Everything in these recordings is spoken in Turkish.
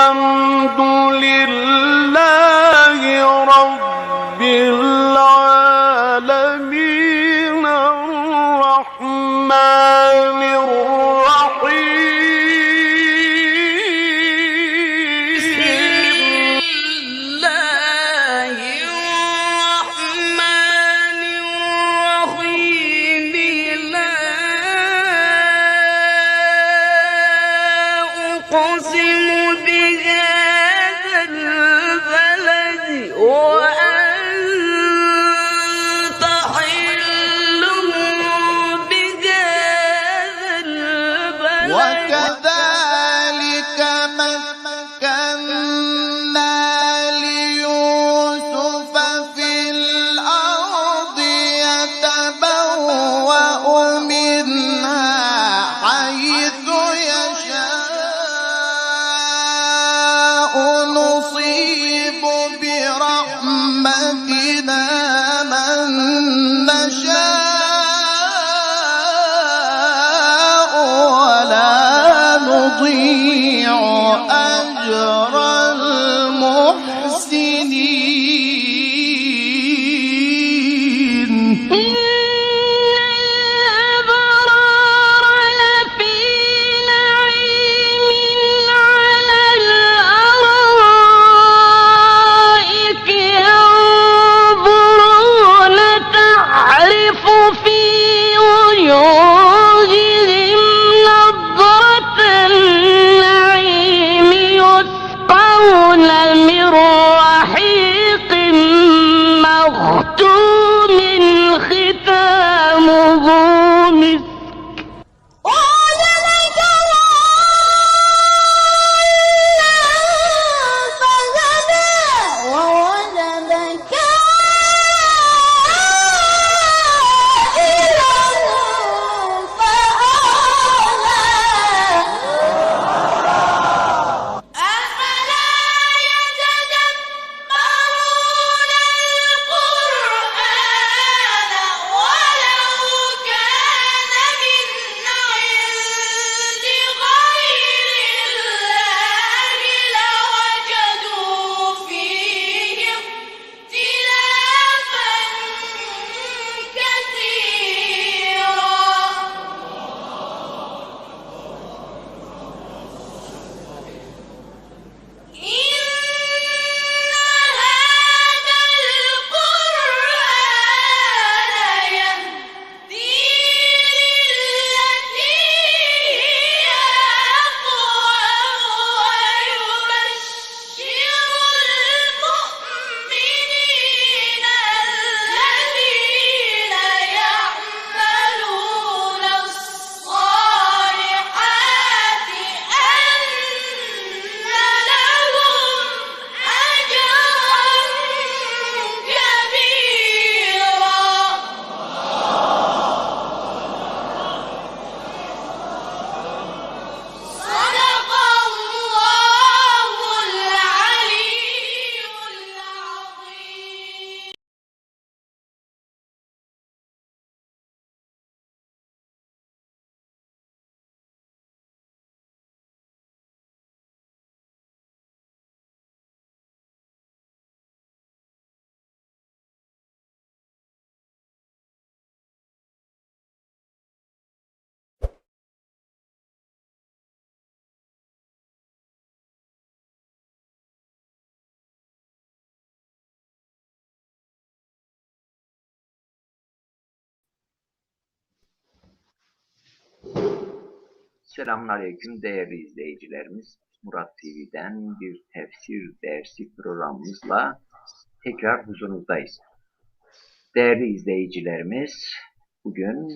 الحمد لله رب العالمين الرحمن الرحيم أقسم بهذا البلد وأنت حل بهذا البلد وكذلك مكنا ليوسف في الأرض يتبوأ منها حيث يشاء نصيب برحمتنا من نشاء ولا نضيع أجر المحسنين. إن الأبرار لفي نعيم على الأرائك ينظرون تعرف في وجوههم نضرة النعيم يسقون من رحيق مختوم ختامه مسك ووجدك فهدى ووجدك عائلا فأغنى أفلا يتدبرون القرآن ولو كان من عند غير الله لوجدوا فيه اختلافا كثيرا. إن هذا القرآن يهدي للتي هي أقوم ويبشر المؤمنين الذين يعملون الصالحات أن لهم أجرا كبيرا. صدق الله العلي العظيم. Selamünaleyküm değerli izleyicilerimiz. Murat TV'den bir tefsir dersi programımızla tekrar huzurunuzdayız. Değerli izleyicilerimiz, bugün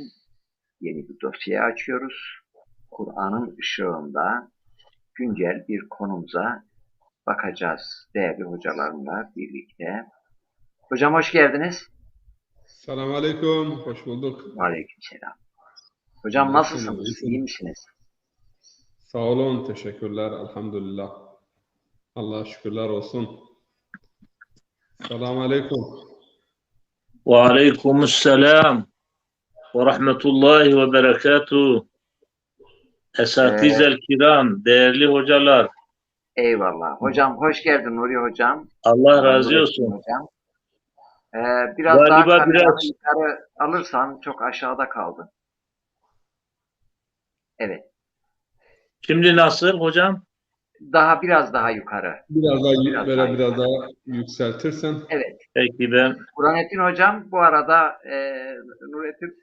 yeni bir dosya açıyoruz. Kur'an'ın ışığında güncel bir konumuza bakacağız değerli hocalarımla birlikte. Hocam hoş geldiniz. Selamun Aleyküm, hoş bulduk. Aleykümselam. Hocam nasılsınız? İyi misiniz? Sağ olun, teşekkürler, elhamdülillah. Allah'a şükürler olsun. Selamun Aleyküm. Ve aleykümselam ve rahmetullahi ve berekatuhu. Esatizel kiram, değerli hocalar. Eyvallah. Hocam hoş geldin Nuri hocam. Allah razı Nurettin olsun. hocam. Biraz daha Galiba kamerayı biraz yukarı alırsan çok aşağıda kaldın. Evet. şimdi nasıl hocam? Biraz daha yukarı. Biraz daha Biraz böyle daha biraz daha yükseltirsen. Evet. Peki ben Nurettin hocam bu arada Nurettin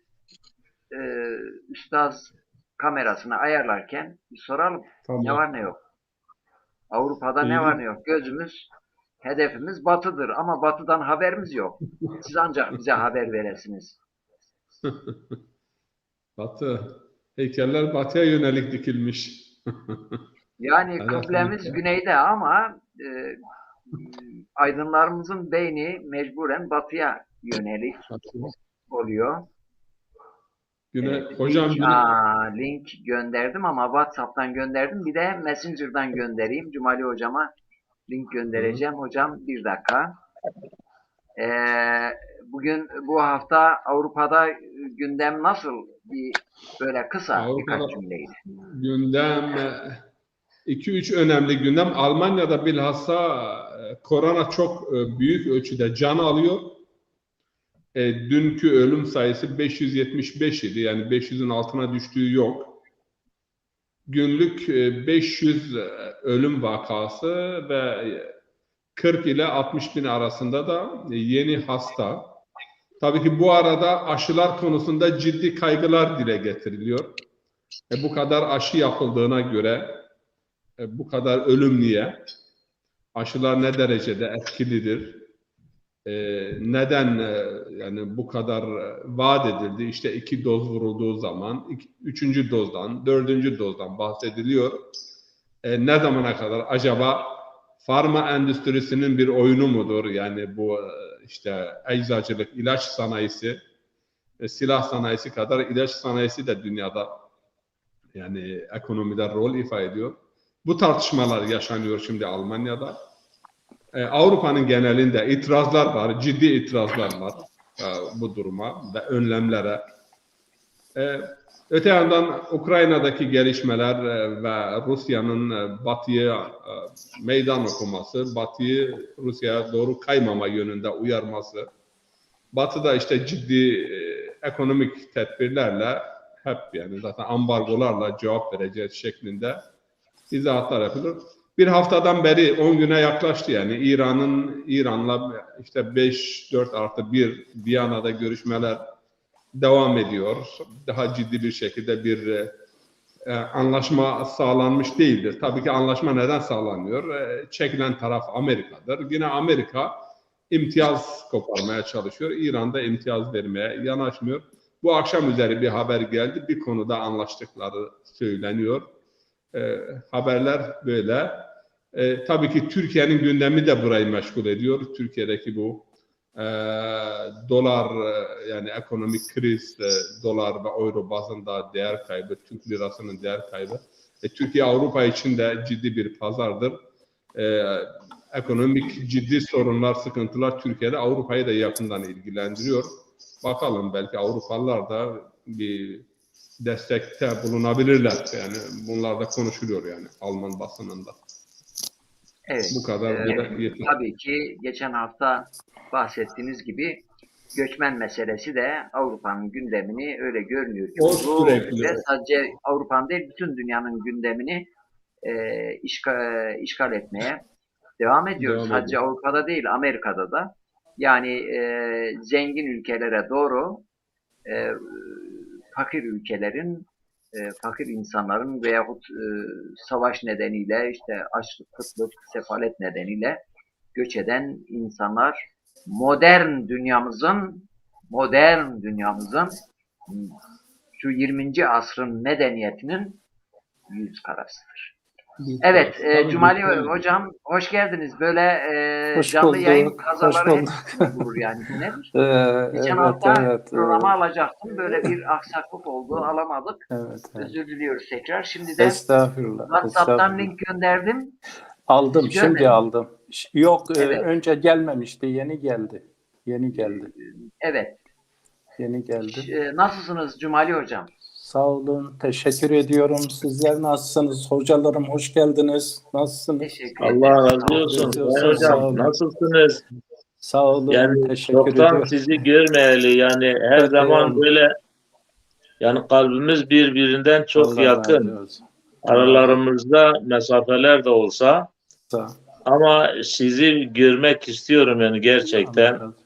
üstaz kamerasını ayarlarken bir soralım. Tamam. Ne var ne yok. Avrupa'da ne İyi. var ne yok. Hedefimiz batıdır ama batıdan haberimiz yok. Siz ancak bize haber veresiniz. Batı. Heykeller batıya yönelik dikilmiş. Yani Hedef kıblemiz Amerika. güneyde ama aydınlarımızın beyni mecburen batıya yönelik oluyor. Hocam Link gönderdim ama WhatsApp'tan gönderdim. Bir de Messenger'dan göndereyim. Cumali hocama link göndereceğim. Hocam bir dakika. Bugün bu hafta Avrupa'da gündem nasıl? Böyle kısa Avrupa'da birkaç cümleyle. gündem 2-3 önemli gündem. Almanya'da bilhassa korona çok büyük ölçüde can alıyor. Dünkü ölüm sayısı 575 idi. Yani 500'ün altına düştüğü yok. Günlük 500 ölüm vakası ve 40 ile 60 bin arasında da yeni hasta. Tabii ki bu arada aşılar konusunda ciddi kaygılar dile getiriliyor. Bu kadar aşı yapıldığına göre bu kadar ölüm niye? Aşılar ne derecede etkilidir? Neden yani bu kadar vaat edildi? İşte 2 doz vurulduğu zaman 3. dozdan, 4. dozdan bahsediliyor. Ne zamana kadar acaba farma endüstrisinin bir oyunu mudur? Yani bu işte eczacılık, ilaç sanayisi, silah sanayisi kadar ilaç sanayisi de dünyada yani ekonomide rol ifade ediyor. Bu tartışmalar yaşanıyor şimdi Almanya'da. Avrupa'nın genelinde itirazlar var, ciddi itirazlar var bu duruma ve önlemlere. Öte yandan Ukrayna'daki gelişmeler ve Rusya'nın Batı'ya meydan okuması, Batı'yı Rusya'ya doğru kaymama yönünde uyarması, Batı'da işte ciddi ekonomik tedbirlerle hep yani zaten ambargolarla cevap vereceğiz şeklinde izahatlar yapılır. Bir haftadan beri 10 güne yaklaştı yani İran'la işte 5-4+1 Viyana'da görüşmeler devam ediyor. Daha ciddi bir şekilde bir anlaşma sağlanmış değildir. Tabii ki anlaşma neden sağlanıyor? Çekilen taraf Amerika'dır. Yine Amerika imtiyaz koparmaya çalışıyor. İran'da imtiyaz vermeye yanaşmıyor. Bu akşam üzeri bir haber geldi. Bir konuda anlaştıkları söyleniyor. Haberler böyle. Tabii ki Türkiye'nin gündemi de burayı meşgul ediyor. Türkiye'deki bu dolar yani ekonomik kriz, dolar ve euro bazında değer kaybı, Türk lirasının değer kaybı. Türkiye Avrupa için de ciddi bir pazardır. Ekonomik ciddi sorunlar, sıkıntılar Türkiye'de Avrupa'yı da yakından ilgilendiriyor. Bakalım belki Avrupalılar da bir destekte bulunabilirler. Yani bunlar da konuşuluyor yani Alman basınında. Evet. Bu kadar. Tabii ki geçen hafta bahsettiğiniz gibi göçmen meselesi de Avrupa'nın gündemini öyle görünüyor ki ve sadece Avrupa'nın değil bütün dünyanın gündemini işgal etmeye devam ediyor. Sadece Avrupa'da değil Amerika'da da. Yani zengin ülkelere doğru fakir ülkelerin, fakir insanların veyahut savaş nedeniyle, işte açlık, kıtlık, sefalet nedeniyle göç eden insanlar modern dünyamızın şu 20. asrın medeniyetinin yüz karasıdır. Evet, Cumali hocam hoş geldiniz. Böyle canlı yayın kazaları olur yani. Nedir? Geçen hafta programı alacaktım. Böyle bir aksaklık oldu. Alamadık. Özür diliyoruz tekrar. Şimdi de WhatsApp'tan link gönderdim. Aldım. Şimdi aldım. Yok önce gelmemişti. Yeni geldi. Evet. Yeni geldi. Nasılsınız Cumali hocam? Sağ olun. Teşekkür ediyorum. Sizler nasılsınız? Hocalarım hoş geldiniz. Nasılsınız? Teşekkür ederim. Allah razı Sağ olun. olsun. Sağ olun. Sayın Sağ olun. hocam nasılsınız? Sağ olun. Yani Teşekkür çoktan ediyorum. sizi görmeyeli yani her Evet, zaman eyvallah. böyle yani kalbimiz birbirinden çok Allah yakın. razı olsun. Aralarımızda mesafeler de olsa Sağ olun. ama sizi görmek istiyorum yani Allah gerçekten. razı olsun.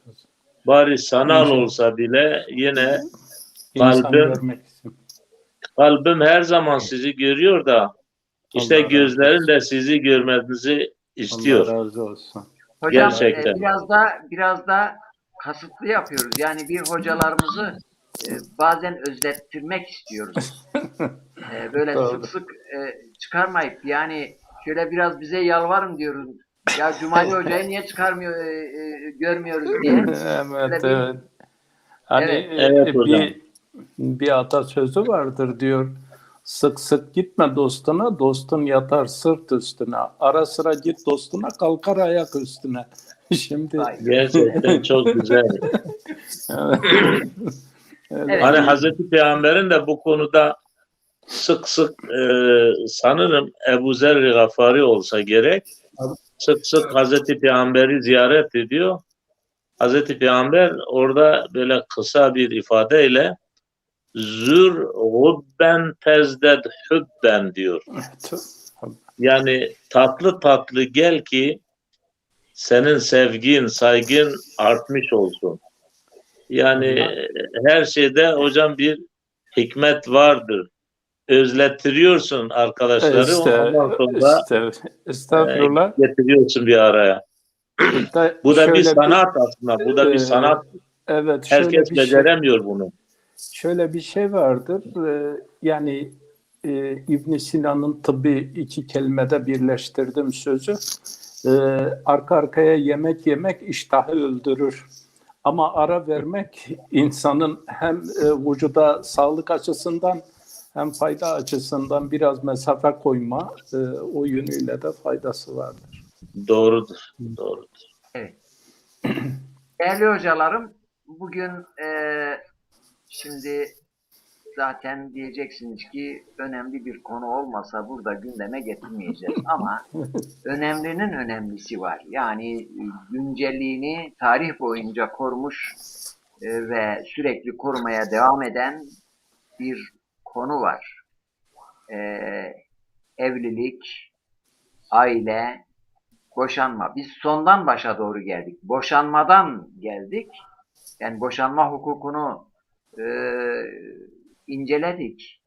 Bari sanal İnşallah. olsa bile yine İnsan kalbim görmek istiyorum. kalbim her zaman sizi görüyor da işte Allah razı gözlerin olsun. de sizi görmenizi istiyor. Allah razı olsun. Hocam Gerçekten. biraz da kasıtlı yapıyoruz. Yani bir hocalarımızı bazen özlettirmek istiyoruz. Böyle Doğru. sık sık çıkarmayıp yani şöyle biraz bize yalvarın diyoruz. Ya Cumali Hoca'yı niye görmüyoruz diye. Evet, bir- evet. Hani Evet. Evet hocam. bir atasözü vardır diyor. Sık sık gitme dostuna, dostun yatar sırt üstüne. Ara sıra git dostuna, kalkar ayak üstüne. Şimdi Vay. Gerçekten çok güzel. evet. Evet. Hani Hazreti Peygamber'in de bu konuda sık sık sanırım Ebu Zer Gafari olsa gerek sık sık Hazreti Peygamber'i ziyaret ediyor. Hazreti Peygamber orada böyle kısa bir ifadeyle zür gubben tezded hubben diyor. Yani tatlı tatlı gel ki senin sevgin, saygın artmış olsun. Yani her şeyde hocam bir hikmet vardır. Özlettiriyorsun arkadaşları, ondan sonra Estağfurullah. getiriyorsun bir araya. Bu da bir sanat aslında. Bu da bir sanat. Evet, Herkes beceremiyor bunu. Şöyle bir şey vardır. Yani İbn Sina'nın tıbbi iki kelimede birleştirdim sözü. Arka arkaya yemek yemek iştahı öldürür. Ama ara vermek insanın hem vücuda sağlık açısından hem fayda açısından biraz mesafe koyma o yönüyle de faydası vardır. Doğrudur. Doğrudur. Evet. Değerli hocalarım, bugün şimdi zaten diyeceksiniz ki önemli bir konu olmasa burada gündeme getirmeyeceğiz ama önemlinin önemlisi var. Yani güncelliğini tarih boyunca korumuş ve sürekli korumaya devam eden bir konu var. Evlilik, aile, boşanma. Biz sondan başa doğru geldik. Boşanmadan geldik. Yani boşanma hukukunu inceledik.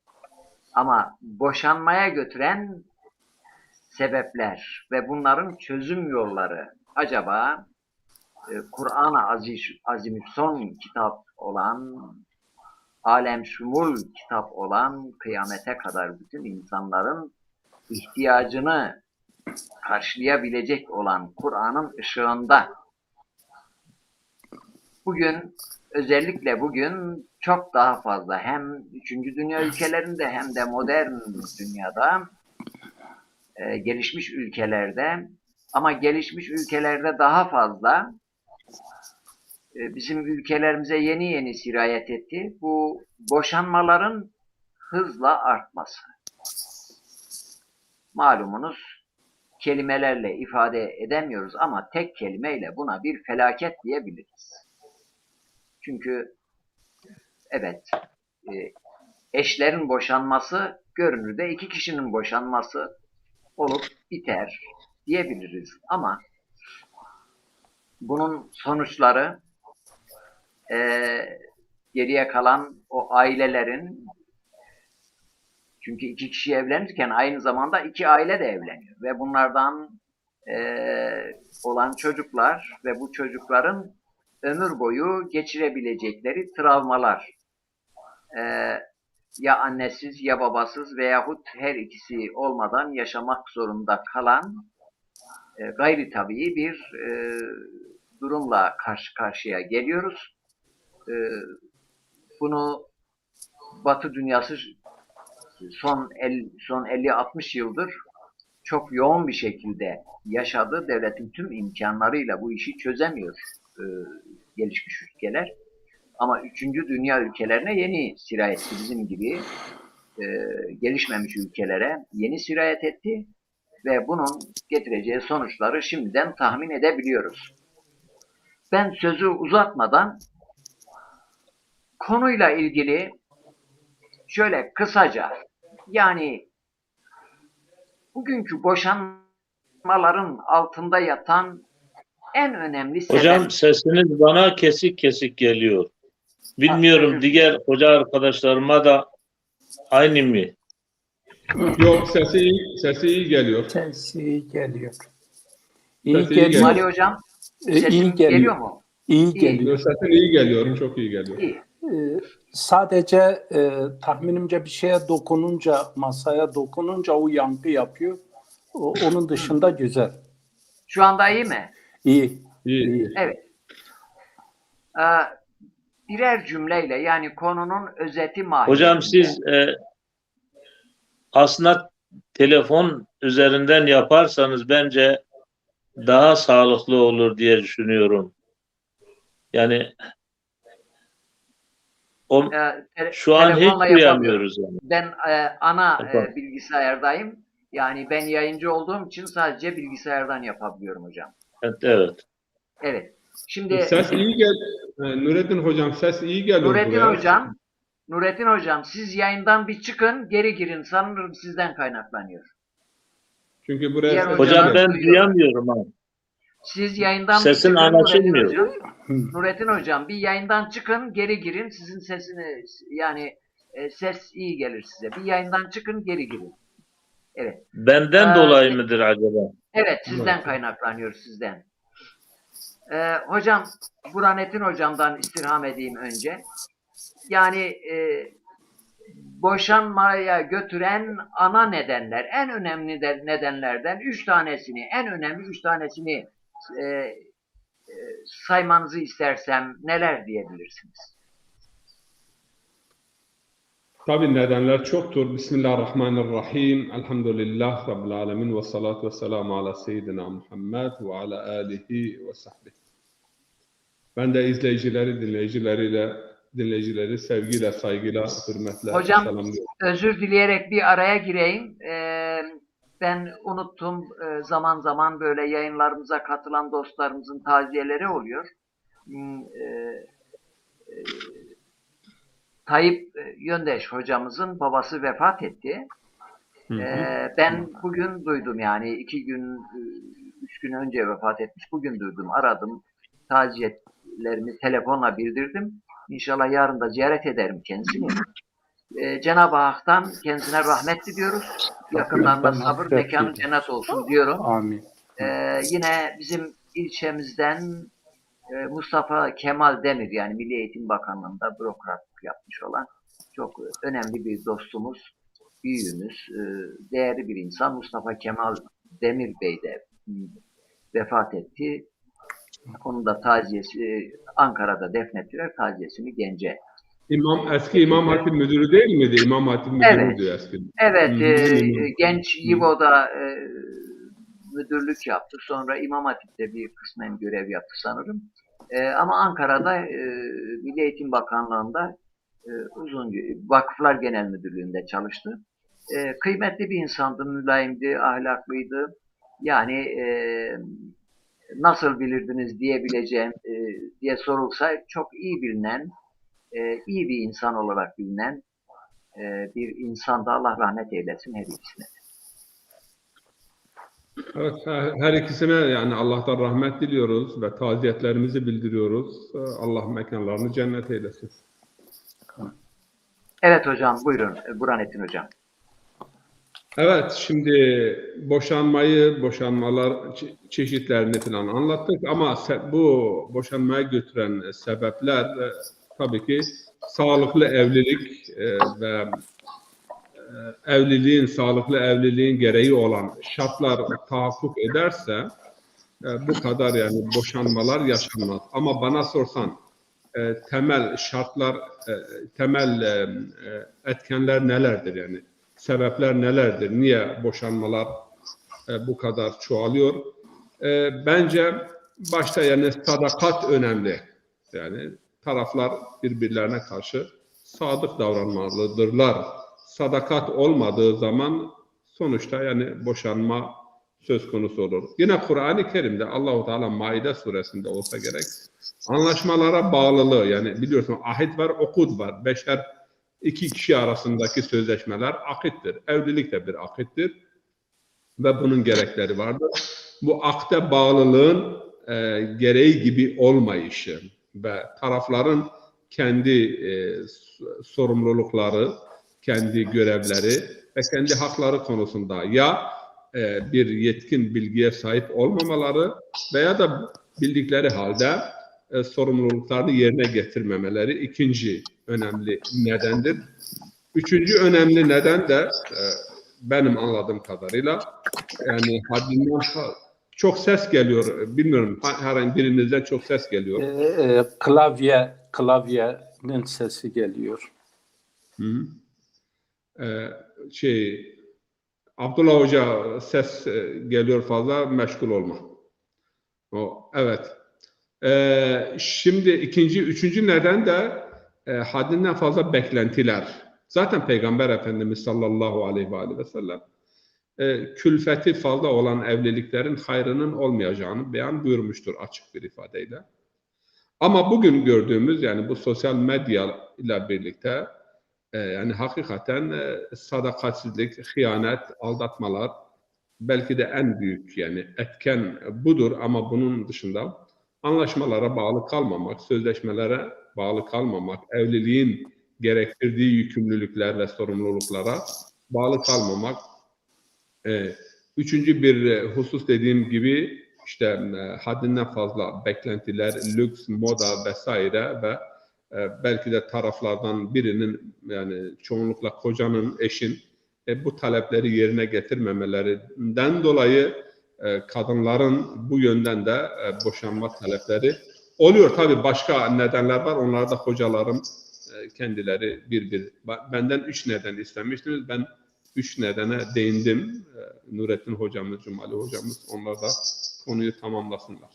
Ama boşanmaya götüren sebepler ve bunların çözüm yolları acaba Kur'an-ı Azimüşşan kitap olan, alem şumul kitap olan, kıyamete kadar bütün insanların ihtiyacını karşılayabilecek olan Kur'an'ın ışığında bugün, özellikle bugün çok daha fazla hem 3. dünya ülkelerinde hem de modern dünyada gelişmiş ülkelerde, ama gelişmiş ülkelerde daha fazla bizim ülkelerimize yeni yeni sirayet etti. Bu boşanmaların hızla artması. Malumunuz kelimelerle ifade edemiyoruz ama tek kelimeyle buna bir felaket diyebiliriz. Çünkü evet, eşlerin boşanması görünürde iki kişinin boşanması olup biter diyebiliriz. Ama bunun sonuçları geriye kalan o ailelerin, çünkü iki kişi evlenirken aynı zamanda iki aile de evleniyor ve bunlardan olan çocuklar ve bu çocukların ömür boyu geçirebilecekleri travmalar, ya annesiz ya babasız veyahut her ikisi olmadan yaşamak zorunda kalan gayri tabii bir durumla karşı karşıya geliyoruz. Bunu Batı dünyası son 50-60 yıldır çok yoğun bir şekilde yaşadı. Devletin tüm imkanlarıyla bu işi çözemiyor gelişmiş ülkeler. Ama 3. dünya ülkelerine yeni sirayet etti. Bizim gibi gelişmemiş ülkelere yeni sirayet etti ve bunun getireceği sonuçları şimdiden tahmin edebiliyoruz. Ben sözü uzatmadan konuyla ilgili şöyle kısaca, yani bugünkü boşanmaların altında yatan en önemli sebep... Hocam sesiniz bana kesik kesik geliyor. Bilmiyorum diğer hoca arkadaşlarıma da aynı mı? Yok, sesi iyi geliyor. Sesi iyi geliyor. Sesi iyi geliyor. Ali Hocam, sesim iyi geliyor mu? İyi geliyor. Sesin iyi geliyor, çok iyi geliyor. İyi. Sadece tahminimce bir şeye dokununca, masaya dokununca o yankı yapıyor. Onun dışında güzel. Şu anda iyi mi? İyi. İyi. Evet. Birer cümleyle, yani konunun özeti mahiyetinde. Hocam siz aslında telefon üzerinden yaparsanız bence daha sağlıklı olur diye düşünüyorum. Yani şu an hiç duyamıyoruz. Yani. Ben ana bilgisayardayım. Yani ben yayıncı olduğum için sadece bilgisayardan yapabiliyorum hocam. Evet. Evet. Şimdi ses iyi gel. Nurettin hocam, ses iyi geliyor buraya. Nurettin hocam, siz yayından bir çıkın, geri girin. Sanırım sizden kaynaklanıyor. Çünkü buraya hocam ben duyamıyorum ha. Siz yayından sesin anlaşılmıyor. Nurettin hocam, bir yayından çıkın, geri girin. Sizin sesiniz, yani ses iyi gelir size. Bir yayından çıkın, geri girin. Evet. Benden dolayı mıdır acaba? Evet, sizden kaynaklanıyor, sizden. Hocam, Burhanettin hocamdan istirham edeyim önce. Yani boşanmaya götüren ana nedenler, en önemli nedenlerden en önemli üç tanesini saymanızı istersem neler diyebilirsiniz? Tabii nedenler çoktur. Bismillahirrahmanirrahim. Elhamdülillah Rabbil alemin ve salatu ve selamu ala seyyidina Muhammed ve ala alihi ve sahbihi. Ben de dinleyicileri sevgiyle, saygıyla, hürmetle hocam, selamlıyorum. Özür dileyerek bir araya gireyim. Ben unuttum, zaman zaman böyle yayınlarımıza katılan dostlarımızın taziyeleri oluyor. Tayyip Yöndeş hocamızın babası vefat etti. Ben bugün duydum, yani 2 gün, 3 gün önce vefat etmiş. Bugün duydum, aradım. Taziyetlerimi telefonla bildirdim. İnşallah yarın da ziyaret ederim kendisini. Cenab-ı Hak'tan kendisine rahmet diliyoruz. Yakınlarına sabır, mekanı cennet olsun diyorum. Amin. Yine bizim ilçemizden Mustafa Kemal Demir, yani Milli Eğitim Bakanlığı'nda bürokratlık yapmış olan çok önemli bir dostumuz, büyüğümüz, değerli bir insan Mustafa Kemal Demir Bey de vefat etti. Onun da taziyesi Ankara'da defnettiler, taziyesini Gence. Eski İmam Hatip Müdürü değil miydi? İmam Hatip Müdürü'ydü eski. Evet, Genç Yivo'da müdürlük yaptı. Sonra İmam Hatip'te bir kısmen görev yaptı sanırım. Ama Ankara'da Milli Eğitim Bakanlığı'nda uzunca Vakıflar Genel Müdürlüğü'nde çalıştı. Kıymetli bir insandı, mülayimdi, ahlaklıydı. Yani nasıl bilirdiniz diye sorulsa çok iyi bilinen, iyi bir insan olarak bilinen bir insanda, Allah rahmet eylesin her ikisine. Evet, her ikisine yani Allah'tan rahmet diliyoruz ve taziyetlerimizi bildiriyoruz. Allah mekanlarını cennet eylesin. Evet hocam, buyurun Burhanettin hocam. Evet, şimdi boşanmalar çeşitlerini falan anlattık ama bu boşanmaya götüren sebepler tabii ki sağlıklı evlilik ve sağlıklı evliliğin gereği olan şartlar tahakkuk ederse bu kadar yani boşanmalar yaşanmaz. Ama bana sorsan temel şartlar, temel etkenler nelerdir yani? Sebepler nelerdir? Niye boşanmalar bu kadar çoğalıyor? Bence başta yani sadakat önemli. Yani taraflar birbirlerine karşı sadık davranmalıdırlar. Sadakat olmadığı zaman sonuçta yani boşanma söz konusu olur. Yine Kur'an-ı Kerim'de Allahu Teala Maide suresinde olsa gerek anlaşmalara bağlılığı, yani biliyorsun ahit var, okud var. Beşer iki kişi arasındaki sözleşmeler akittir. Evlilik de bir akittir ve bunun gerekleri vardır. Bu akde bağlılığın gereği gibi olmayışı ve tarafların kendi sorumlulukları, kendi görevleri ve kendi hakları konusunda ya bir yetkin bilgiye sahip olmamaları veya da bildikleri halde sorumluluklarını yerine getirmemeleri ikinci önemli nedendir. Üçüncü önemli neden de benim anladığım kadarıyla yani haddinden çok ses geliyor. Bilmiyorum, herhangi birinizden çok ses geliyor. Klavyenin sesi geliyor. Hı. Abdullah Hoca ses geliyor fazla, meşgul olma. Evet. Şimdi üçüncü neden de haddinden fazla beklentiler. Zaten Peygamber Efendimiz sallallahu aleyhi ve sellem külfeti fazla olan evliliklerin hayrının olmayacağını beyan buyurmuştur açık bir ifadeyle. Ama bugün gördüğümüz yani bu sosyal medya ile birlikte yani hakikaten sadakatsizlik, hıyanet, aldatmalar belki de en büyük yani etken budur ama bunun dışında anlaşmalara bağlı kalmamak, sözleşmelere bağlı kalmamak, evliliğin gerektirdiği yükümlülükler ve sorumluluklara bağlı kalmamak. Üçüncü bir husus dediğim gibi işte haddinden fazla beklentiler, lüks, moda vesaire ve belki de taraflardan birinin yani çoğunlukla kocanın, eşin bu talepleri yerine getirmemelerinden dolayı kadınların bu yönden de boşanma talepleri oluyor. Tabii başka nedenler var. Onlar da hocalarım kendileri benden 3 neden istemiştiniz. Ben 3 nedene değindim. Nurettin hocamız, Cumali hocamız onlar da konuyu tamamlasınlar.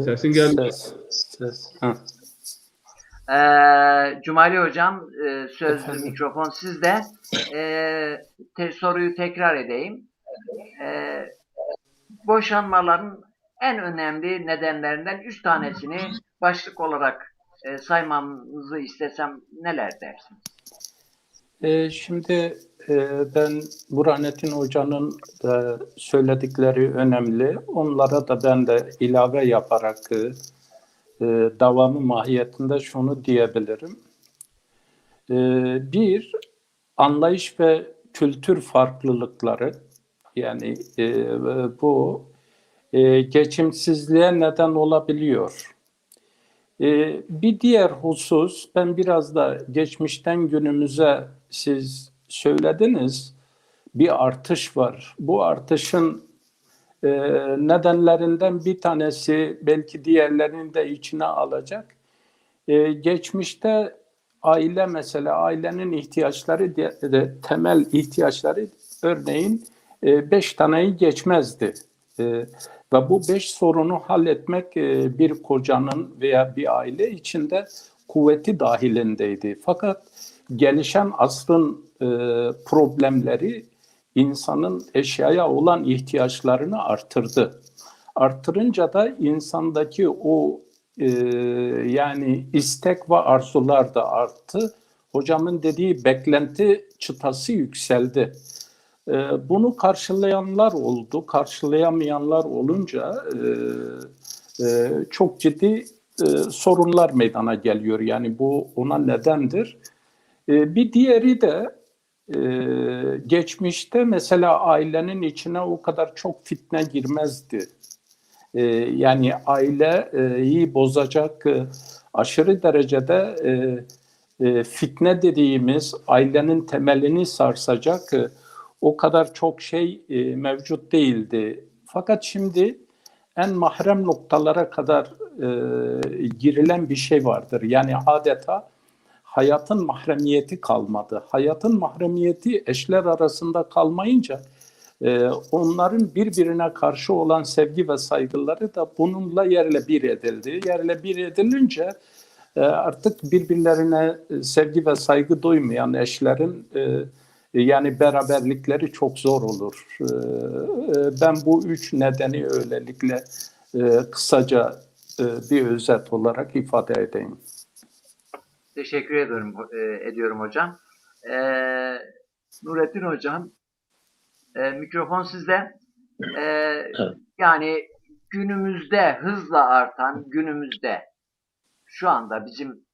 Sesin geldi. Ses. Cumali hocam söz mikrofon sizde. Soruyu tekrar edeyim. Boşanmaların en önemli nedenlerinden 3 tanesini başlık olarak saymamızı istesem neler dersiniz? Şimdi ben Burhanettin Hoca'nın söyledikleri önemli. Onlara da ben de ilave yaparak davamı mahiyetinde şunu diyebilirim. Bir, anlayış ve kültür farklılıkları, yani bu geçimsizliğe neden olabiliyor. Bir diğer husus, ben biraz da geçmişten günümüze siz söylediniz, bir artış var. Bu artışın nedenlerinden bir tanesi belki diğerlerini de içine alacak. Geçmişte aile mesela ailenin ihtiyaçları temel ihtiyaçları örneğin 5 taneyi geçmezdi. Ve bu 5 sorunu halletmek bir kocanın veya bir aile içinde kuvveti dahilindeydi. Fakat gelişen asrın problemleri insanın eşyaya olan ihtiyaçlarını artırdı. Artırınca da insandaki o yani istek ve arzular da arttı. Hocamın dediği beklenti çıtası yükseldi. Bunu karşılayanlar oldu, karşılayamayanlar olunca çok ciddi sorunlar meydana geliyor. Yani bu ona nedendir. Bir diğeri de geçmişte mesela ailenin içine o kadar çok fitne girmezdi. Yani aileyi bozacak aşırı derecede fitne dediğimiz ailenin temelini sarsacak o kadar çok şey mevcut değildi. Fakat şimdi en mahrem noktalara kadar girilen bir şey vardır. Yani adeta hayatın mahremiyeti kalmadı. Hayatın mahremiyeti eşler arasında kalmayınca Onların birbirine karşı olan sevgi ve saygıları da bununla yerle bir edildi. Yerle bir edilince artık birbirlerine sevgi ve saygı duymayan eşlerin yani beraberlikleri çok zor olur. Ben bu üç nedeni öylelikle kısaca bir özet olarak ifade edeyim. Teşekkür ediyorum hocam. Nurettin hocam, mikrofon sizde. Yani günümüzde hızla artan, şu anda bizim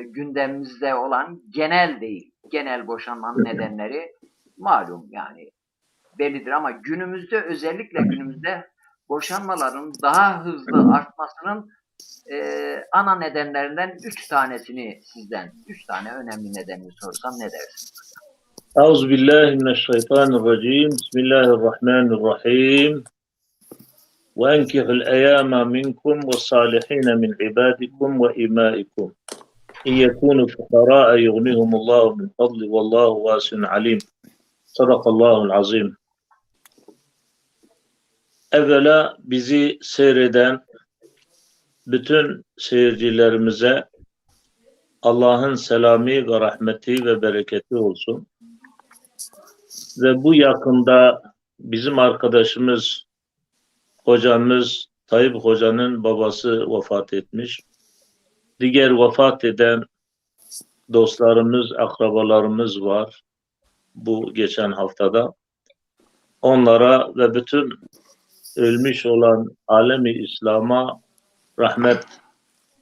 gündemimizde olan genel boşanmanın nedenleri malum, yani bellidir, ama özellikle günümüzde boşanmaların daha hızlı artmasının ana nedenlerinden 3 tanesini sizden, 3 tane önemli nedenini sorsam ne dersiniz? Euzubillahimineşşeytanirracim. Bismillahirrahmanirrahim. وَاَنْكِحُ الْاَيَامَ مِنْكُمْ وَالصَّالِحِينَ مِنْ عِبَادِكُمْ وَإِمَائِكُمْ اِنْ يَكُونُوا فُقَرَاءَ يُغْنِهُمُ اللّٰهُ مِنْ فَضْلِ وَاللّٰهُ وَاسِعٌ عَلِيمٌ. Sadakallahul azim. Evvela bizi seyreden bütün seyircilerimize Allah'ın selamı ve rahmeti ve bereketi olsun. Ve bu yakında bizim arkadaşımız, hocamız Tayyip Hoca'nın babası vefat etmiş. Diğer vefat eden dostlarımız, akrabalarımız var bu geçen haftada. Onlara ve bütün ölmüş olan alemi İslam'a rahmet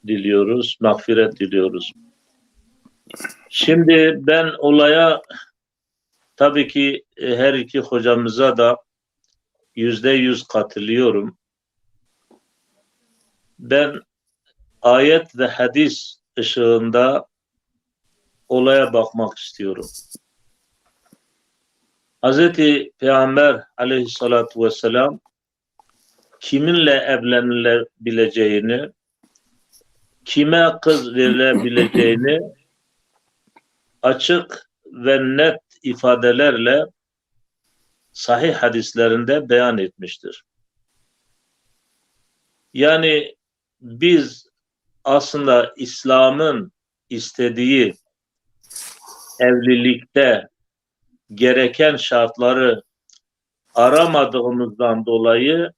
diliyoruz, mağfiret diliyoruz. Şimdi ben olaya tabii ki her iki hocamıza da %100 katılıyorum. Ben ayet ve hadis ışığında olaya bakmak istiyorum. Hazreti Peygamber aleyhissalatu vesselam kiminle evlenilebileceğini, kime kız verilebileceğini açık ve net ifadelerle sahih hadislerinde beyan etmiştir. Yani biz aslında İslam'ın istediği evlilikte gereken şartları aramadığımızdan dolayı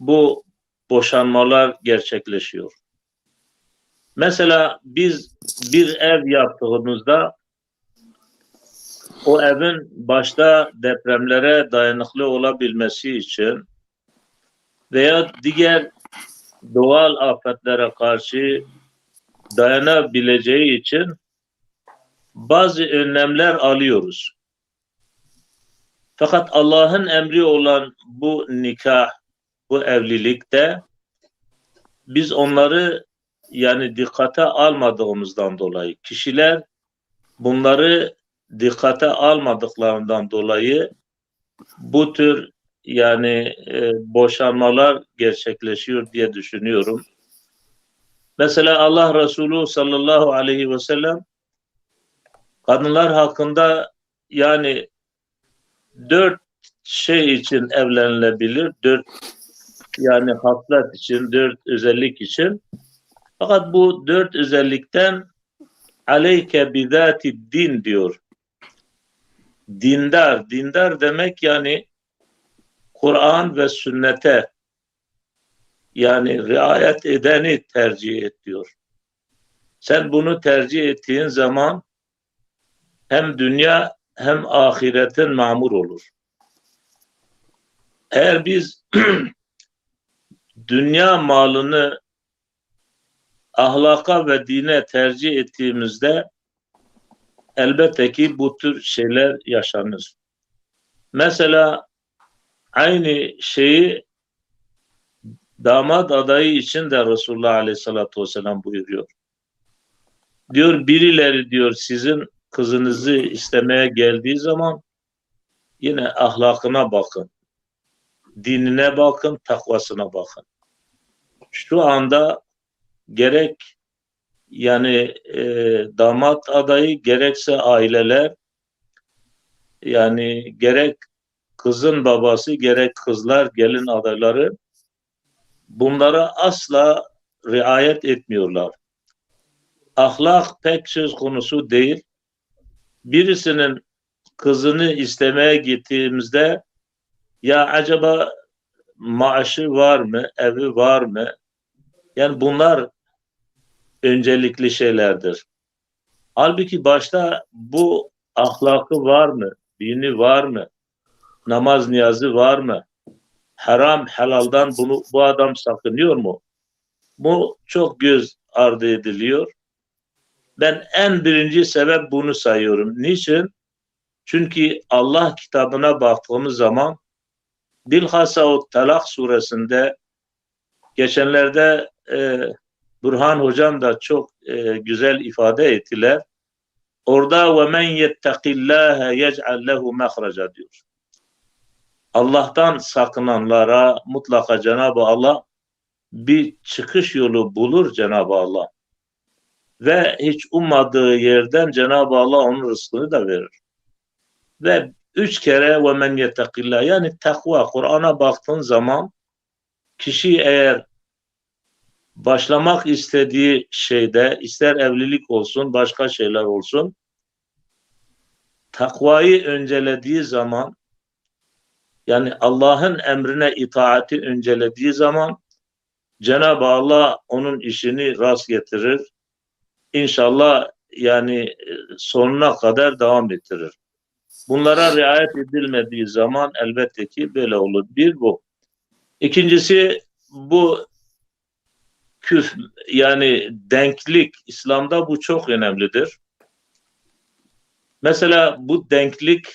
bu boşanmalar gerçekleşiyor. Mesela biz bir ev yaptığımızda o evin başta depremlere dayanıklı olabilmesi için veya diğer doğal afetlere karşı dayanabileceği için bazı önlemler alıyoruz. Fakat Allah'ın emri olan bu nikah, bu evlilikte biz onları yani dikkate almadığımızdan dolayı, kişiler bunları dikkate almadıklarından dolayı bu tür yani boşanmalar gerçekleşiyor diye düşünüyorum. Mesela Allah Resulü sallallahu aleyhi ve sellem kadınlar hakkında yani 4 şey için evlenilebilir, 4 yani haslet için, 4 özellik için. Fakat bu 4 özellikten aleyke bizati din diyor. Dindar demek yani Kur'an ve sünnete yani riayet edeni tercih et diyor. Sen bunu tercih ettiğin zaman hem dünya hem ahiretin mamur olur. Eğer biz dünya malını ahlaka ve dine tercih ettiğimizde elbette ki bu tür şeyler yaşanır. Mesela aynı şeyi damat adayı için de Resulullah Aleyhisselatü Vesselam buyuruyor. Diyor birileri diyor sizin kızınızı istemeye geldiği zaman yine ahlakına bakın, dinine bakın, takvasına bakın. Şu anda gerek yani damat adayı gerekse aileler yani gerek kızın babası gerek kızlar, gelin adayları bunlara asla riayet etmiyorlar. Ahlak pek söz konusu değil. Birisinin kızını istemeye gittiğimizde ya acaba maaşı var mı, evi var mı? Yani bunlar öncelikli şeylerdir. Halbuki başta bu ahlakı var mı, dini var mı, namaz niyazı var mı, haram helaldan bu adam sakınıyor mu? Bu çok göz ardı ediliyor. Ben en birinci sebep bunu sayıyorum. Niçin? Çünkü Allah kitabına baktığımız zaman bilhassa o Talak suresinde geçenlerde Burhan hocam da çok güzel ifade ettiler. Orada ve men yettakillâhe yec'al lehu mehraca diyor. Allah'tan sakınanlara mutlaka Cenab-ı Allah bir çıkış yolu bulur Cenab-ı Allah. Ve hiç ummadığı yerden Cenab-ı Allah onun rızkını da verir. Ve 3 kere ve men yettakillâhe yani takva Kur'an'a baktığın zaman kişi eğer başlamak istediği şeyde ister evlilik olsun başka şeyler olsun takvayı öncelediği zaman yani Allah'ın emrine itaati öncelediği zaman Cenab-ı Allah onun işini rast getirir. İnşallah yani sonuna kadar devam ettirir. Bunlara riayet edilmediği zaman elbette ki böyle olur. Bir bu. İkincisi bu yani denklik İslam'da bu çok önemlidir. Mesela bu denklik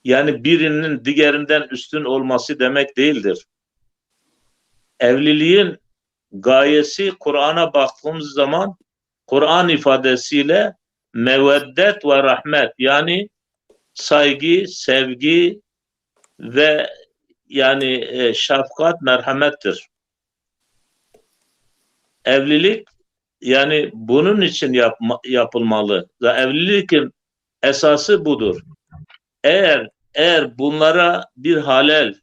yani birinin diğerinden üstün olması demek değildir. Evliliğin gayesi Kur'an'a baktığımız zaman Kur'an ifadesiyle meveddet ve rahmet yani saygı, sevgi ve yani şefkat, merhamettir. Evlilik yani bunun için yapılmalı. Evlilikin esası budur. Eğer bunlara bir halel,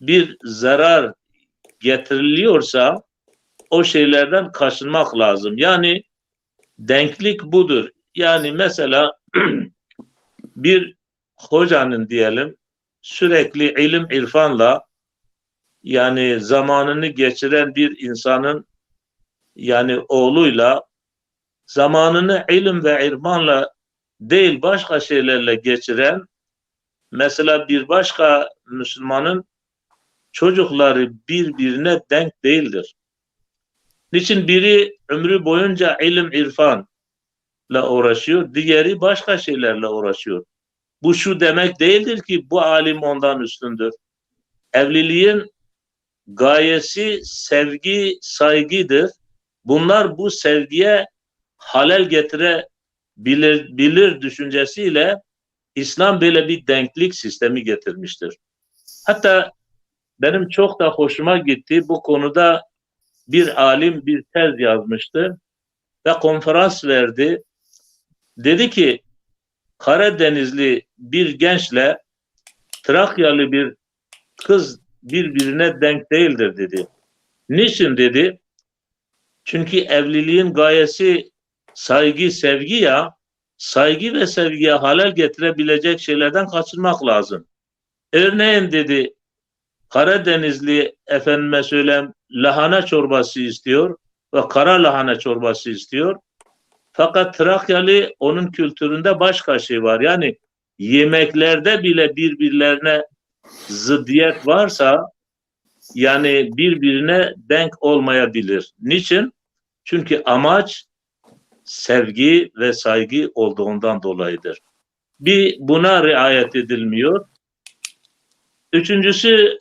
bir zarar getiriliyorsa o şeylerden kaçınmak lazım. Yani denklik budur. Yani mesela bir hocanın diyelim sürekli ilim irfanla yani zamanını geçiren bir insanın yani oğluyla zamanını ilim ve irfanla değil başka şeylerle geçiren mesela bir başka Müslümanın çocukları birbirine denk değildir. Niçin biri ömrü boyunca ilim irfanla uğraşıyor, diğeri başka şeylerle uğraşıyor. Bu şu demek değildir ki bu alim ondan üstündür. Evliliğin gayesi sevgi, saygıdır. Bunlar bu sevgiye halel getirebilir düşüncesiyle İslam böyle bir denklik sistemi getirmiştir. Hatta benim çok da hoşuma gitti. Bu konuda bir alim bir tez yazmıştı ve konferans verdi. Dedi ki Karadenizli bir gençle Trakyalı bir kız birbirine denk değildir dedi. Niçin dedi? Çünkü evliliğin gayesi saygı, sevgi ya, saygı ve sevgiye halel getirebilecek şeylerden kaçınmak lazım. Örneğin dedi, Karadenizli efendime söyleyeyim lahana çorbası istiyor ve kara lahana çorbası istiyor. Fakat Trakyalı onun kültüründe başka şey var. Yani yemeklerde bile birbirlerine zıddiyet varsa yani birbirine denk olmayabilir. Niçin? Çünkü amaç sevgi ve saygı olduğundan dolayıdır. Bir buna riayet edilmiyor. Üçüncüsü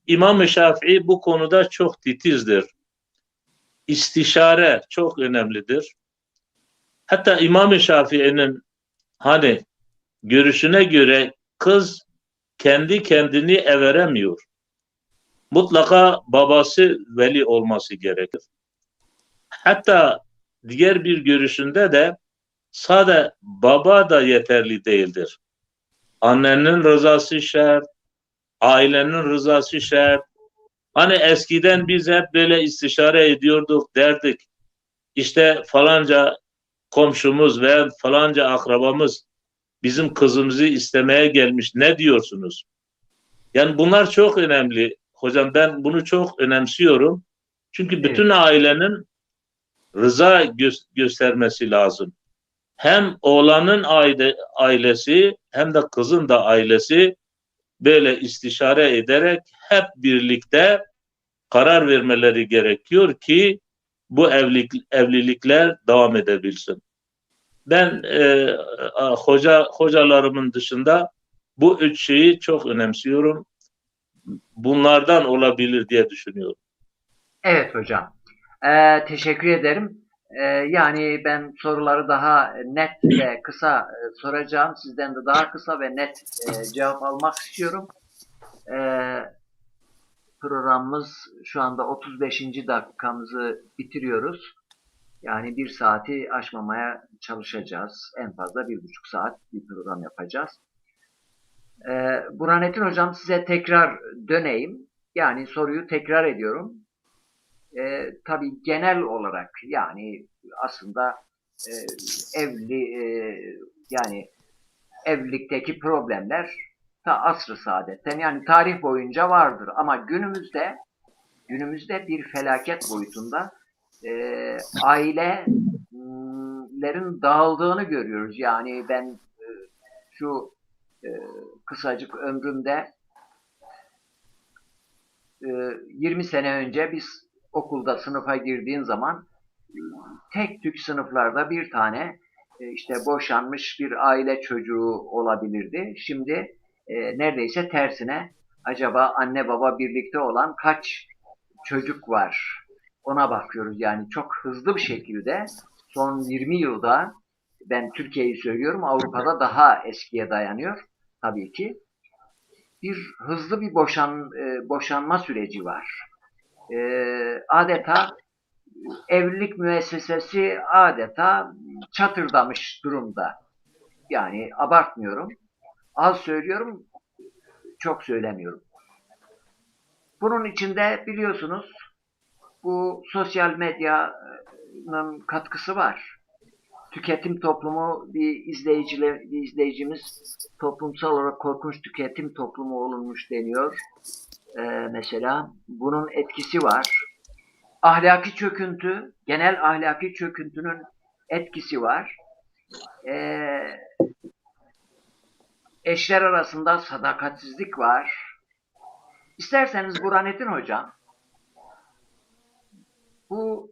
İmam-ı Şafii bu konuda çok titizdir. İstişare çok önemlidir. Hatta İmam-ı Şafii'nin hani görüşüne göre kız kendi kendini everemiyor. Mutlaka babası veli olması gerekir. Hatta diğer bir görüşünde de sadece baba da yeterli değildir. Annenin rızası şart, ailenin rızası şart. Hani eskiden biz hep böyle istişare ediyorduk, derdik. İşte falanca komşumuz veya falanca akrabamız bizim kızımızı istemeye gelmiş. Ne diyorsunuz? Yani bunlar çok önemli. Hocam ben bunu çok önemsiyorum. Çünkü bütün ailenin rıza göstermesi lazım. Hem oğlanın ailesi hem de kızın da ailesi böyle istişare ederek hep birlikte karar vermeleri gerekiyor ki bu evlilikler devam edebilsin. Ben hocalarımın dışında bu üç şeyi çok önemsiyorum. Bunlardan olabilir diye düşünüyorum. Evet hocam. Teşekkür ederim. Yani ben soruları daha net ve kısa soracağım. Sizden de daha kısa ve net cevap almak istiyorum. Programımız şu anda 35. dakikamızı bitiriyoruz. Yani 1 saati aşmamaya çalışacağız. En fazla 1,5 saat bir program yapacağız. Burhanettin hocam size tekrar döneyim. Yani soruyu tekrar ediyorum. Tabii genel olarak yani aslında yani evlilikteki problemler ta asr-ı saadetten yani tarih boyunca vardır ama günümüzde bir felaket boyutunda ailelerin dağıldığını görüyoruz. Yani ben şu kısacık ömrümde 20 sene önce biz okulda sınıfa girdiğin zaman tek tük sınıflarda bir tane işte boşanmış bir aile çocuğu olabilirdi. Şimdi neredeyse tersine acaba anne baba birlikte olan kaç çocuk var ona bakıyoruz. Yani çok hızlı bir şekilde son 20 yılda ben Türkiye'yi söylüyorum Avrupa'da daha eskiye dayanıyor tabii ki. Hızlı bir boşanma süreci var. Adeta evlilik müessesesi adeta çatırdamış durumda. Yani abartmıyorum. Az söylüyorum, çok söylemiyorum. Bunun içinde biliyorsunuz bu sosyal medyanın katkısı var. Tüketim toplumu bir izleyicimiz toplumsal olarak korkunç tüketim toplumu olunmuş deniyor. Mesela bunun etkisi var. Ahlaki çöküntü, genel ahlaki çöküntünün etkisi var. Eşler arasında sadakatsizlik var. İsterseniz Burhanettin hocam, bu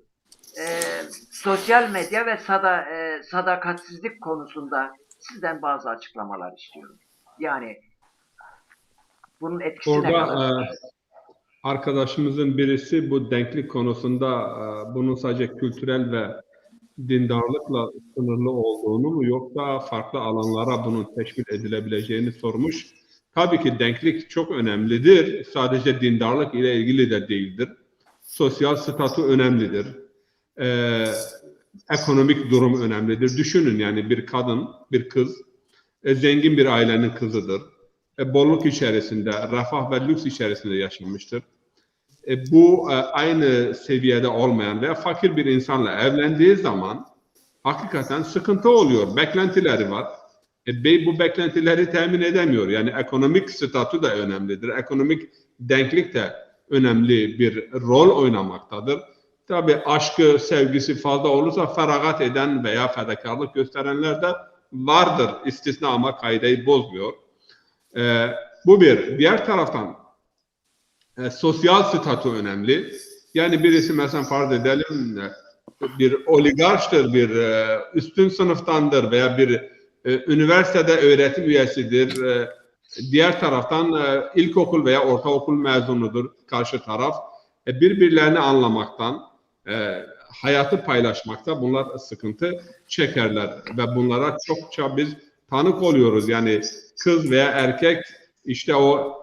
sosyal medya ve sadakatsizlik konusunda sizden bazı açıklamalar istiyorum. Yani bunun etkisi ne kadar? Arkadaşımızın birisi bu denklik konusunda bunun sadece kültürel ve dindarlıkla sınırlı olduğunu mu yoksa farklı alanlara bunun teşvik edilebileceğini sormuş. Tabii ki denklik çok önemlidir. Sadece dindarlık ile ilgili de değildir. Sosyal statü önemlidir. Ekonomik durum önemlidir. Düşünün yani bir kadın, bir kız zengin bir ailenin kızıdır. Bolluk içerisinde, refah ve lüks içerisinde yaşamıştır. Bu aynı seviyede olmayan veya fakir bir insanla evlendiği zaman hakikaten sıkıntı oluyor. Beklentileri var. Bey bu beklentileri temin edemiyor. Yani ekonomik statü de önemlidir. Ekonomik denklik de önemli bir rol oynamaktadır. Tabii aşkı, sevgisi fazla olursa feragat eden veya fedakarlık gösterenler de vardır. İstisna ama kaideyi bozmuyor. Bu bir. Diğer taraftan sosyal statü önemli. Yani birisi mesela farz edelim bir oligarştır, bir üstün sınıftandır veya bir üniversitede öğretim üyesidir. Diğer taraftan ilkokul veya ortaokul mezunudur karşı taraf. Birbirlerini anlamaktan, hayatı paylaşmakta bunlar sıkıntı çekerler ve bunlara çokça biz tanık oluyoruz. Yani kız veya erkek işte o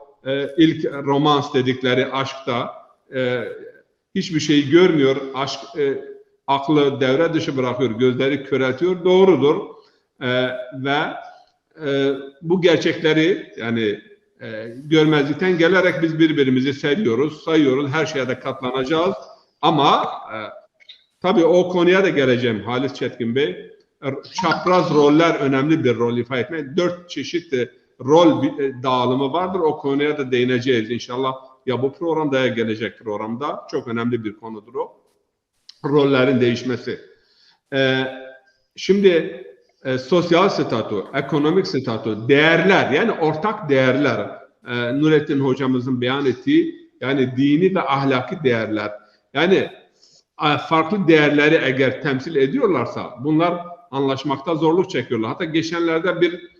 ilk romans dedikleri aşkta hiçbir şey görmüyor. Aşk aklı devre dışı bırakıyor, gözleri köreltiyor. Doğrudur. Ve bu gerçekleri yani görmezlikten gelerek biz birbirimizi seviyoruz, sayıyoruz, her şeye de katlanacağız. Ama tabii o konuya da geleceğim Halis Çetkin Bey. Çapraz roller önemli bir rol ifade etmek. 4 çeşit rol dağılımı vardır. O konuya da değineceğiz inşallah. Ya bu programda ya gelecek programda. Çok önemli bir konudur o. Rollerin değişmesi. Şimdi sosyal statü, ekonomik statü, değerler yani ortak değerler. Nurettin hocamızın beyan ettiği yani dini ve ahlaki değerler. Yani farklı değerleri eğer temsil ediyorlarsa bunlar anlaşmakta zorluk çekiyorlar. Hatta geçenlerde bir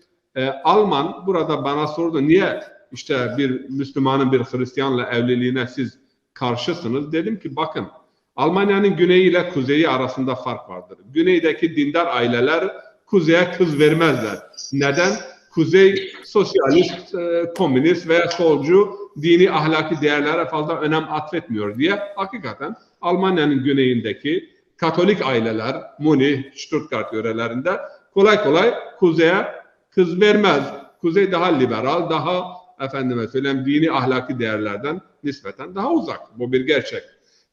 Alman burada bana sordu, niye işte bir Müslümanın bir Hristiyanla evliliğine siz karşısınız? Dedim ki bakın, Almanya'nın güneyi ile kuzeyi arasında fark vardır. Güneydeki dindar aileler kuzeye kız vermezler. Neden? Kuzey sosyalist, komünist veya solcu dini ahlaki değerlere fazla önem atfetmiyor diye. Hakikaten Almanya'nın güneyindeki Katolik aileler, Münih, Stuttgart yörelerinde kolay kolay kuzeye kız vermez. Kuzey daha liberal, daha efendime söyleyeyim dini ahlaki değerlerden nispeten daha uzak. Bu bir gerçek.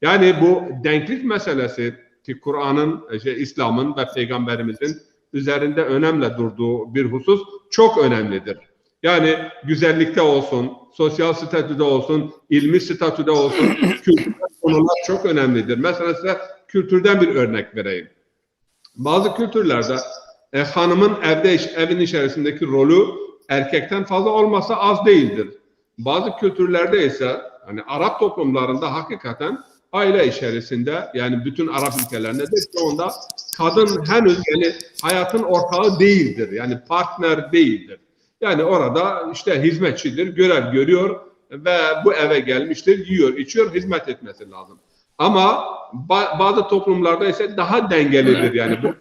Yani bu denklik meselesi ki Kur'an'ın, İslam'ın ve Peygamberimizin üzerinde önemli durduğu bir husus çok önemlidir. Yani güzellikte olsun, sosyal statüde olsun, ilmi statüde olsun, kültürel konular çok önemlidir. Mesela size kültürden bir örnek vereyim. Bazı kültürlerde hanımın evin içerisindeki rolü erkekten fazla olmasa az değildir. Bazı kültürlerde ise hani Arap toplumlarında hakikaten aile içerisinde yani bütün Arap ülkelerinde de çoğunda kadın henüz yani hayatın ortağı değildir. Yani partner değildir. Yani orada işte hizmetçidir, görev görüyor ve bu eve gelmiştir, yiyor, içiyor, hizmet etmesi lazım. Ama bazı toplumlarda ise daha dengelidir yani bu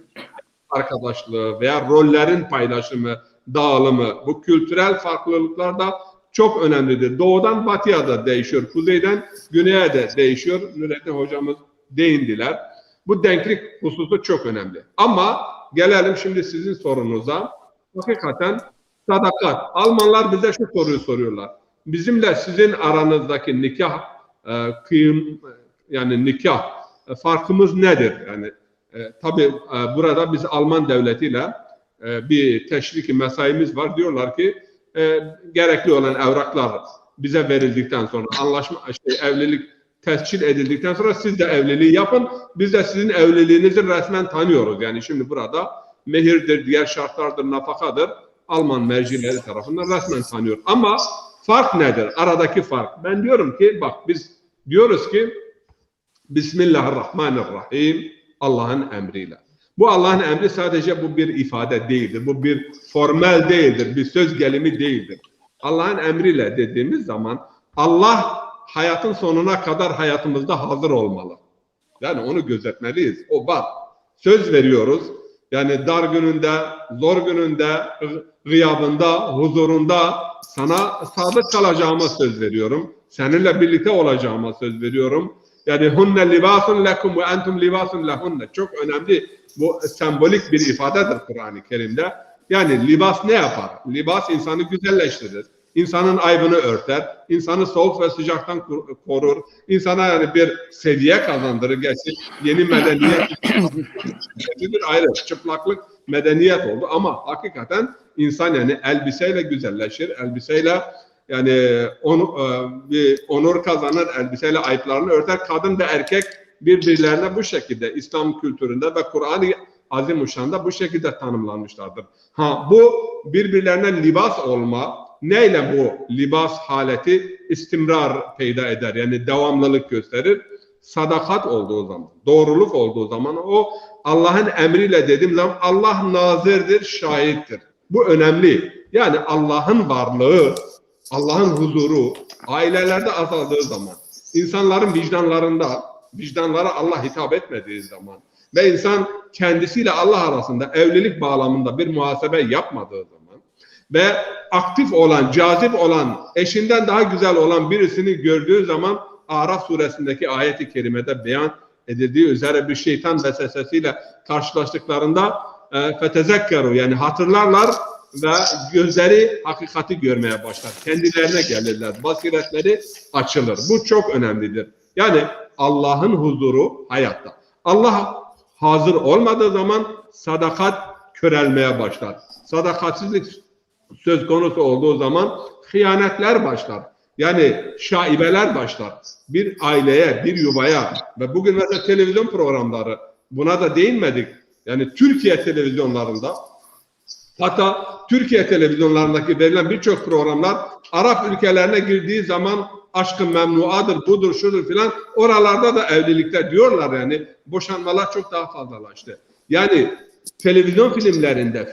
arkadaşlığı veya rollerin paylaşımı, dağılımı, bu kültürel farklılıklar da çok önemlidir. Doğudan batıya da değişiyor, kuzeyden güneye de değişiyor. Nurettin hocamız değindiler. Bu denklik hususu çok önemli. Ama gelelim şimdi sizin sorunuza. Hakikaten sadakat. Almanlar bize şu soruyu soruyorlar. Bizimle sizin aranızdaki nikah yani nikah farkımız nedir? Yani tabii burada biz Alman devletiyle bir teşviki mesaimiz var. Diyorlar ki gerekli olan evraklar bize verildikten sonra evlilik tescil edildikten sonra siz de evliliği yapın. Biz de sizin evliliğinizi resmen tanıyoruz. Yani şimdi burada mehirdir, diğer şartlardır, nafakadır. Alman mercileri tarafından resmen tanıyor. Ama fark nedir? Aradaki fark. Ben diyorum ki bak biz diyoruz ki Bismillahirrahmanirrahim, Allah'ın emriyle. Bu Allah'ın emri sadece bu bir ifade değildir. Bu bir formel değildir. Bir söz gelimi değildir. Allah'ın emriyle dediğimiz zaman Allah hayatın sonuna kadar hayatımızda hazır olmalı. Yani onu gözetmeliyiz. O var. Söz veriyoruz. Yani dar gününde, zor gününde, gıyabında, huzurunda sana sadık kalacağıma söz veriyorum. Seninle birlikte olacağıma söz veriyorum. Yani hunne libasun lekum ve entum libasun lehunne. Çok önemli. Bu sembolik bir ifadedir Kur'an-ı Kerim'de. Yani libas ne yapar? Libas insanı güzelleştirir. İnsanın aybını örter. İnsanı soğuk ve sıcaktan korur. İnsana yani bir seviye kazandırır. Gerçi yeni medeniyet bir ayrı çıplaklık medeniyet oldu ama hakikaten insan yani elbiseyle güzelleşir. Elbiseyle yani bir onur kazanır, elbiseyle ayıplarını örter. Kadın ve erkek birbirlerine bu şekilde İslam kültüründe ve Kur'an-ı Azimuşşan'da bu şekilde tanımlanmışlardır. Bu birbirlerine libas olma, neyle bu libas haleti istimrar peyda eder? Yani devamlılık gösterir. Sadakat olduğu zaman, doğruluk olduğu zaman o Allah'ın emriyle dediğim zaman Allah nazirdir, şahittir. Bu önemli. Yani Allah'ın varlığı, Allah'ın huzuru ailelerde azaldığı zaman, insanların vicdanlara Allah hitap etmediği zaman ve insan kendisiyle Allah arasında evlilik bağlamında bir muhasebe yapmadığı zaman ve aktif olan, cazip olan, eşinden daha güzel olan birisini gördüğü zaman Araf suresindeki ayet-i kerimede beyan edildiği üzere bir şeytan vesvesesiyle karşılaştıklarında fetezekkeru yani hatırlarlar ve gözleri hakikati görmeye başlar. Kendilerine gelirler. Basiretleri açılır. Bu çok önemlidir. Yani Allah'ın huzuru hayatta. Allah hazır olmadığı zaman sadakat körelmeye başlar. Sadakatsizlik söz konusu olduğu zaman hıyanetler başlar. Yani şaibeler başlar. Bir aileye, bir yuvaya ve bugün mesela televizyon programları, buna da değinmedik. Yani Türkiye televizyonlarında, hatta Türkiye televizyonlarındaki verilen birçok programlar Arap ülkelerine girdiği zaman aşkın memnuadır, budur, şudur filan, oralarda da evlilikler diyorlar, yani boşanmalar çok daha fazlalaştı. Yani televizyon filmlerde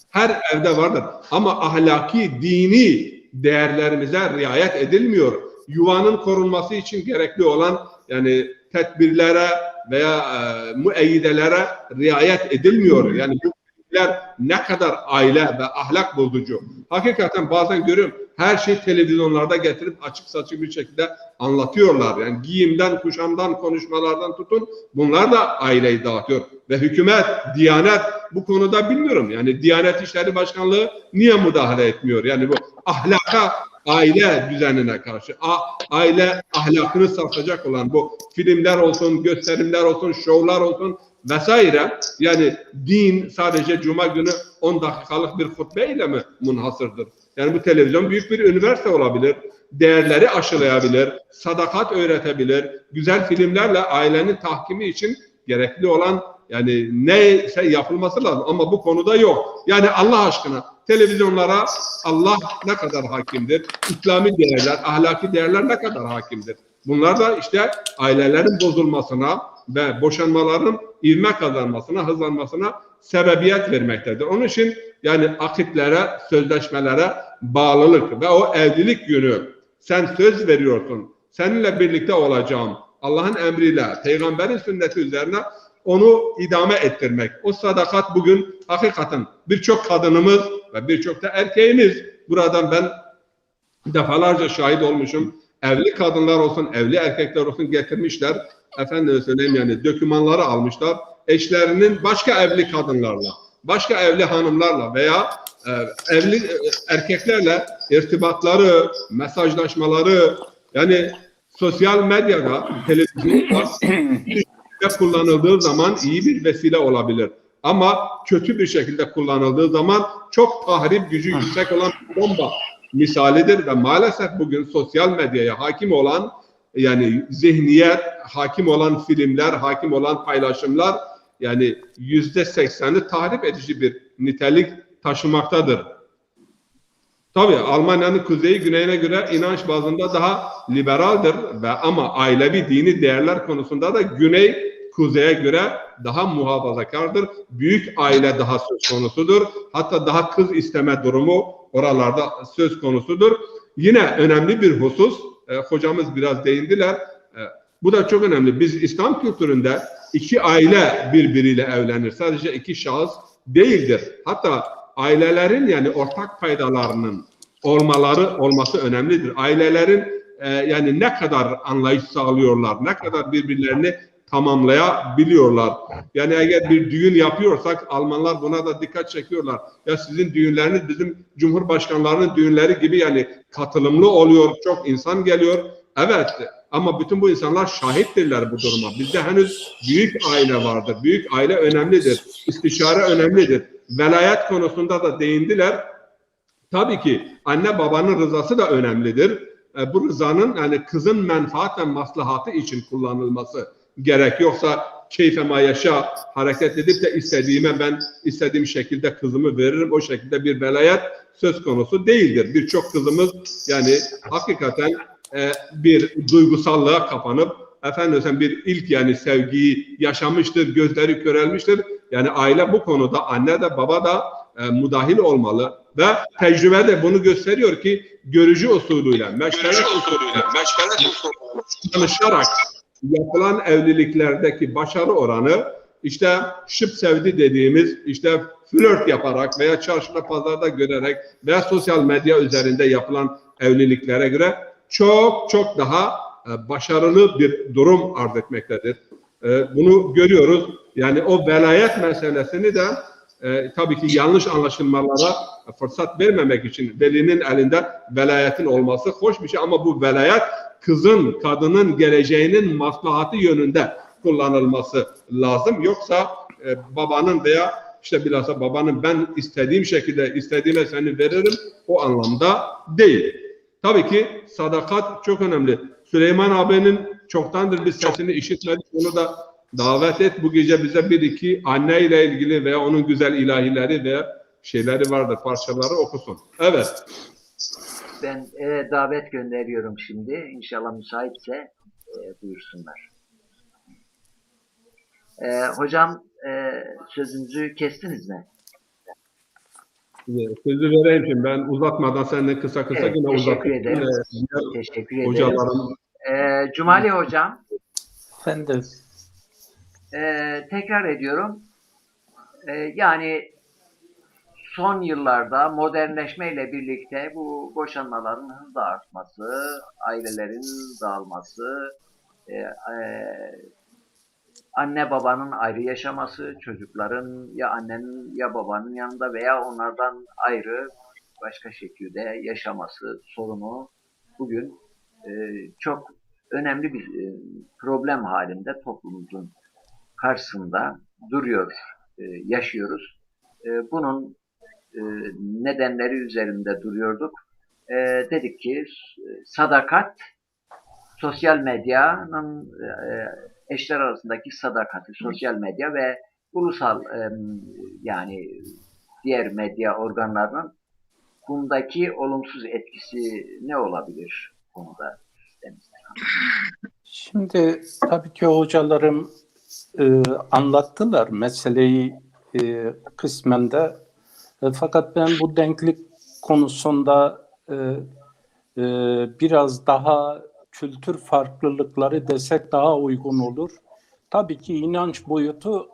her evde vardır ama ahlaki, dini değerlerimize riayet edilmiyor. Yuvanın korunması için gerekli olan yani tedbirlere veya müeyyidelere riayet edilmiyor. Yani bu filmler ne kadar aile ve ahlak bozucu. Hakikaten bazen görüyorum, her şeyi televizyonlarda getirip açık saçık bir şekilde anlatıyorlar. Yani giyimden, kuşamdan, konuşmalardan tutun, bunlar da aileyi dağıtıyor. Ve hükümet, Diyanet bu konuda bilmiyorum. Yani Diyanet İşleri Başkanlığı niye müdahale etmiyor? Yani bu ahlaka, aile düzenine karşı, aile ahlakını sarsacak olan bu filmler olsun, gösterimler olsun, şovlar olsun vesaire. Yani din sadece Cuma günü 10 dakikalık bir hutbeyle mi munhasırdır? Yani bu televizyon büyük bir üniversite olabilir. Değerleri aşılayabilir, sadakat öğretebilir. Güzel filmlerle ailenin tahkimi için gerekli olan yani neyse yapılması lazım. Ama bu konuda yok. Yani Allah aşkına televizyonlara Allah ne kadar hakimdir? İslami değerler, ahlaki değerler ne kadar hakimdir? Bunlar da işte ailelerin bozulmasına ve boşanmaların ivme kazanmasına, hızlanmasına sebebiyet vermektedir. Onun için yani akitlere, sözleşmelere bağlılık ve o evlilik günü sen söz veriyorsun, seninle birlikte olacağım, Allah'ın emriyle, peygamberin sünneti üzerine onu idame ettirmek. O sadakat bugün hakikaten birçok kadınımız ve birçok da erkeğimiz, buradan ben defalarca şahit olmuşum. Evli kadınlar olsun, evli erkekler olsun getirmişler. Efendim söyleyeyim yani dokümanları almışlar. Eşlerinin başka evli kadınlarla, başka evli hanımlarla veya evli erkeklerle irtibatları, mesajlaşmaları, yani sosyal medyada, televizyonda kullanıldığı zaman iyi bir vesile olabilir. Ama kötü bir şekilde kullanıldığı zaman çok tahrip gücü yüksek olan bir bomba misalidir ve maalesef bugün sosyal medyaya hakim olan yani zihniyet, hakim olan filmler, hakim olan paylaşımlar yani %80'i tahrip edici bir nitelik taşımaktadır. Tabii Almanya'nın kuzeyi güneyine göre inanç bazında daha liberaldir ve ama ailevi dini değerler konusunda da güney kuzeye göre daha muhafazakardır. Büyük aile daha söz konusudur. Hatta daha kız isteme durumu oralarda söz konusudur. Yine önemli bir husus, hocamız biraz değindiler. Bu da çok önemli. Biz İslam kültüründe iki aile birbiriyle evlenir. Sadece iki şahıs değildir. Hatta ailelerin yani ortak paydalarının olması önemlidir. Ailelerin yani ne kadar anlayış sağlıyorlar, ne kadar birbirlerini tamamlayabiliyorlar. Yani eğer bir düğün yapıyorsak Almanlar buna da dikkat çekiyorlar. Ya sizin düğünleriniz bizim cumhurbaşkanlarının düğünleri gibi yani katılımlı oluyor, çok insan geliyor. Evet ama bütün bu insanlar şahittirler bu duruma. Bizde henüz büyük aile vardır. Büyük aile önemlidir. İstişare önemlidir. Velayet konusunda da değindiler. Tabii ki anne babanın rızası da önemlidir. Bu rızanın yani kızın menfaat ve maslahatı için kullanılması gerek. Yoksa keyfema yaşa hareket edip de ben istediğim şekilde kızımı veririm. O şekilde bir velayet söz konusu değildir. Birçok kızımız yani hakikaten bir duygusallığa kapanıp efendim bir ilk yani sevgiyi yaşamıştır, gözleri körelmiştir. Yani aile bu konuda anne de baba da müdahil olmalı ve tecrübe de bunu gösteriyor ki görücü usulüyle, meşveret usulüyle tanışarak yapılan evliliklerdeki başarı oranı işte şıp sevdi dediğimiz işte flört yaparak veya çarşıda pazarda görerek veya sosyal medya üzerinde yapılan evliliklere göre çok daha başarılı bir durum arz etmektedir. Bunu görüyoruz. Yani o velayet meselesini de tabii ki yanlış anlaşılmalara fırsat vermemek için velinin elinde velayetin olması hoş bir şey ama bu velayet kızın, kadının geleceğinin maslahatı yönünde kullanılması lazım. Yoksa babanın veya işte bilhassa babanın ben istediğim şekilde istediğime seni veririm o anlamda değil. Tabii ki sadakat çok önemli. Süleyman abinin çoktandır biz sesini işitmedik. Onu da davet et. Bu gece bize bir iki anne ile ilgili veya onun güzel ilahileri veya şeyleri vardır, parçaları okusun. Evet. Ben davet gönderiyorum şimdi. İnşallah müsaitse buyursunlar. Hocam sözünüzü kestiniz mi? Sözü vereyim şimdi. Ben uzatmadan seninle kısa Evet, yine teşekkür uzatayım. ederim. Teşekkür ederim. Hocalarım. Cumali hocam, Efendim. tekrar ediyorum. Yani son yıllarda modernleşmeyle birlikte bu boşanmaların hızla artması, ailelerin dağılması, anne babanın ayrı yaşaması, çocukların ya annenin ya babanın yanında veya onlardan ayrı başka şekilde yaşaması sorunu bugün çok önemli bir problem halinde toplumumuzun karşısında duruyor, yaşıyoruz. Bunun nedenleri üzerinde duruyorduk. Dedik ki sadakat, sosyal medyanın eşler arasındaki sadakati, sosyal medya ve ulusal yani diğer medya organlarının bundaki olumsuz etkisi ne olabilir konuda? Şimdi tabii ki hocalarım anlattılar meseleyi kısmen de. Fakat ben bu denklik konusunda biraz daha kültür farklılıkları desek daha uygun olur. Tabii ki inanç boyutu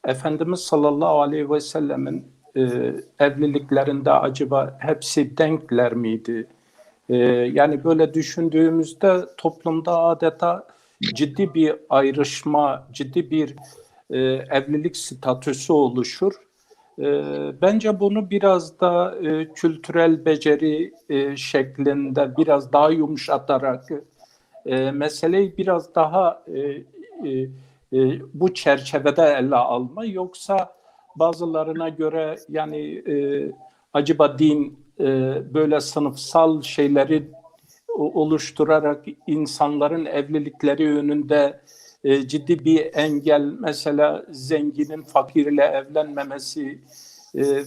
Efendimiz sallallahu aleyhi ve sellemin evliliklerinde acaba hepsi denkler miydi? Yani böyle düşündüğümüzde toplumda adeta ciddi bir ayrışma, ciddi bir evlilik statüsü oluşur. Bence bunu biraz da kültürel beceri şeklinde biraz daha yumuşatarak meseleyi biraz daha bu çerçevede ele alma. Yoksa bazılarına göre yani acaba din böyle sınıfsal şeyleri oluşturarak insanların evlilikleri önünde ciddi bir engel, mesela zenginin fakirle evlenmemesi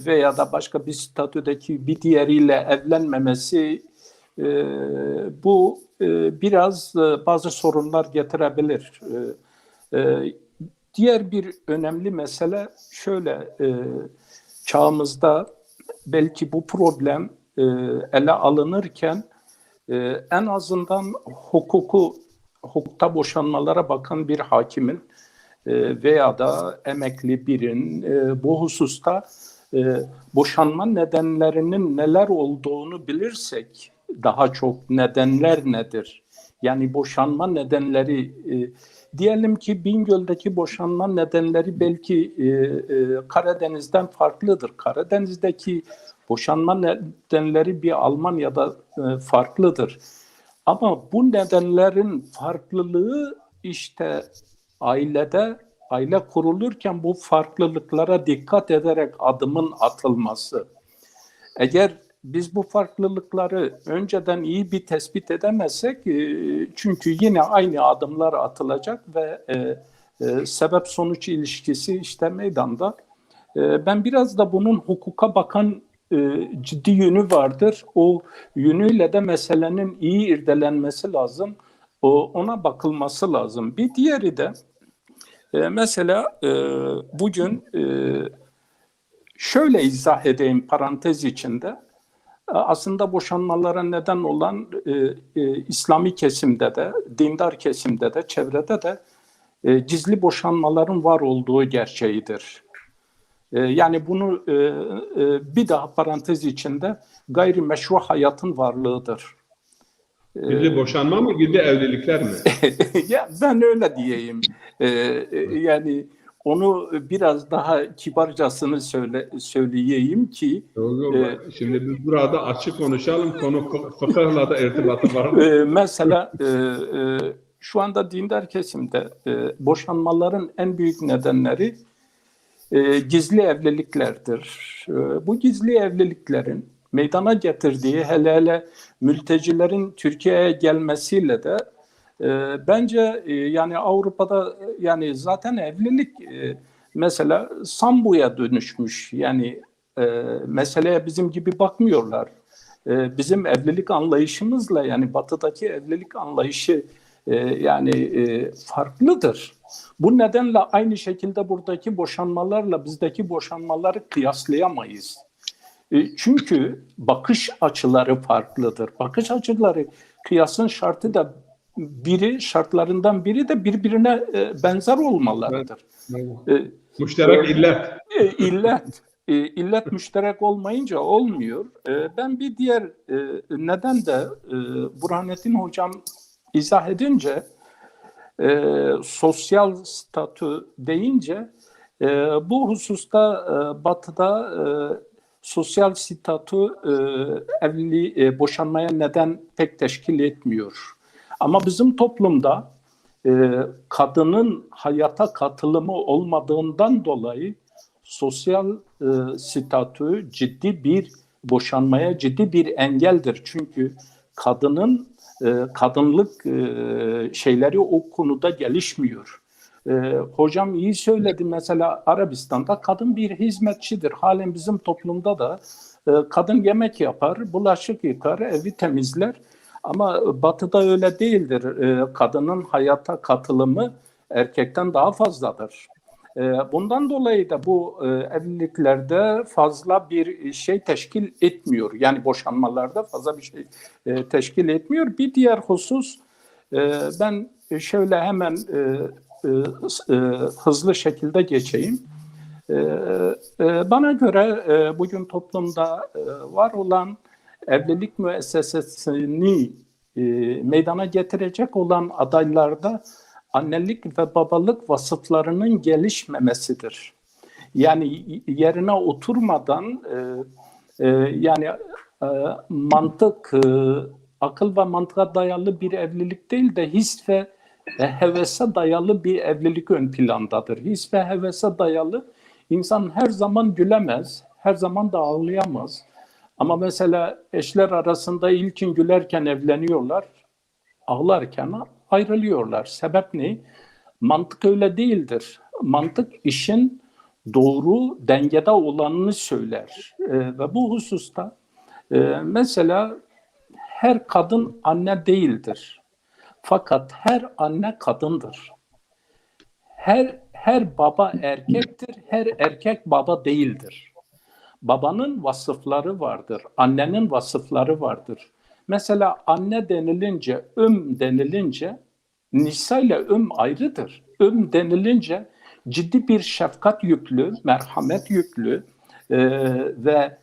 veya da başka bir statüdeki bir diğeriyle evlenmemesi bu biraz bazı sorunlar getirebilir. Diğer bir önemli mesele şöyle, çağımızda belki bu problem ele alınırken en azından hukukta boşanmalara bakan bir hakimin veya da emekli birin bu hususta boşanma nedenlerinin neler olduğunu bilirsek, daha çok nedenler nedir? Yani boşanma nedenleri, diyelim ki Bingöl'deki boşanma nedenleri belki Karadeniz'den farklıdır. Karadeniz'deki boşanma nedenleri bir Almanya'da farklıdır. Ama bu nedenlerin farklılığı işte aile kurulurken bu farklılıklara dikkat ederek adımın atılması. Eğer biz bu farklılıkları önceden iyi bir tespit edemezsek, çünkü yine aynı adımlar atılacak ve sebep sonuç ilişkisi işte meydanda. Ben biraz da bunun hukuka bakan ciddi yönü vardır. O yönüyle de meselenin iyi irdelenmesi lazım. Ona bakılması lazım. Bir diğeri de mesela bugün şöyle izah edeyim parantez içinde. Aslında boşanmalara neden olan İslami kesimde de, dindar kesimde de, çevrede de gizli boşanmaların var olduğu gerçeğidir. Yani bunu bir daha parantez içinde gayrimeşru hayatın varlığıdır. Gizli boşanma mı, gizli evlilikler mi? Ya ben öyle diyeyim. Yani onu biraz daha kibarcasını söyleyeyim ki Şimdi biz burada açık konuşalım. Konu fıkıhla da irtibatı var mı? mesela şu anda dindar kesimde boşanmaların en büyük nedenleri gizli evliliklerdir. Bu gizli evliliklerin meydana getirdiği hele mültecilerin Türkiye'ye gelmesiyle de bence yani Avrupa'da yani zaten evlilik mesela sambuya dönüşmüş. Yani meseleye bizim gibi bakmıyorlar. Bizim evlilik anlayışımızla yani batıdaki evlilik anlayışı farklıdır. Bu nedenle aynı şekilde buradaki boşanmalarla bizdeki boşanmaları kıyaslayamayız. Çünkü bakış açıları farklıdır. Bakış açıları kıyasın şartı da şartlarından biri de birbirine benzer olmalarıdır. Müşterek illet. İllet müşterek olmayınca olmuyor. Ben bir diğer neden de Burhanettin Hocam izah edince sosyal statü deyince bu hususta Batı'da sosyal statü boşanmaya neden pek teşkil etmiyor. Ama bizim toplumda kadının hayata katılımı olmadığından dolayı sosyal statü ciddi bir boşanmaya ciddi bir engeldir. Çünkü kadının kadınlık şeyleri o konuda gelişmiyor. Hocam iyi söyledi, mesela Arabistan'da kadın bir hizmetçidir. Halen bizim toplumda da kadın yemek yapar, bulaşık yıkar, evi temizler. Ama Batı'da öyle değildir. Kadının hayata katılımı erkekten daha fazladır. Bundan dolayı da bu evliliklerde fazla bir şey teşkil etmiyor. Yani boşanmalarda fazla bir şey teşkil etmiyor. Bir diğer husus, ben şöyle hemen hızlı şekilde geçeyim. Bana göre bugün toplumda var olan evlilik müessesesini meydana getirecek olan adaylarda annelik ve babalık vasıflarının gelişmemesidir. Yani yerine oturmadan mantık, akıl ve mantığa dayalı bir evlilik değil de his ve hevese dayalı bir evlilik ön plandadır. His ve hevese dayalı insan her zaman gülemez, her zaman da ağlayamaz. Ama mesela eşler arasında ilkin gülerken evleniyorlar, ağlarken ayrılıyorlar. Sebep ne? Mantık öyle değildir. Mantık işin doğru dengede olanını söyler. Ve bu hususta mesela her kadın anne değildir. Fakat her anne kadındır. Her baba erkektir, her erkek baba değildir. Babanın vasıfları vardır, annenin vasıfları vardır. Mesela anne denilince, denilince, Nisa ile ayrıdır. Denilince ciddi bir şefkat yüklü, merhamet yüklü ve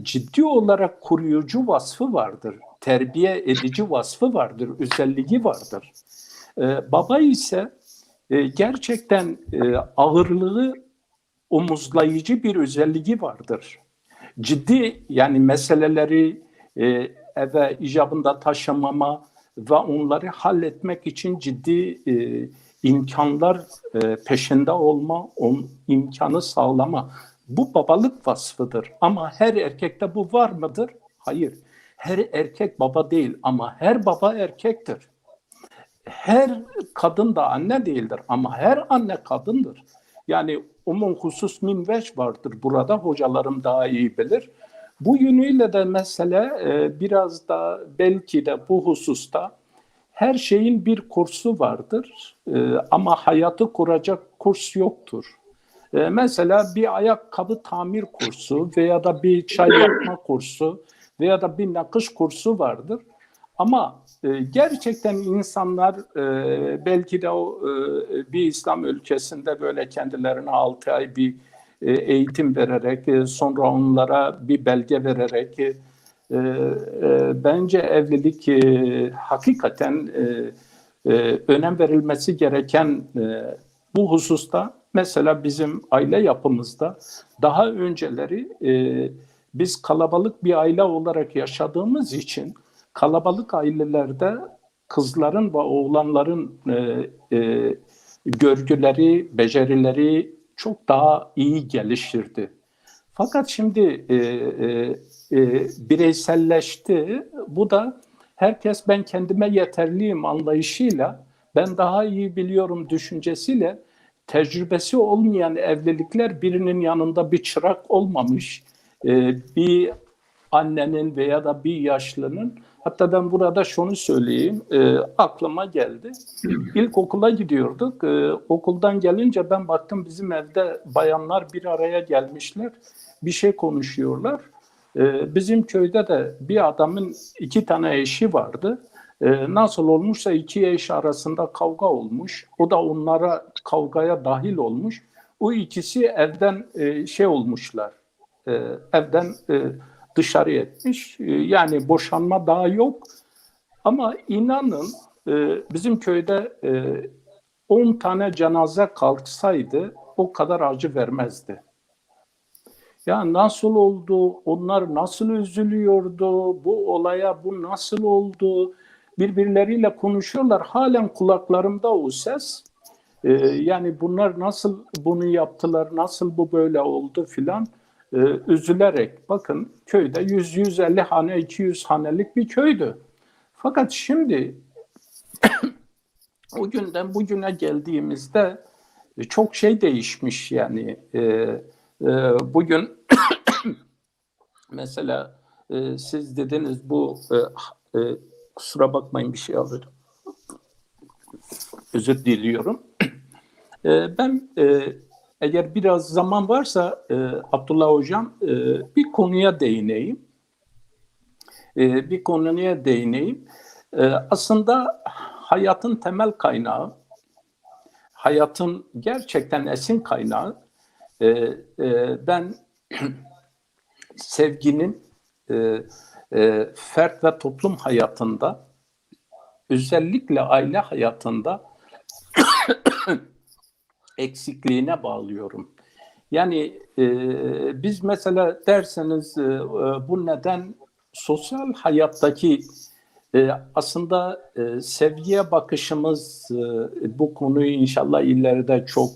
ciddi olarak koruyucu vasfı vardır. Terbiye edici vasfı vardır, özelliği vardır. Baba ise gerçekten ağırlığı omuzlayıcı bir özelliği vardır. Ciddi yani meseleleri eve icabında taşımama ve onları halletmek için ciddi imkanlar peşinde olma, imkanı sağlama. Bu babalık vasfıdır. Ama her erkekte bu var mıdır? Hayır. Her erkek baba değil ama her baba erkektir. Her kadın da anne değildir ama her anne kadındır. Yani husus min veç vardır. Burada hocalarım daha iyi bilir. Bu yönüyle de mesele biraz da belki de bu hususta her şeyin bir kursu vardır. Ama hayatı kuracak kurs yoktur. Mesela bir ayakkabı tamir kursu veya da bir çay yapma kursu veya da bir nakış kursu vardır. Ama gerçekten insanlar belki de bir İslam ülkesinde böyle kendilerine 6 ay bir eğitim vererek sonra onlara bir belge vererek bence evlilik hakikaten önem verilmesi gereken bu hususta mesela bizim aile yapımızda daha önceleri biz kalabalık bir aile olarak yaşadığımız için kalabalık ailelerde kızların ve oğlanların görgüleri, becerileri çok daha iyi gelişirdi. Fakat şimdi bireyselleşti. Bu da herkes ben kendime yeterliyim anlayışıyla, ben daha iyi biliyorum düşüncesiyle tecrübesi olmayan evlilikler, birinin yanında bir çırak olmamış, bir annenin veya da bir yaşlının, hatta ben burada şunu söyleyeyim, aklıma geldi. İlkokula gidiyorduk. Okuldan gelince ben baktım bizim evde bayanlar bir araya gelmişler. Bir şey konuşuyorlar. Bizim köyde de bir adamın 2 tane eşi vardı. Nasıl olmuşsa 2 eş arasında kavga olmuş. O da onlara kavgaya dahil olmuş. O ikisi evden şey olmuşlar. Evden dışarı etmiş. Yani boşanma daha yok. Ama inanın bizim köyde 10 tane cenaze kalksaydı o kadar acı vermezdi. Ya nasıl oldu, onlar nasıl üzülüyordu, bu olaya bu nasıl oldu, birbirleriyle konuşuyorlar. Halen kulaklarımda o ses. Yani bunlar nasıl bunu yaptılar, nasıl bu böyle oldu filan, üzülerek. Bakın köyde 100-150 hane, 200 hanelik bir köydü. Fakat şimdi o günden bugüne geldiğimizde çok şey değişmiş yani. Bugün mesela siz dediniz bu kusura bakmayın bir şey alırım. Özür diliyorum. Ben eğer biraz zaman varsa Abdullah Hocam bir konuya değineyim. Aslında hayatın temel kaynağı, hayatın gerçekten esin kaynağı, ben sevginin fert ve toplum hayatında, özellikle aile hayatında eksikliğine bağlıyorum. Yani biz mesela derseniz bu neden sosyal hayattaki aslında sevgiye bakışımız, bu konuyu inşallah ileride çok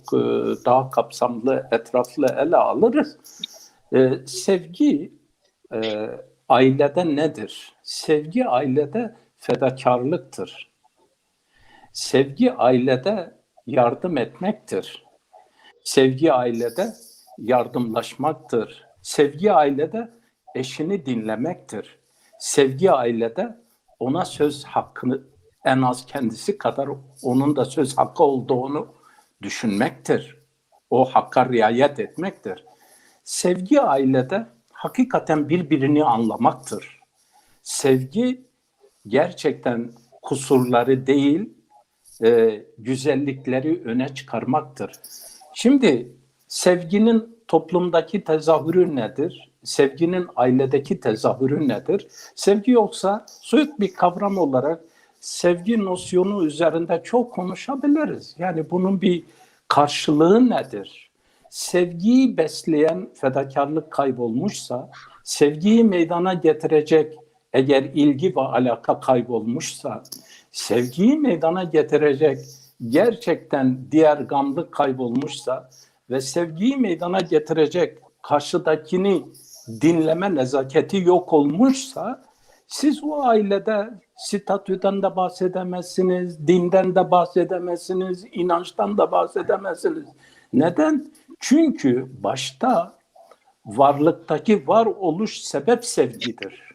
daha kapsamlı, etraflı ele alırız. Sevgi ailede nedir? Sevgi ailede fedakarlıktır. Sevgi ailede yardım etmektir. Sevgi ailede yardımlaşmaktır. Sevgi ailede eşini dinlemektir. Sevgi ailede ona söz hakkını en az kendisi kadar onun da söz hakkı olduğunu düşünmektir. O hakka riayet etmektir. Sevgi ailede hakikaten birbirini anlamaktır. Sevgi gerçekten kusurları değil, güzellikleri öne çıkarmaktır. Şimdi sevginin toplumdaki tezahürü nedir? Sevginin ailedeki tezahürü nedir? Sevgi yoksa soyut bir kavram olarak sevgi nosyonu üzerinde çok konuşabiliriz. Yani bunun bir karşılığı nedir? Sevgiyi besleyen fedakarlık kaybolmuşsa, sevgiyi meydana getirecek eğer ilgi ve alaka kaybolmuşsa, sevgiyi meydana getirecek gerçekten diğer gamlık kaybolmuşsa ve sevgiyi meydana getirecek karşıdakini dinleme nezaketi yok olmuşsa, siz o ailede statüden de bahsedemezsiniz, dinden de bahsedemezsiniz, inançtan da bahsedemezsiniz. Neden? Çünkü başta varlıktaki varoluş sebep sevgidir.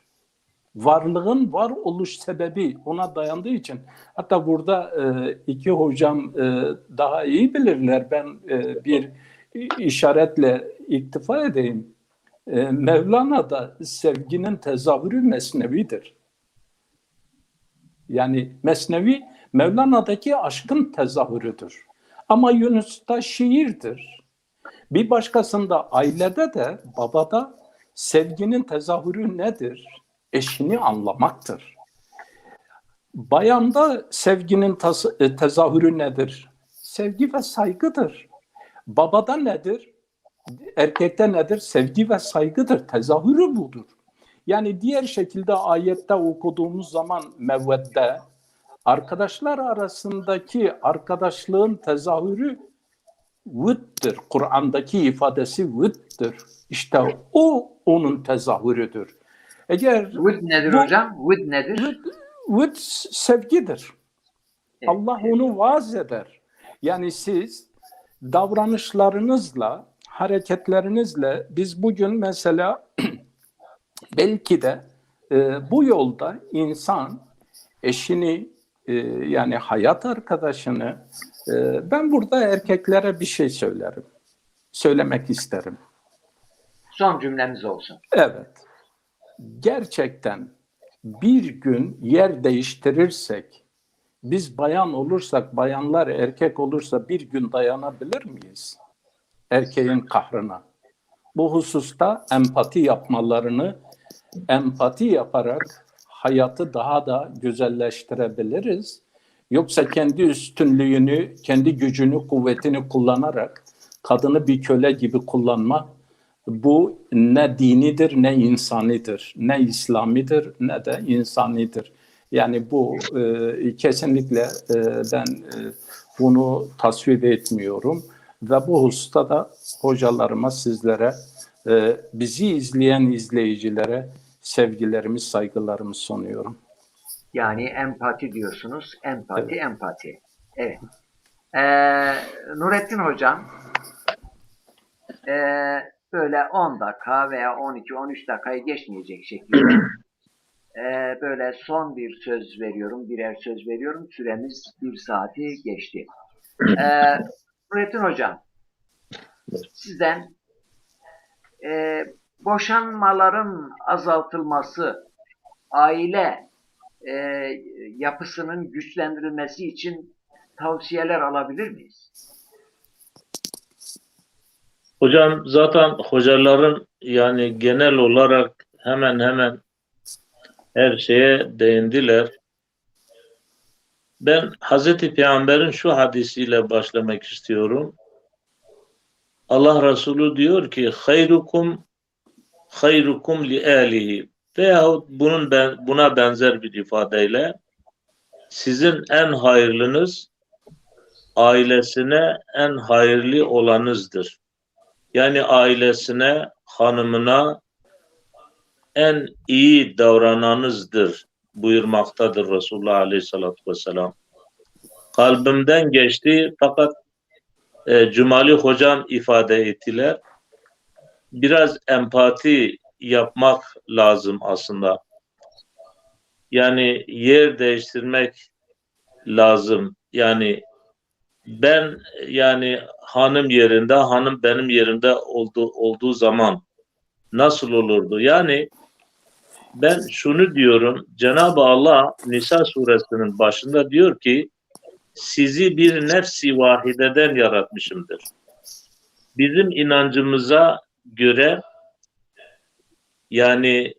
Varlığın varoluş sebebi ona dayandığı için, hatta burada iki hocam daha iyi bilirler, ben bir işaretle iktifa edeyim. Mevlana'da sevginin tezahürü mesnevidir. Yani mesnevi Mevlana'daki aşkın tezahürüdür. Ama Yunus'ta şiirdir. Bir başkasında ailede de babada sevginin tezahürü nedir? Eşini anlamaktır. Bayanda sevginin tezahürü nedir? Sevgi ve saygıdır. Babada nedir? Erkekte nedir? Sevgi ve saygıdır. Tezahürü budur. Yani diğer şekilde ayette okuduğumuz zaman mevvedde arkadaşlar arasındaki arkadaşlığın tezahürü vıttır. Kur'an'daki ifadesi vıttır. İşte o onun tezahürüdür. Eğer Vıd nedir bu- hocam? Vıd nedir? vıt sevgidir. Evet. Allah onu vaaz eder. Yani siz davranışlarınızla, hareketlerinizle biz bugün mesela belki de bu yolda insan eşini yani hayat arkadaşını ben burada erkeklere bir şey söylerim. Söylemek isterim. Son cümlemiz olsun. Evet. Gerçekten bir gün yer değiştirirsek, biz bayan olursak, bayanlar erkek olursa bir gün dayanabilir miyiz? Erkeğin kahrına. Bu hususta empati yapmalarını, empati yaparak hayatı daha da güzelleştirebiliriz. Yoksa kendi üstünlüğünü, kendi gücünü, kuvvetini kullanarak kadını bir köle gibi kullanma, bu ne dinidir, ne insanidir, ne İslamidir, ne de insanidir. Yani bu kesinlikle ben bunu tasvip etmiyorum ve bu hususta da hocalarıma, sizlere, bizi izleyen izleyicilere sevgilerimi, saygılarımı sunuyorum. Yani empati diyorsunuz. Empati, Evet. empati. Evet. Nurettin hocam, böyle 10 dakika veya 12-13 dakikayı geçmeyecek şekilde böyle son bir söz veriyorum, birer söz veriyorum. Süremiz 1 saati geçti. Nurettin hocam, sizden boşanmaların azaltılması, aile yapısının güçlendirilmesi için tavsiyeler alabilir miyiz? Hocam zaten hocaların yani genel olarak hemen hemen her şeye değindiler. Ben Hazreti Peygamber'in şu hadisiyle başlamak istiyorum. Allah Resulü diyor ki hayrukum li ahlihi veyahut buna benzer bir ifadeyle sizin en hayırlınız ailesine en hayırlı olanızdır. Yani ailesine, hanımına en iyi davrananızdır buyurmaktadır Resulullah Aleyhisselatü Vesselam. Kalbimden geçti fakat Cumali Hocam ifade ettiler. Biraz empati yapmak lazım aslında. Yani yer değiştirmek lazım. Yani ben yani hanım yerinde, hanım benim yerimde olduğu zaman nasıl olurdu? Yani ben şunu diyorum, Cenab-ı Allah Nisa suresinin başında diyor ki sizi bir nefsi vahideden yaratmışımdır. Bizim inancımıza göre yani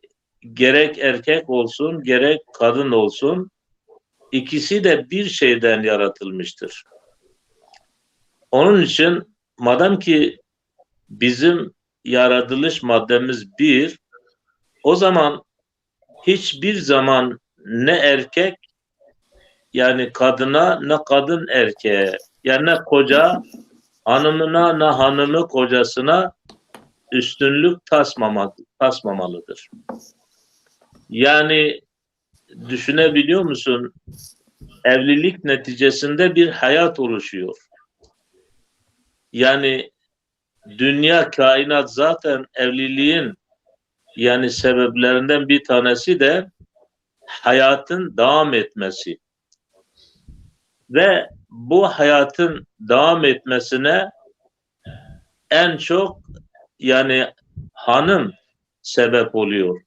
gerek erkek olsun gerek kadın olsun ikisi de bir şeyden yaratılmıştır. Onun için madem ki bizim yaratılış maddemiz bir, o zaman hiçbir zaman ne erkek yani kadına ne kadın erkeğe yani ne koca hanımına ne hanımı kocasına üstünlük tasmamalıdır. Yani düşünebiliyor musun? Evlilik neticesinde bir hayat oluşuyor. Yani dünya, kainat zaten evliliğin yani sebeplerinden bir tanesi de hayatın devam etmesi. Ve bu hayatın devam etmesine en çok yani hanım sebep oluyor.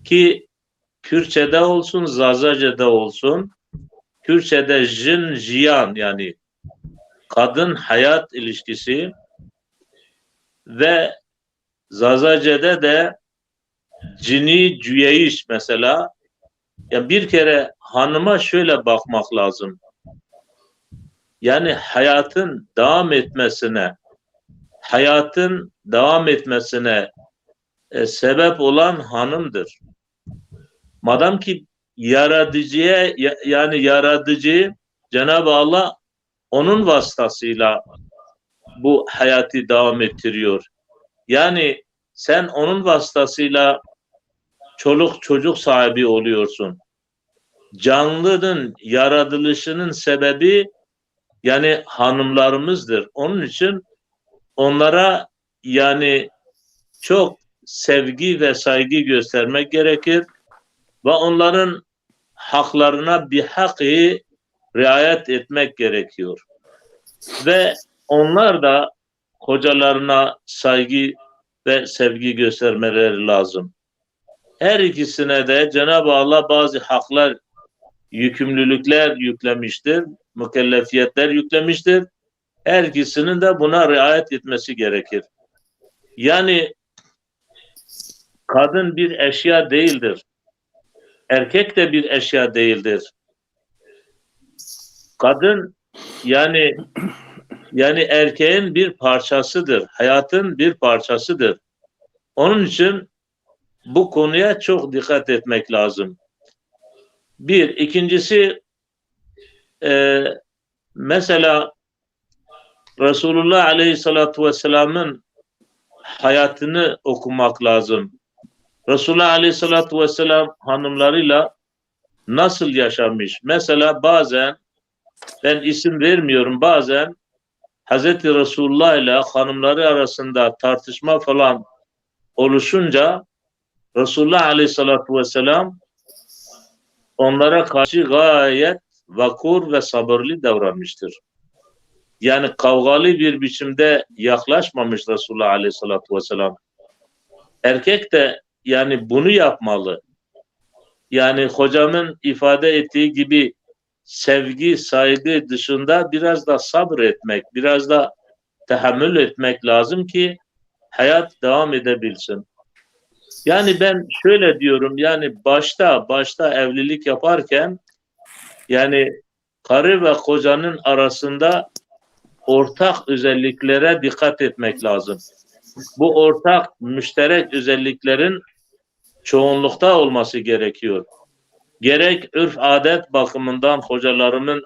Ki Kürtçe'de olsun, Zazace'de olsun, Kürtçe'de jin, jiyan yani kadın hayat ilişkisi ve Zazace'de de cini cüyeyiş mesela. Ya bir kere hanıma şöyle bakmak lazım. yani hayatın devam etmesine sebep olan hanımdır. Madem ki yaratıcı Cenab-ı Allah onun vasıtasıyla bu hayatı devam ettiriyor. Yani sen onun vasıtasıyla çoluk çocuk sahibi oluyorsun. Canlının yaratılışının sebebi yani hanımlarımızdır. Onun için onlara yani çok sevgi ve saygı göstermek gerekir ve onların haklarına bir hakkı riayet etmek gerekiyor. Ve onlar da kocalarına saygı ve sevgi göstermeleri lazım. Her ikisine de Cenab-ı Allah bazı haklar, yükümlülükler yüklemiştir, mükellefiyetler yüklemiştir. Her ikisinin de buna riayet etmesi gerekir. Yani kadın bir eşya değildir. Erkek de bir eşya değildir. Kadın yani erkeğin bir parçasıdır. Hayatın bir parçasıdır. Onun için bu konuya çok dikkat etmek lazım. Bir. İkincisi mesela Resulullah Aleyhisselatü Vesselam'ın hayatını okumak lazım. Resulullah Aleyhisselatü Vesselam hanımlarıyla nasıl yaşamış? Mesela bazen, ben isim vermiyorum, bazen Hazreti Resulullah ile hanımları arasında tartışma falan oluşunca Resulullah Aleyhisselatü Vesselam onlara karşı gayet vakur ve sabırlı davranmıştır. Yani kavgalı bir biçimde yaklaşmamış Resulullah Aleyhisselatü Vesselam. Erkek de yani bunu yapmalı. Yani hocamın ifade ettiği gibi sevgi, saygı dışında biraz da sabır etmek, biraz da tahammül etmek lazım ki hayat devam edebilsin. Yani ben şöyle diyorum, yani başta evlilik yaparken yani karı ve kocanın arasında ortak özelliklere dikkat etmek lazım. Bu ortak müşterek özelliklerin çoğunlukta olması gerekiyor. Gerek örf adet bakımından hocalarımın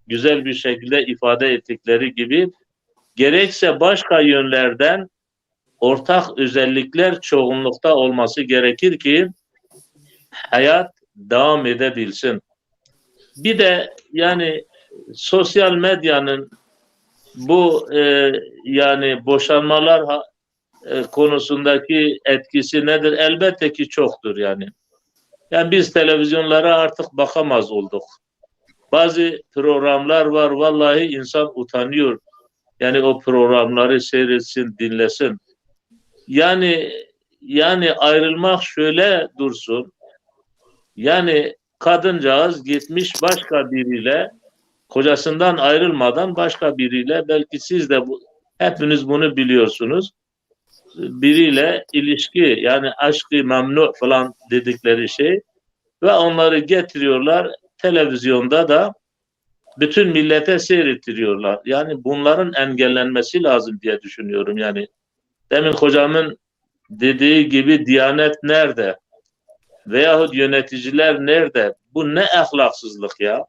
güzel bir şekilde ifade ettikleri gibi, gerekse başka yönlerden ortak özellikler çoğunlukta olması gerekir ki hayat devam edebilsin. Bir de yani sosyal medyanın bu yani boşanmalar konusundaki etkisi nedir? Elbette ki çoktur yani. Yani biz televizyonlara artık bakamaz olduk. Bazı programlar var, vallahi insan utanıyor. Yani o programları seyretsin, dinlesin. Yani ayrılmak şöyle dursun. Yani kadıncağız gitmiş başka biriyle, kocasından ayrılmadan başka biriyle, belki siz de hepiniz bunu biliyorsunuz, biriyle ilişki, yani aşk-ı memnu falan dedikleri şey, ve onları getiriyorlar televizyonda da bütün millete seyrettiriyorlar. Yani bunların engellenmesi lazım diye düşünüyorum. Yani demin hocamın dediği gibi Diyanet nerede? Veyahut yöneticiler nerede? Bu ne ahlaksızlık ya?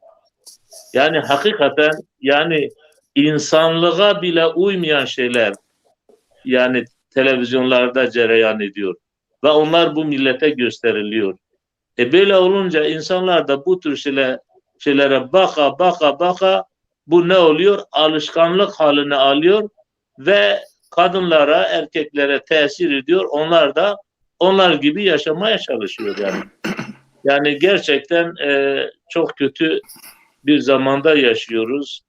Yani hakikaten yani insanlığa bile uymayan şeyler yani televizyonlarda cereyan ediyor. Ve onlar bu millete gösteriliyor. Böyle olunca insanlar da bu tür şeylere baka bu ne oluyor? Alışkanlık haline alıyor ve kadınlara, erkeklere tesir ediyor. Onlar da onlar gibi yaşamaya çalışıyor yani. Yani gerçekten çok kötü bir zamanda yaşıyoruz.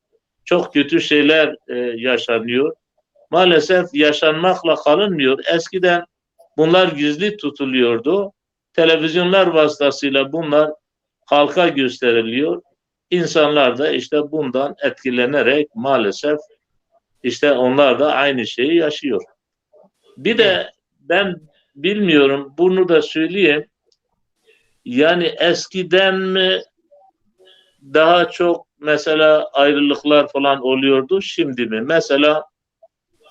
Çok kötü şeyler yaşanıyor. Maalesef yaşanmakla kalınmıyor. Eskiden bunlar gizli tutuluyordu. Televizyonlar vasıtasıyla bunlar halka gösteriliyor. İnsanlar da işte bundan etkilenerek maalesef işte onlar da aynı şeyi yaşıyor. Bir de ben bilmiyorum, bunu da söyleyeyim. Yani eskiden mi daha çok mesela ayrılıklar falan oluyordu, şimdi mi? Mesela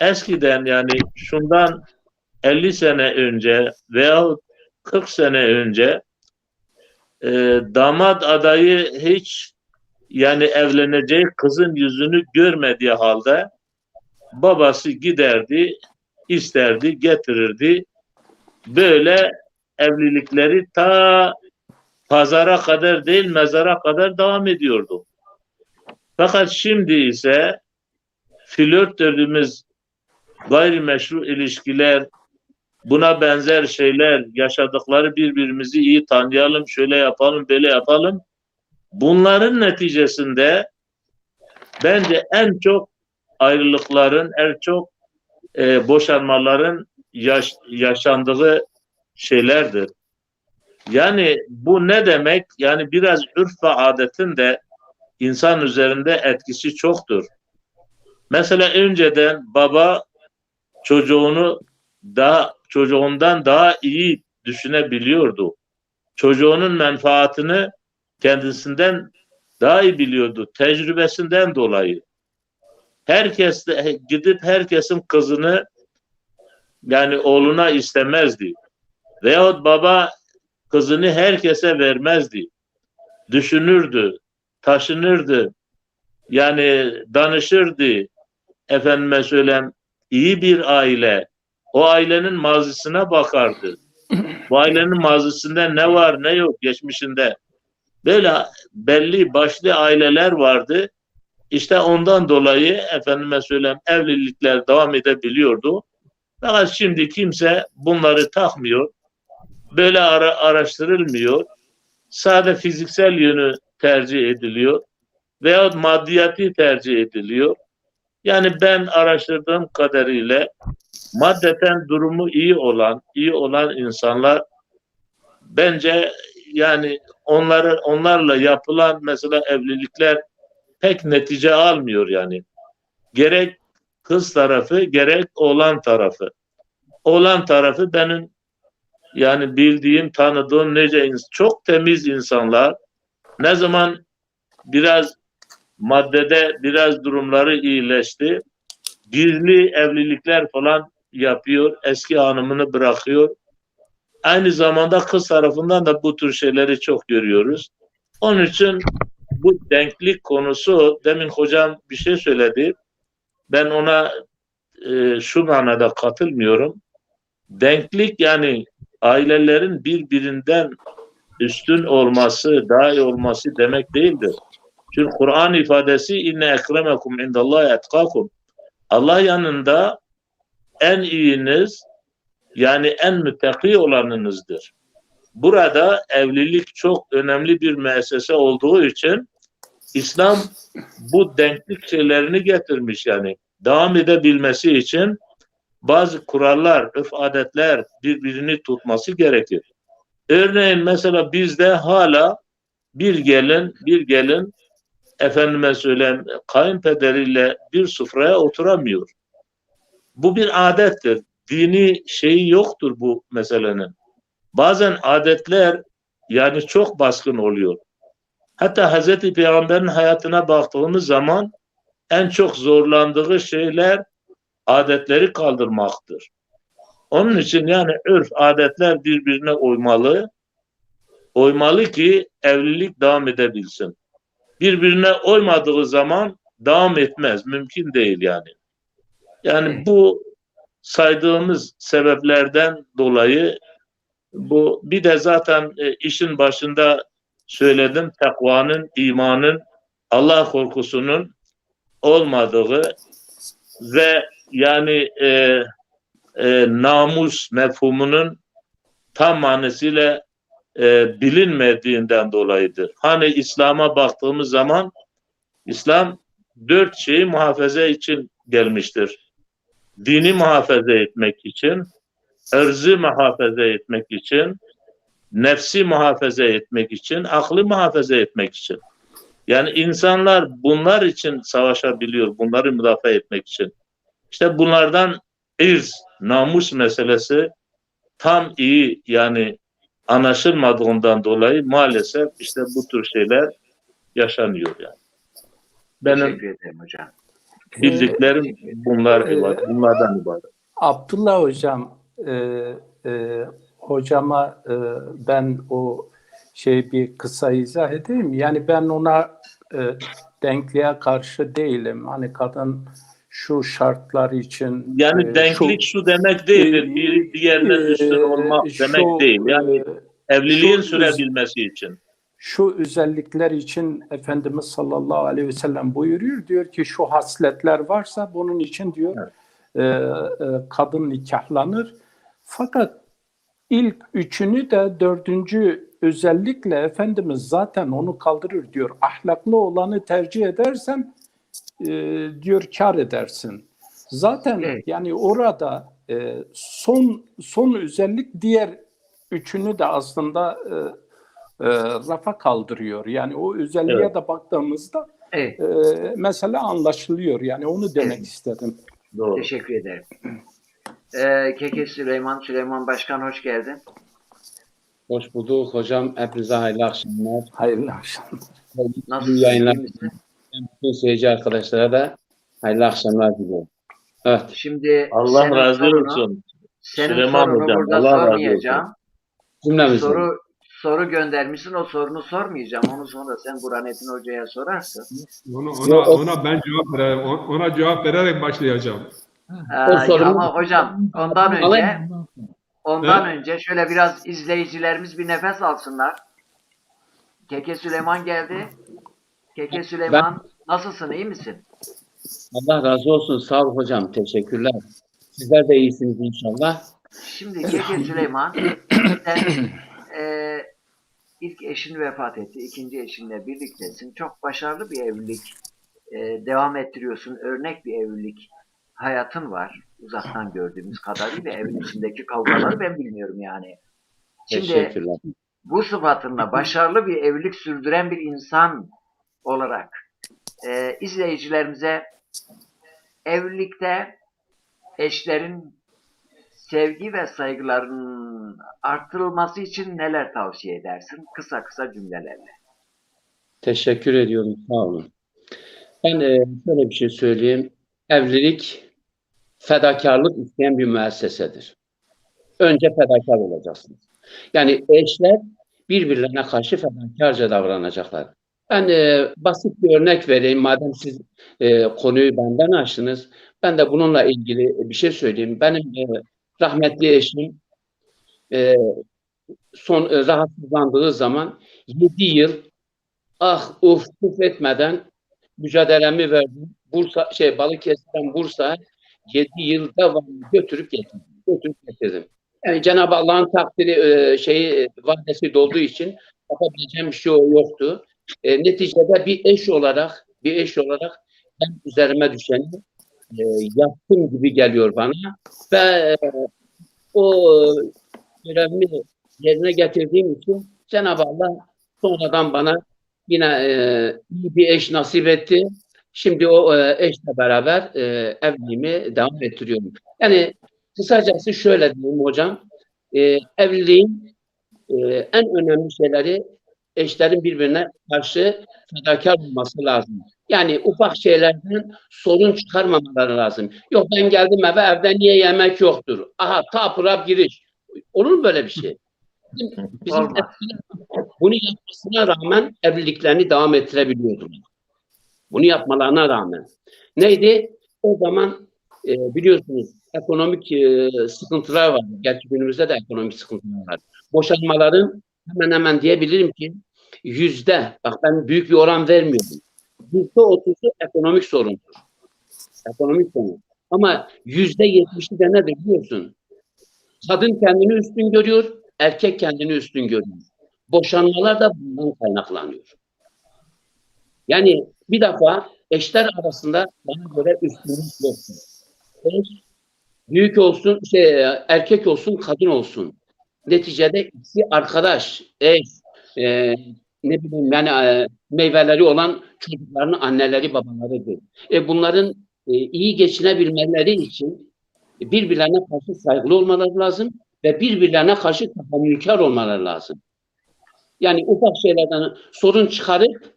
eskiden, yani şundan 50 sene önce veya 40 sene önce damat adayı hiç, yani evleneceği kızın yüzünü görmediği halde babası giderdi, isterdi, getirirdi. Böyle evlilikleri ta pazara kadar değil, mezara kadar devam ediyordu. Fakat şimdi ise flört dediğimiz gayrimeşru ilişkiler, buna benzer şeyler, yaşadıkları birbirimizi iyi tanıyalım, şöyle yapalım, böyle yapalım. Bunların neticesinde bence en çok ayrılıkların, en çok boşanmaların yaşandığı şeylerdir. Yani bu ne demek? Yani biraz ürf ve adetin de insan üzerinde etkisi çoktur. Mesela önceden baba çocuğundan daha iyi düşünebiliyordu. Çocuğunun menfaatini kendisinden daha iyi biliyordu. Tecrübesinden dolayı. Herkes de gidip herkesin kızını, yani oğluna istemezdi. Veyahut baba kızını herkese vermezdi. Düşünürdü, taşınırdı. Yani danışırdı. Efendime söyleyeyim, iyi bir aile. O ailenin mazisine bakardı. Bu ailenin mazisinde ne var ne yok geçmişinde. Böyle belli başlı aileler vardı. İşte ondan dolayı efendime söyleyeyim evlilikler devam edebiliyordu. Fakat şimdi kimse bunları takmıyor. Böyle araştırılmıyor. Sadece fiziksel yönü tercih ediliyor. Veyahut maddiyatı tercih ediliyor. Yani ben araştırdığım kadarıyla maddeten durumu iyi olan insanlar, bence yani onlarla yapılan mesela evlilikler pek netice almıyor yani. Gerek kız tarafı gerek oğlan tarafı. Oğlan tarafı benim yani bildiğim, tanıdığım çok temiz insanlar. Ne zaman biraz maddede biraz durumları iyileşti, gizli evlilikler falan yapıyor, eski hanımını bırakıyor. Aynı zamanda kız tarafından da bu tür şeyleri çok görüyoruz. Onun için bu denklik konusu, demin hocam bir şey söyledi. Ben ona şu manada katılmıyorum. Denklik yani ailelerin birbirinden üstün olması, daha iyi olması demek değildir. Çünkü Kur'an ifadesi inne ekremekum indallahi etkakum. Allah yanında en iyiniz, yani en müttaki olanınızdır. Burada evlilik çok önemli bir müessese olduğu için İslam bu denklik şeylerini getirmiş yani. Devam edebilmesi için bazı kurallar, örf adetler birbirini tutması gerekir. Örneğin mesela bizde hala bir gelin efendime söyleyeyim kayınpederiyle bir sofraya oturamıyor. Bu bir adettir. Dini şeyi yoktur bu meselenin. Bazen adetler yani çok baskın oluyor. Hatta Hazreti Peygamber'in hayatına baktığımız zaman en çok zorlandığı şeyler adetleri kaldırmaktır. Onun için yani örf, adetler birbirine uymalı. Uymalı ki evlilik devam edebilsin. Birbirine uymadığı zaman devam etmez. Mümkün değil yani. Yani bu saydığımız sebeplerden dolayı bu bir de zaten işin başında söyledim, takvanın, imanın, Allah korkusunun olmadığı ve yani namus mefhumunun tam manasıyla bilinmediğinden dolayıdır. Hani İslam'a baktığımız zaman İslam 4 şeyi muhafaza için gelmiştir. Dini muhafaza etmek için, ırzı muhafaza etmek için, nefsi muhafaza etmek için, aklı muhafaza etmek için. Yani insanlar bunlar için savaşabiliyor, bunları müdafaa etmek için. İşte bunlardan namus meselesi tam iyi yani anlaşılmadığından dolayı maalesef işte bu tür şeyler yaşanıyor yani. Benim Teşekkür ederim hocam. bildiklerim bunlardan ibaret. Abdullah hocam, hocama ben o bir kısa izah edeyim. Yani ben ona denkliğe karşı değilim. Hani kadın şu şartlar için Yani denklik şu demek değildir. Biri diğerine üstün olmak demek değil. Yani evliliğin sürebilmesi için. Şu özellikler için Efendimiz sallallahu aleyhi ve sellem buyuruyor. Diyor ki şu hasletler varsa bunun için diyor kadın nikahlanır. Fakat ilk üçünü de dördüncü özellikle Efendimiz zaten onu kaldırır diyor. Ahlaklı olanı tercih edersen diyor kar edersin. Zaten yani orada son özellik diğer üçünü de aslında rafa kaldırıyor. Yani o özelliğe de baktığımızda mesela anlaşılıyor. Yani onu demek istedim. Doğru. Teşekkür ederim. Keke Süleyman Başkan hoş geldin. Hoş bulduk hocam. Hepinize hayırlı akşamlar. Hayırlı akşamlar. Nasılsın? Yayınlar. Bütün seyirci arkadaşlara da hayırlı akşamlar diliyorum. Evet. Şimdi Allah razı olsun. Senin Süleyman sorunu hocam, burada Allah razı sormayacağım. Cümlemizin. Soru göndermişsin. O sorunu sormayacağım. Onu sonra sen Burhanettin Hoca'ya sorarsın. Ona ben cevap vererek, ona cevap vererek başlayacağım. Ama hocam ondan önce şöyle biraz izleyicilerimiz bir nefes alsınlar. Keke Süleyman geldi. Keke Süleyman nasılsın? İyi misin? Allah razı olsun. Sağ ol hocam. Teşekkürler. Sizler de iyisiniz inşallah. Şimdi Keke Süleyman sen ilk eşin vefat etti. İkinci eşinle birliktesin. Çok başarılı bir evlilik devam ettiriyorsun. Örnek bir evlilik hayatın var. Uzaktan gördüğümüz kadarıyla evin içindeki kavgaları ben bilmiyorum yani. Şimdi bu sıfatınla başarılı bir evlilik sürdüren bir insan olarak izleyicilerimize evlilikte eşlerin sevgi ve saygılarının artırılması için neler tavsiye edersin? Kısa cümlelerle. Teşekkür ediyorum. Sağ olun. Ben şöyle bir şey söyleyeyim. Evlilik fedakarlık isteyen bir müessesedir. Önce fedakar olacaksınız. Yani eşler birbirlerine karşı fedakarca davranacaklar. Ben basit bir örnek vereyim. Madem siz konuyu benden açtınız, ben de bununla ilgili bir şey söyleyeyim. Benim rahmetli eşim son rahatsızlandığı zaman 7 yıl etmeden mücadelemi verdim. Balıkesir'den Bursa'ya 7 yılda götürüp getirdim. Yani Cenab-ı Allah'ın takdiri vadesi dolduğu için yapabileceğim bir şey yoktu. Neticede bir eş olarak ben üzerime düşeni yaptım gibi geliyor bana ve o görevimi yerine getirdiğim için Cenab-ı Allah sonradan bana yine iyi bir eş nasip etti. Şimdi o eşle beraber evliliğimi devam ettiriyorum. Yani kısacası şöyle diyeyim hocam, evliliğin en önemli şeyleri eşlerin birbirine karşı fedakar olması lazım. Yani ufak şeylerden sorun çıkarmamaları lazım. Yok ben geldim evde niye yemek yoktur? Aha tapırap giriş. Olur mu böyle bir şey? Bizim bunu yapmasına rağmen evliliklerini devam ettirebiliyordular. Bunu yapmalarına rağmen. Neydi? O zaman biliyorsunuz ekonomik sıkıntılar var. Gerçi günümüzde de ekonomik sıkıntılar var. Boşanmaların hemen diyebilirim ki bak ben büyük bir oran vermiyorum. %30'u ekonomik sorundur. Ekonomik sorun. Ama %70'i de nedir biliyorsun? Kadın kendini üstün görüyor, erkek kendini üstün görüyor. Boşanmalar da bundan kaynaklanıyor. Yani bir defa eşler arasında bana göre üstünlük yoktur. Eş büyük olsun, erkek olsun, kadın olsun. Neticede ikisi arkadaş, eş, ne bileyim yani meyveleri olan çocuklarının anneleri, babalarıdır. Bunların iyi geçinebilmeleri için birbirlerine karşı saygılı olmaları lazım ve birbirlerine karşı tahammülkar olmaları lazım. Yani ufak şeylerden sorun çıkarıp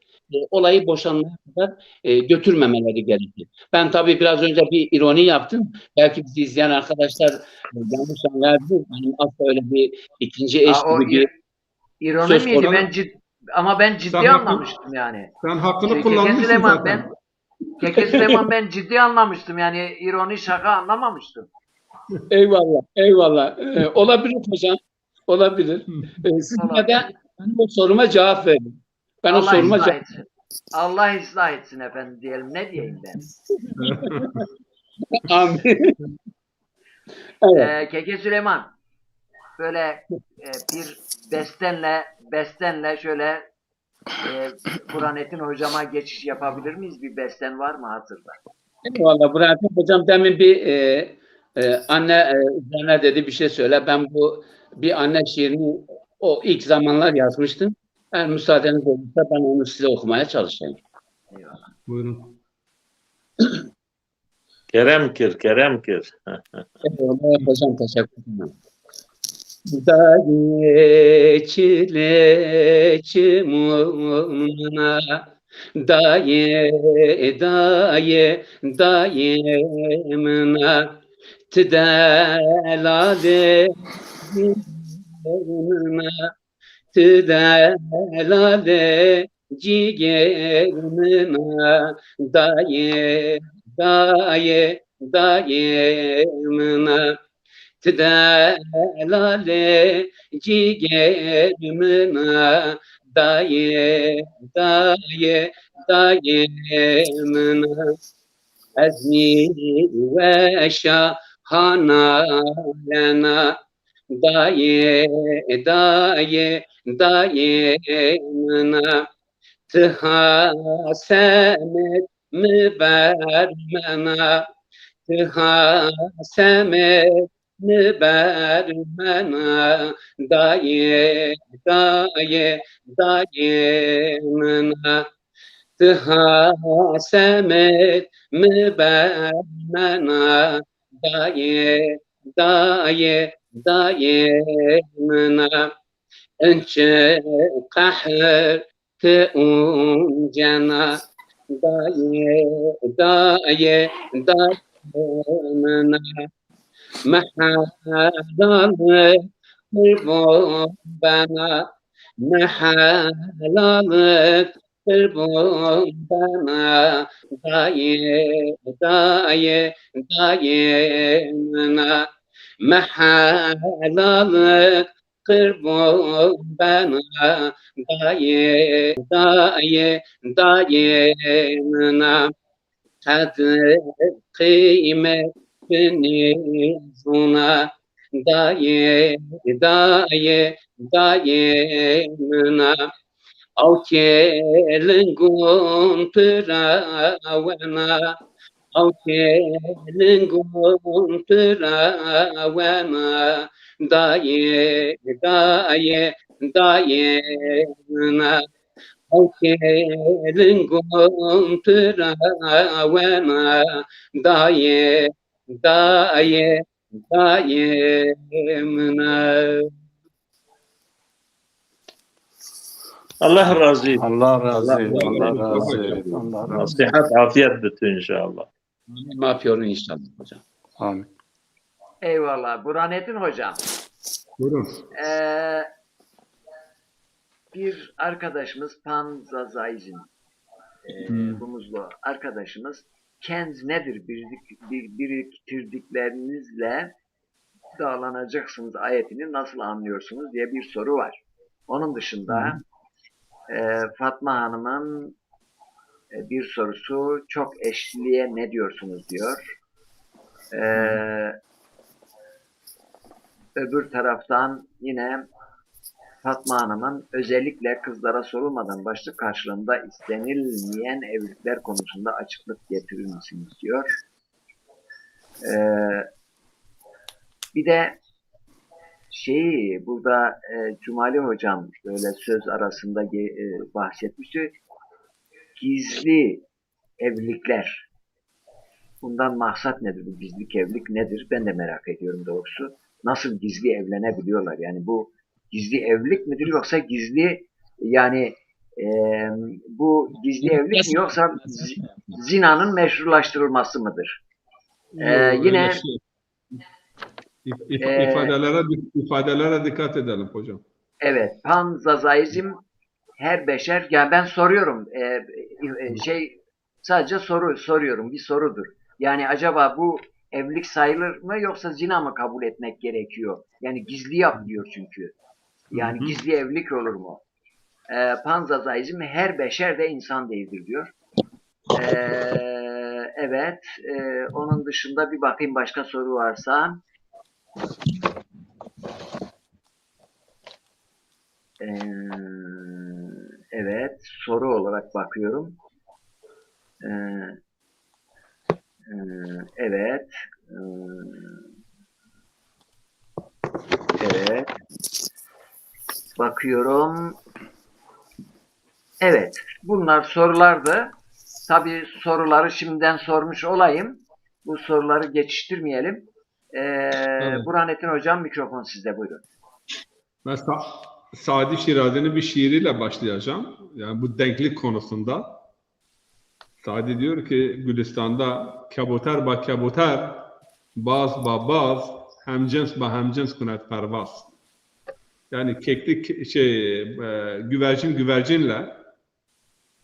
olayı boşanmaya kadar götürmemeleri gerekir. Ben tabii biraz önce bir ironi yaptım. Belki bizi izleyen arkadaşlar yanlış anlayabilir. Benim asla öyle bir ikinci eş O gibi bir ironi söz miydi? konusu. Ama ben Sen ciddi hakkını, anlamıştım yani. sen hakkını Keke kullanmışsın Süleyman zaten. Keke Süleyman ben ciddi anlamıştım yani ironi şaka anlamamıştım. Eyvallah, eyvallah. Olabilir hocam, olabilir. Siz yine de benim o soruma cevap verin. Ben o Allah soruma ıslah cevap etsin. Allah ıslah etsin efendim diyelim. Ne diyeyim ben? Amin. Evet. Keke Süleyman böyle bir bestenle şöyle Burhanettin hocama geçiş yapabilir miyiz? Bir besten var mı hazırda? Eyvallah. Bırak hocam demin bir anne üzerine dedi bir şey söyle. Ben bu bir anne şiirini o ilk zamanlar yazmıştım. Eğer müsaadeniz olursa ben onu size okumaya çalışayım. Eyvallah. Buyurun. Keremkir. Eyvallah hocam, teşekkür ederim. Daye çile çimuna daye mına tdelale tdelale cigermına daye mına tdelale cigermına daye mına ezni ve şahana lena daye mına tıhasemet mübermena tıhasemet mübermena daye mına tıhasemet mübermena daye mına önce kahır tığuncana daye mına mahalalı kırbon bana mahalalı kırbon bana daye mına mahalalı kırbon bana daye mına kadir kıymetini zuna daye mına avkelin guntıravena avkelin guntıravena daye mına avkelin guntıravena daye mına. Allah razı olsun. Allah razı Allah olsun. Allah razı razı olsun. olsun. Allah razı olsun. Nasihat, afiyet bütün inşallah. Ne yapıyorsun inşallah hocam? Amin. Eyvallah. Burhanettin hocam. Buyurun. Bir arkadaşımız Panzazaycin bu muzlu arkadaşımız kenz nedir biriktirdikleriniz dağlanacaksınız ayetini nasıl anlıyorsunuz diye bir soru var. Onun dışında Fatma Hanım'ın bir sorusu çok eşliğe ne diyorsunuz diyor. Öbür taraftan yine Fatma Hanım'ın özellikle kızlara sorulmadan başlık karşılığında istenilmeyen evlilikler konusunda açıklık getirir misiniz diyor. Bir de burada Cumali Hocam böyle söz arasında bahsetmişti. Gizli evlilikler. Bundan maksat nedir? Bu gizli evlilik nedir? Ben de merak ediyorum doğrusu. Nasıl gizli evlenebiliyorlar? Yani bu gizli evlilik midir yoksa gizli yani Bu gizli evlilik mi yoksa zinanın meşrulaştırılması mıdır? Yine ifadelere dikkat edelim hocam. evet, panzazaizm her beşer, yani ben soruyorum, sadece soruyorum, bir sorudur. Yani acaba bu evlilik sayılır mı yoksa zina mı kabul etmek gerekiyor? Yani gizli yapılıyor çünkü. Yani gizli evlilik olur mu? Panzazaizm her beşer de insan değildir diyor. Evet, onun dışında bir bakayım başka soru varsa. Evet, soru olarak bakıyorum. Evet. Evet. Bakıyorum. Evet, bunlar sorulardı. Tabii soruları şimdiden sormuş olayım. Bu soruları geçiştirmeyelim. Evet. Burhanettin Hocam, mikrofon sizde, buyurun. Ben Sadi Şirazi'nin bir şiiriyle başlayacağım. Yani bu denklik konusunda. Sadi diyor ki Gülistan'da kebuter ba kebuter, baz ba baz, hemcins ba hemcins kunet pervaz. Yani keklik güvercin güvercinle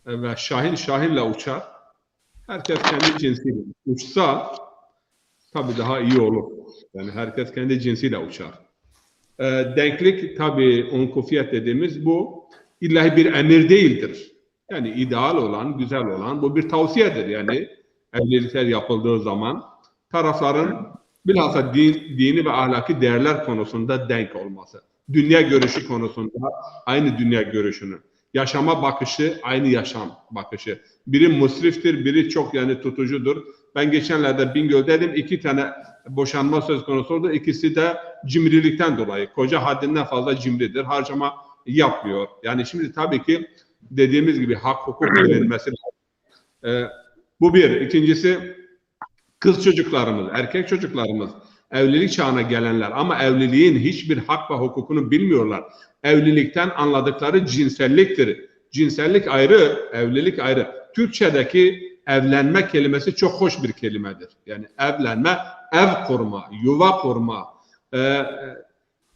ve şahin şahinle uçar. Herkes kendi cinsiyle uçsa tabii daha iyi olur. Yani herkes kendi cinsiyle uçar. Denklik tabii unkufiyet dediğimiz bu ilahi bir emir değildir. Yani ideal olan, güzel olan bu bir tavsiyedir. Yani evlilikler yapıldığı zaman tarafların bilhassa dini ve ahlaki değerler konusunda denk olması. Dünya görüşü konusunda aynı dünya görüşünü. Yaşama bakışı aynı yaşam bakışı. Biri musriftir, biri çok yani tutucudur. Ben geçenlerde Bingöl'deydim, 2 tane boşanma söz konusu oldu. İkisi de cimrilikten dolayı. Koca haddinden fazla cimridir. Harcama yapmıyor. Yani şimdi tabii ki dediğimiz gibi hak hukuk verilmesi. Bu bir. İkincisi kız çocuklarımız, erkek çocuklarımız, evlilik çağına gelenler ama evliliğin hiçbir hak ve hukukunu bilmiyorlar. Evlilikten anladıkları cinselliktir. Cinsellik ayrı, evlilik ayrı. Türkçedeki evlenme kelimesi çok hoş bir kelimedir. Yani evlenme, ev kurma, yuva kurma.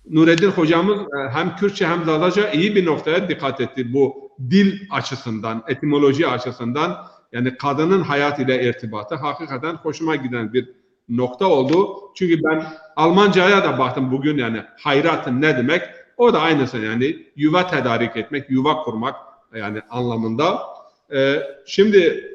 Nureddin hocamız hem Kürtçe hem Zazaca iyi bir noktaya dikkat etti. Bu dil açısından, etimoloji açısından, yani kadının hayat ile irtibatı hakikaten hoşuma giden bir nokta oldu. Çünkü ben Almanca'ya da baktım bugün, yani hayratın ne demek? O da aynısı, yani yuva tedarik etmek, yuva kurmak yani anlamında. Şimdi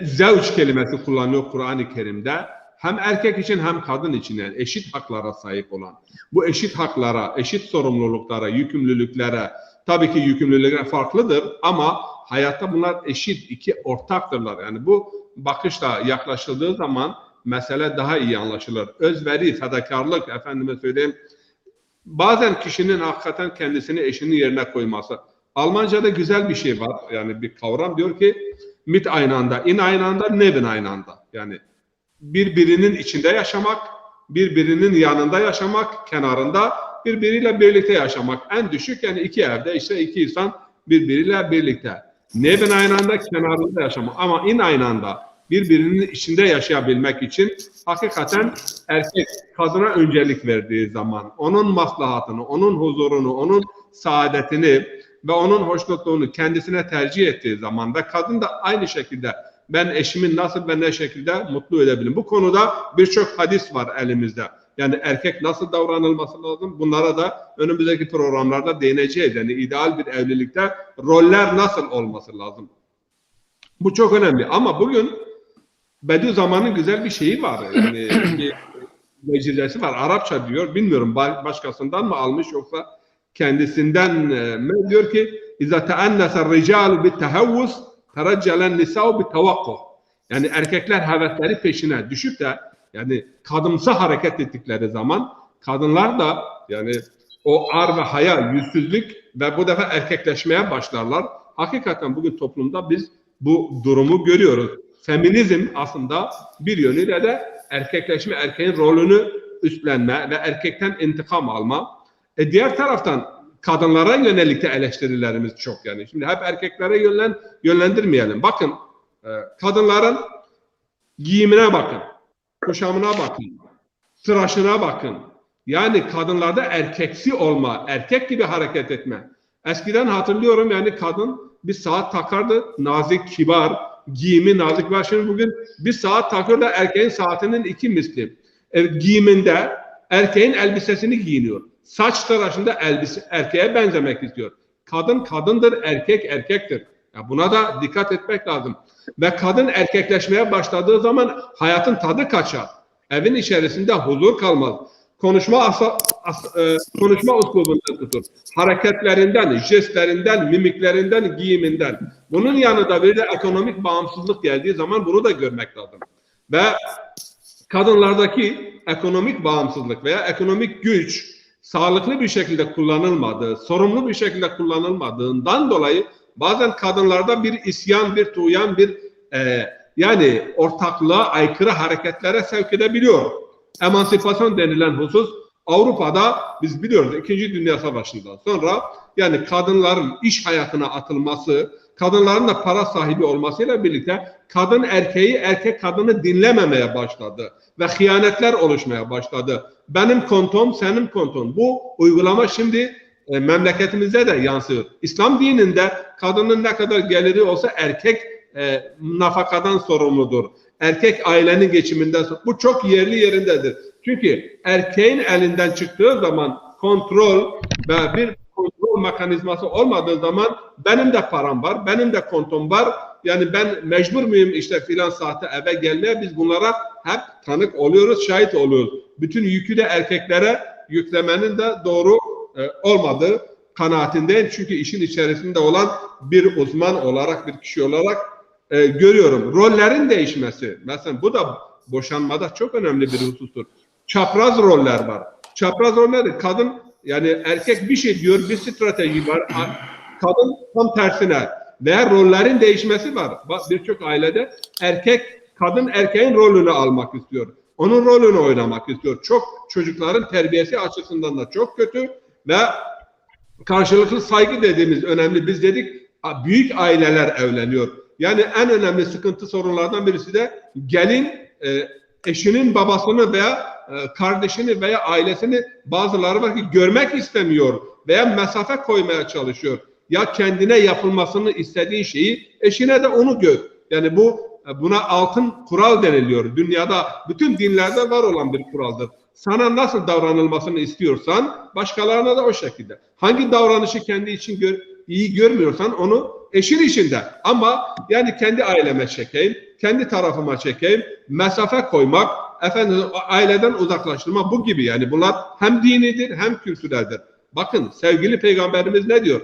zevç kelimesi kullanılıyor Kur'an-ı Kerim'de. Hem erkek için hem kadın için, yani eşit haklara sahip olan. Bu eşit haklara, eşit sorumluluklara, yükümlülüklere, tabii ki yükümlülükler farklıdır ama hayatta bunlar eşit, iki ortaktırlar. Yani bu bakışla yaklaşıldığı zaman mesele daha iyi anlaşılır. Özveri, fedakarlık, efendime söyleyeyim, bazen kişinin hakikaten kendisini eşinin yerine koyması. Almanca'da güzel bir şey var, yani bir kavram diyor ki mit aynı anda, in aynı anda, neben aynı anda. Yani birbirinin içinde yaşamak, birbirinin yanında yaşamak, kenarında birbiriyle birlikte yaşamak. En düşük yani 2 evde işte 2 insan birbiriyle birlikte. Neben aynı anda, kenarında yaşamak. Ama in aynı anda birbirinin içinde yaşayabilmek için hakikaten erkek kadına öncelik verdiği zaman, onun maslahatını, onun huzurunu, onun saadetini ve onun hoşnutluğunu kendisine tercih ettiği zaman da kadın da aynı şekilde ben eşimin nasıl ve ne şekilde mutlu edebilirim. Bu konuda birçok hadis var elimizde. Yani erkek nasıl davranılması lazım? Bunlara da önümüzdeki programlarda değineceğiz. Yani ideal bir evlilikte roller nasıl olması lazım? Bu çok önemli. Ama bugün Bediüzzaman'ın güzel bir şeyi var. Yani bir mecizesi var. Arapça diyor. Bilmiyorum başkasından mı almış yoksa kendisinden mi? Diyor ki İzâ te'ennese ricâlu bittehevvus tereccelen nisâ'u bittevakkuh. Yani erkekler hevesleri peşine düşüp de yani kadımsa hareket ettikleri zaman kadınlar da yani o ar ve haya, yüzsüzlük ve bu defa erkekleşmeye başlarlar. Hakikaten bugün toplumda biz bu durumu görüyoruz. Feminizm aslında bir yönüyle de erkekleşme, erkeğin rolünü üstlenme ve erkekten intikam alma. Diğer taraftan kadınlara yönelik de eleştirilerimiz çok yani. Şimdi hep erkeklere yönlendirmeyelim. Bakın kadınların giyimine bakın, kuşamına bakın, tıraşına bakın. Yani kadınlarda erkeksi olma, erkek gibi hareket etme. Eskiden hatırlıyorum yani kadın bir saat takardı, nazik, kibar, giyimi nazik var. Şimdi bugün bir saat takıyor da erkeğin saatinin 2 misli. Giyiminde erkeğin elbisesini giyiniyor. Saç tıraşında erkeğe benzemek istiyor. Kadın kadındır, erkek erkektir. Ya buna da dikkat etmek lazım. Ve kadın erkekleşmeye başladığı zaman hayatın tadı kaçar. Evin içerisinde huzur kalmaz. Konuşma uslubundan tutur. Hareketlerinden, jestlerinden, mimiklerinden, giyiminden. Bunun yanında bir de ekonomik bağımsızlık geldiği zaman bunu da görmek lazım. Ve kadınlardaki ekonomik bağımsızlık veya ekonomik güç sağlıklı bir şekilde kullanılmadığı, sorumlu bir şekilde kullanılmadığından dolayı bazen kadınlarda bir isyan, bir tuğyan, yani ortaklığa aykırı hareketlere sevk edebiliyor. Emansipasyon denilen husus Avrupa'da biz biliyoruz 2. Dünya Savaşı'ndan sonra yani kadınların iş hayatına atılması, kadınların da para sahibi olmasıyla birlikte kadın erkeği, erkek kadını dinlememeye başladı ve hıyanetler oluşmaya başladı. Benim kontom, senin konton. Bu uygulama şimdi memleketimize de yansıyor. İslam dininde kadının ne kadar geliri olsa erkek nafakadan sorumludur. Erkek ailenin geçiminden sorumludur. Bu çok yerli yerindedir. Çünkü erkeğin elinden çıktığı zaman kontrol ve bir kontrol mekanizması olmadığı zaman benim de param var, benim de kontom var. Yani ben mecbur muyum işte filan saate eve gelmeye? Biz bunlara hep tanık oluyoruz, şahit oluyoruz. Bütün yükü de erkeklere yüklemenin de doğru olmadığı kanaatindeyim. Çünkü işin içerisinde olan bir uzman olarak, bir kişi olarak görüyorum. Rollerin değişmesi. Mesela bu da boşanmada çok önemli bir husustur. Çapraz roller var. Çapraz roller kadın yani erkek bir şey diyor, bir strateji var. Kadın tam tersine veya rollerin değişmesi var. Birçok ailede kadın erkeğin rolünü almak istiyor. Onun rolünü oynamak istiyor. Çocukların terbiyesi açısından da çok kötü ve karşılıklı saygı dediğimiz önemli. Biz dedik büyük aileler evleniyor. Yani en önemli sıkıntı sorunlardan birisi de gelin eşinin babasını veya kardeşini veya ailesini bazıları var ki görmek istemiyor veya mesafe koymaya çalışıyor. Ya kendine yapılmasını istediğin şeyi eşine de onu gör. Yani buna altın kural deniliyor. Dünyada bütün dinlerde var olan bir kuraldır. Sana nasıl davranılmasını istiyorsan başkalarına da o şekilde. Hangi davranışı kendi için iyi görmüyorsan onu eşin içinde. Ama yani kendi aileme çekeyim, kendi tarafıma çekeyim, mesafe koymak, aileden uzaklaştırma bu gibi yani bunlar hem dinidir hem kültüreldir. Bakın sevgili peygamberimiz ne diyor?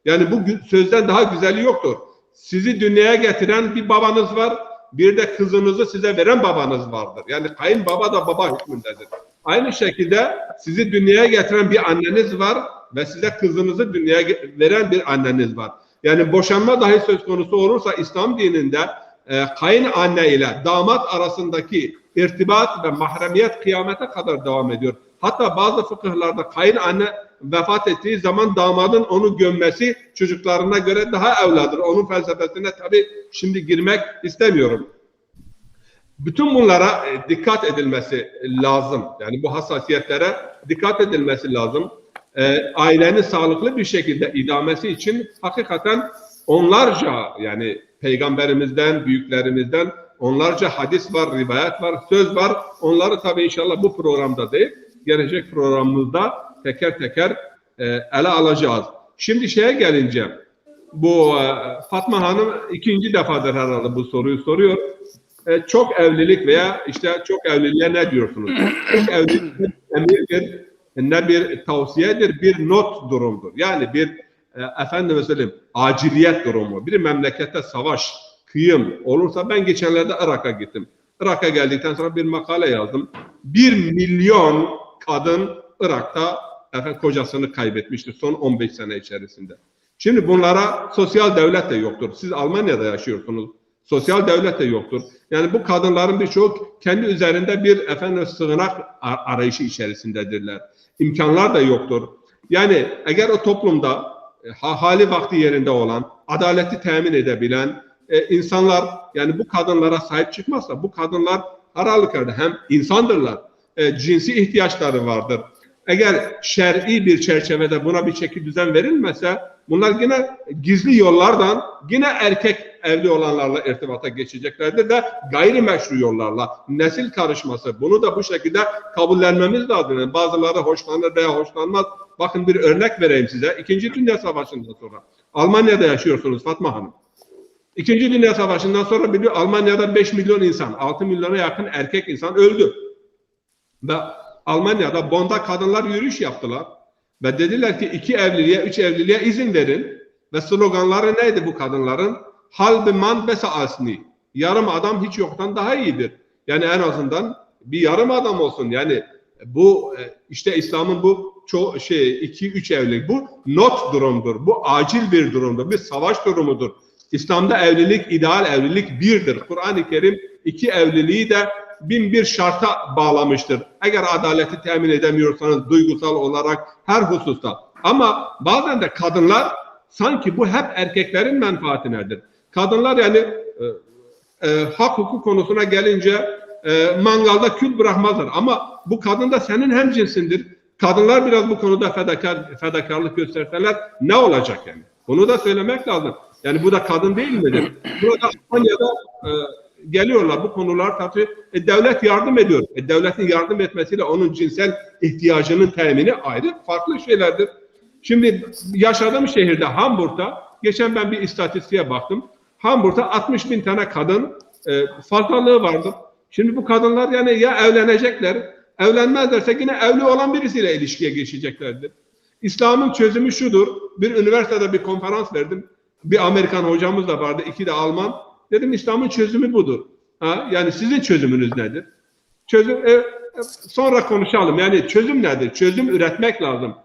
Yani bu sözden daha güzeli yoktur. Sizi dünyaya getiren bir babanız var, bir de kızınızı size veren babanız vardır. Yani kayınbaba da baba hükmündedir. Aynı şekilde sizi dünyaya getiren bir anneniz var ve size kızınızı dünyaya veren bir anneniz var. Yani boşanma dahi söz konusu olursa İslam dininde kayınanne ile damat arasındaki irtibat ve mahremiyet kıyamete kadar devam ediyor. Hatta bazı fıkıhlarda kayınanne vefat ettiği zaman damadın onu gömmesi çocuklarına göre daha evladır. Onun felsefesine tabii şimdi girmek istemiyorum. Bütün bunlara dikkat edilmesi lazım. Yani bu hassasiyetlere dikkat edilmesi lazım. Ailenin sağlıklı bir şekilde idamesi için hakikaten onlarca yani peygamberimizden, büyüklerimizden onlarca hadis var, rivayet var, söz var. Onları tabii inşallah bu programda değil, gelecek programımızda teker teker ele alacağız. Şimdi şeye gelince, bu Fatma Hanım ikinci defadır herhalde bu soruyu soruyor. Çok evlilik veya işte çok evliliğe ne diyorsunuz? Çok evlilik emirdir, ne bir tavsiyedir, bir not durumdur. Yani bir efendime söyleyeyim aciliyet durumu. Bir memlekette savaş, kıyım olursa ben geçenlerde Irak'a gittim. Irak'a geldikten sonra bir makale yazdım. 1 milyon kadın Irak'ta kocasını kaybetmiştir son 15 sene içerisinde. Şimdi bunlara sosyal devlet de yoktur. Siz Almanya'da yaşıyorsunuz. Sosyal devlet de yoktur. Yani bu kadınların birçoğu kendi üzerinde bir sığınak arayışı içerisindedirler. İmkanlar da yoktur. Yani eğer o toplumda hali vakti yerinde olan, adaleti temin edebilen insanlar, yani bu kadınlara sahip çıkmazsa, bu kadınlar her halükarda hem insandırlar, cinsi ihtiyaçları vardır. Eğer şer'i bir çerçevede buna bir çeki düzen verilmezse, bunlar yine gizli yollardan, yine erkek evli olanlarla irtibata geçeceklerdir de gayrimeşru yollarla, nesil karışması, bunu da bu şekilde kabullenmemiz lazım. Yani bazıları hoşlanır veya hoşlanmaz. Bakın bir örnek vereyim size. İkinci Dünya Savaşı'ndan sonra Almanya'da yaşıyorsunuz Fatma Hanım. İkinci Dünya Savaşı'ndan sonra biliyor, Almanya'da 5 milyon insan, 6 milyona yakın erkek insan öldü. Ve Almanya'da Bonn'da kadınlar yürüyüş yaptılar. Ve dediler ki 2 evliliğe, 3 evliliğe izin verin. Ve sloganları neydi bu kadınların? Halbe man besa asni. Yarım adam hiç yoktan daha iyidir. Yani en azından bir yarım adam olsun. Yani bu işte İslam'ın bu 2-3 evlilik. Bu not durumdur. Bu acil bir durumdur. Bir savaş durumudur. İslam'da evlilik, ideal evlilik birdir. Kur'an-ı Kerim 2 evliliği de 1001 şarta bağlamıştır. Eğer adaleti temin edemiyorsanız duygusal olarak her hususta. Ama bazen de kadınlar sanki bu hep erkeklerin menfaatinedir. Kadınlar yani hak hukuk konusuna gelince mangalda kül bırakmazlar. Ama bu kadın da senin hemcinsindir. Kadınlar biraz bu konuda fedakarlık gösterseler ne olacak yani? Bunu da söylemek lazım. Yani bu da kadın değil midir? Burada Almanya'da geliyorlar bu konular tabii devlet yardım ediyor. Devletin yardım etmesiyle onun cinsel ihtiyacının temini ayrı farklı şeylerdir. Şimdi yaşadığım şehirde Hamburg'da geçen ben bir istatistiğe baktım. Hamburg'da 60.000 tane kadın fazlalığı vardı. Şimdi bu kadınlar yani ya evlenecekler, evlenmezlerse yine evli olan birisiyle ilişkiye geçeceklerdir. İslam'ın çözümü şudur. Bir üniversitede bir konferans verdim. Bir Amerikan hocamız da vardı, 2 de Alman. Dedim İslam'ın çözümü budur. Yani sizin çözümünüz nedir? Sonra konuşalım. Yani çözüm nedir? Çözüm üretmek lazım.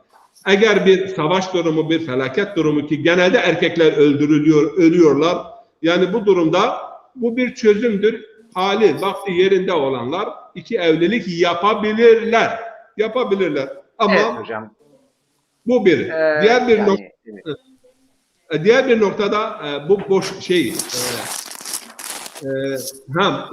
Eğer bir savaş durumu, bir felaket durumu ki genelde erkekler öldürülüyor, ölüyorlar. Yani bu durumda bu bir çözümdür. Hali, vakti yerinde olanlar 2 evlilik yapabilirler. Yapabilirler. Ama evet hocam. Bu bir. Diğer bir yani, evet. Diğer bir noktada bu boş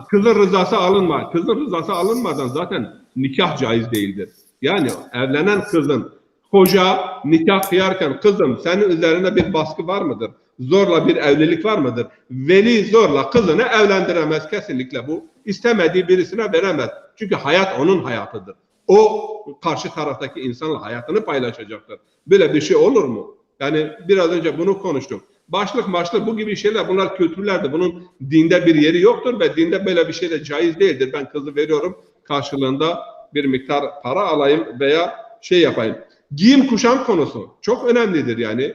kızın rızası alınma. Kızın rızası alınmadan zaten nikah caiz değildir. Yani evlenen kızın koca nikah kıyarken kızım senin üzerinde bir baskı var mıdır? Zorla bir evlilik var mıdır? Veli zorla kızını evlendiremez kesinlikle bu. İstemediği birisine veremez. Çünkü hayat onun hayatıdır. O karşı taraftaki insanla hayatını paylaşacaktır. Böyle bir şey olur mu? Yani biraz önce bunu konuştuk. Başlık bu gibi şeyler, bunlar kültürlerdir. Bunun dinde bir yeri yoktur ve dinde böyle bir şey de caiz değildir. Ben kızı veriyorum, karşılığında bir miktar para alayım veya şey yapayım. Giyim kuşam konusu çok önemlidir yani.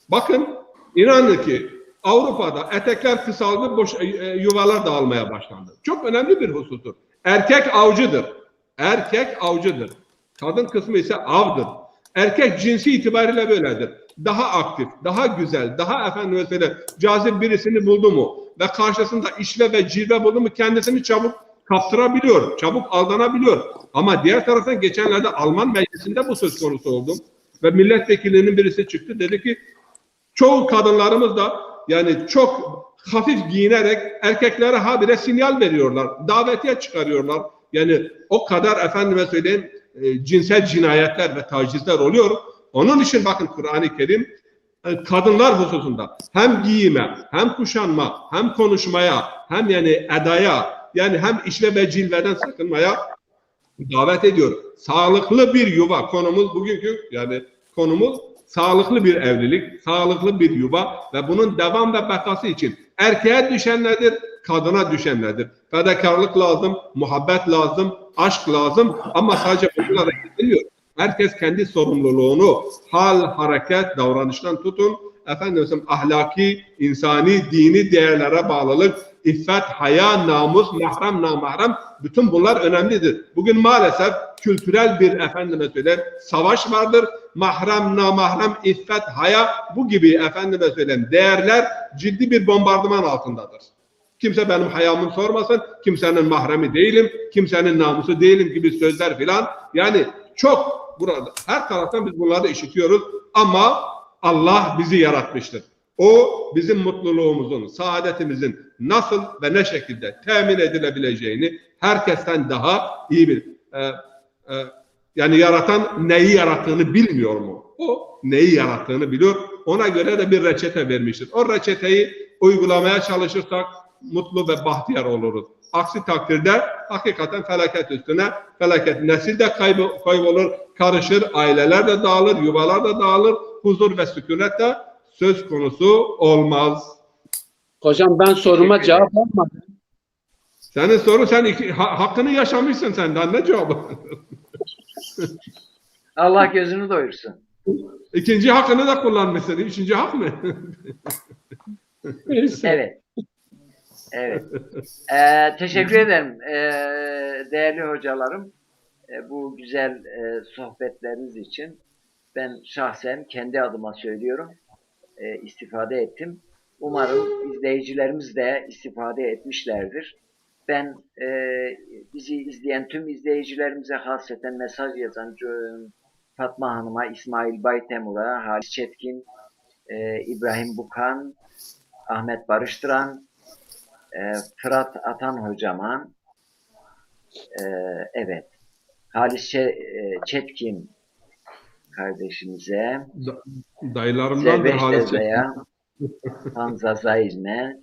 Bakın inanın ki Avrupa'da etekler kısaldı, boş yuvalar dağılmaya başlandı. Çok önemli bir husustur. Erkek avcıdır. Erkek avcıdır. Kadın kısmı ise avdır. Erkek cinsi itibariyle böyledir. Daha aktif, daha güzel, daha efendim mesela cazip birisini buldu mu ve karşısında işle ve cilve buldu mu kendisini çabuk kaptırabiliyor, çabuk aldanabiliyor. Ama diğer taraftan geçenlerde Alman meclisinde bu söz konusu oldu ve milletvekillerinin birisi çıktı dedi ki çoğu kadınlarımız da yani çok hafif giyinerek erkeklere habire sinyal veriyorlar, davetiye çıkarıyorlar. Yani o kadar efendime söyleyeyim cinsel cinayetler ve tacizler oluyor. Onun için bakın Kur'an-ı Kerim kadınlar hususunda hem giyime, hem kuşanma, hem konuşmaya, hem yani edaya, yani hem işle ve cilveden sakınmaya davet ediyor. Sağlıklı bir yuva konumuz bugünkü yani konumuz sağlıklı bir evlilik, sağlıklı bir yuva ve bunun devam ve bekası için erkeğe düşen nedir? Kadına düşen nedir? Fedakarlık lazım, muhabbet lazım, aşk lazım ama sadece bunlarla gidilmiyor. Herkes kendi sorumluluğunu hal, hareket, davranıştan tutun, efendim ahlaki, insani, dini değerlere bağlılık, iffet, haya, namus, mahrem, namahrem bütün bunlar önemlidir. Bugün maalesef kültürel bir efendime söyleyeyim savaş vardır. Mahrem, namahrem, iffet, haya bu gibi efendime söyleyeyim değerler ciddi bir bombardıman altındadır. Kimse benim hayamı sormasın, kimsenin mahremi değilim, kimsenin namusu değilim gibi sözler filan. Yani çok Burada her taraftan biz bunları işitiyoruz ama Allah bizi yaratmıştır. O bizim mutluluğumuzun, saadetimizin nasıl ve ne şekilde temin edilebileceğini herkesten daha iyi bilir. Yani yaratan neyi yarattığını bilmiyor mu? O neyi yarattığını biliyor. Ona göre de bir reçete vermiştir. O reçeteyi uygulamaya çalışırsak mutlu ve bahtiyar oluruz. Aksi takdirde hakikaten felaket üstüne felaket. Nesil de kaybolur, karışır, aileler de dağılır, yuvalar da dağılır, huzur ve sükunet de söz konusu olmaz. Hocam ben soruma cevap almadım. Senin sorun, sen hakkını yaşamışsın senden, ne cevabı? Allah gözünü doyursun. İkinci hakkını da kullanmışsın. Üçüncü hak mı? Evet. Evet. Teşekkür ederim değerli hocalarım. Bu güzel sohbetleriniz için ben şahsen kendi adıma söylüyorum. İstifade ettim. Umarım izleyicilerimiz de istifade etmişlerdir. Ben bizi izleyen tüm izleyicilerimize, hasreten mesaj yazan Fatma Hanım'a, İsmail Baytemur'a, Halis Çetkin, İbrahim Bukan, Ahmet Barıştıran, Fırat Atan hocama, evet, Halis Çetkin kardeşimize, Dayılarımdan da Halis Çetkin. Hamza Zailne,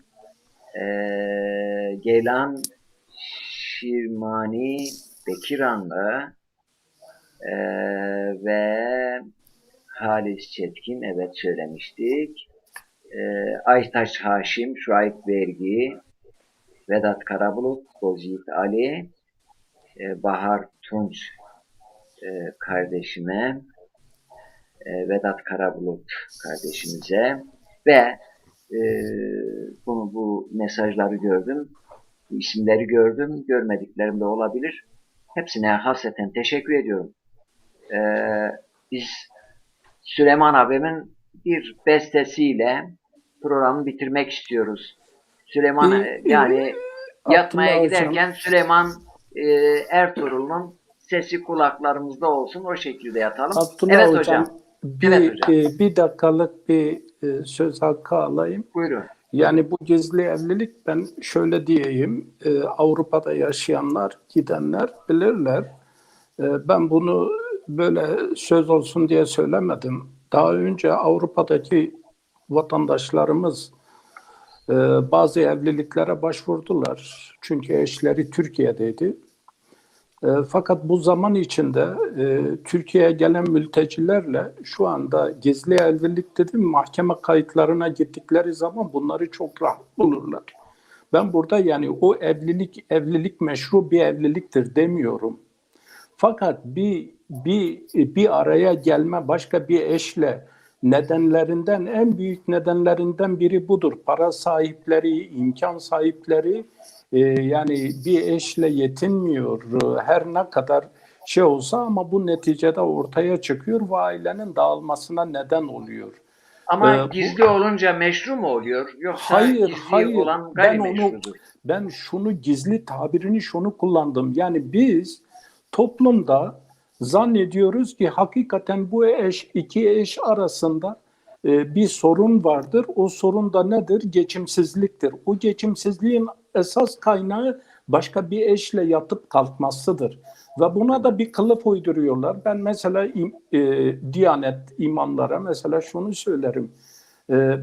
Geylan Şirmani Bekiranlı ve Halis Çetkin, evet söylemiştik. Aytaş Haşim, Şuayb Vergi, Vedat Karabulut, Bozyiğit Ali, Bahar Tunç kardeşime, Vedat Karabulut kardeşimize ve bu mesajları gördüm, bu isimleri gördüm, görmediklerim de olabilir. Hepsine hasreten teşekkür ediyorum. Biz Süleyman abimin bir bestesiyle programı bitirmek istiyoruz. Süleyman yani yatmaya giderken Süleyman Ertuğrul'un sesi kulaklarımızda olsun, o şekilde yatalım. Abdullah evet hocam, bir dakikalık bir söz hakkı alayım. Buyurun. Yani bu gizli evlilik, ben şöyle diyeyim, Avrupa'da yaşayanlar, gidenler bilirler. Ben bunu böyle söz olsun diye söylemedim. Daha önce Avrupa'daki vatandaşlarımız bazı evliliklere başvurdular. Çünkü eşleri Türkiye'deydi. Fakat bu zaman içinde Türkiye'ye gelen mültecilerle şu anda gizli evlilik dedim, mahkeme kayıtlarına gittikleri zaman bunları çok rahat bulurlar. Ben burada yani o evlilik meşru bir evliliktir demiyorum. Fakat bir araya gelme başka bir eşle nedenlerinden, en büyük nedenlerinden biri budur. Para sahipleri, imkan sahipleri yani bir eşle yetinmiyor. Her ne kadar şey olsa ama bu neticede ortaya çıkıyor ve ailenin dağılmasına neden oluyor. Ama gizli olunca meşru mu oluyor? Yoksa hayır. olan gayrimeşrudur. Ben şunu, gizli tabirini şunu kullandım. Yani biz toplumda zannediyoruz ki hakikaten bu iki eş arasında bir sorun vardır. O sorun da nedir? Geçimsizliktir. O geçimsizliğin esas kaynağı başka bir eşle yatıp kalkmasıdır. Ve buna da bir kılıf uyduruyorlar. Ben mesela Diyanet imamlara mesela şunu söylerim.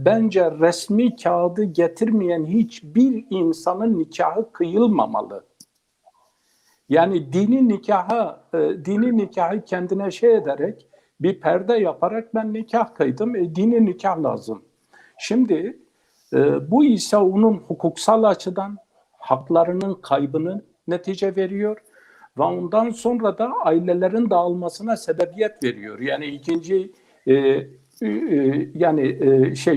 Bence resmi kağıdı getirmeyen hiçbir insanın nikahı kıyılmamalı. Yani dini nikahı kendine şey ederek, bir perde yaparak ben nikah kıydım. Dini nikah lazım. Şimdi bu ise onun hukuksal açıdan haklarının kaybını netice veriyor ve ondan sonra da ailelerin dağılmasına sebebiyet veriyor. Yani ikinci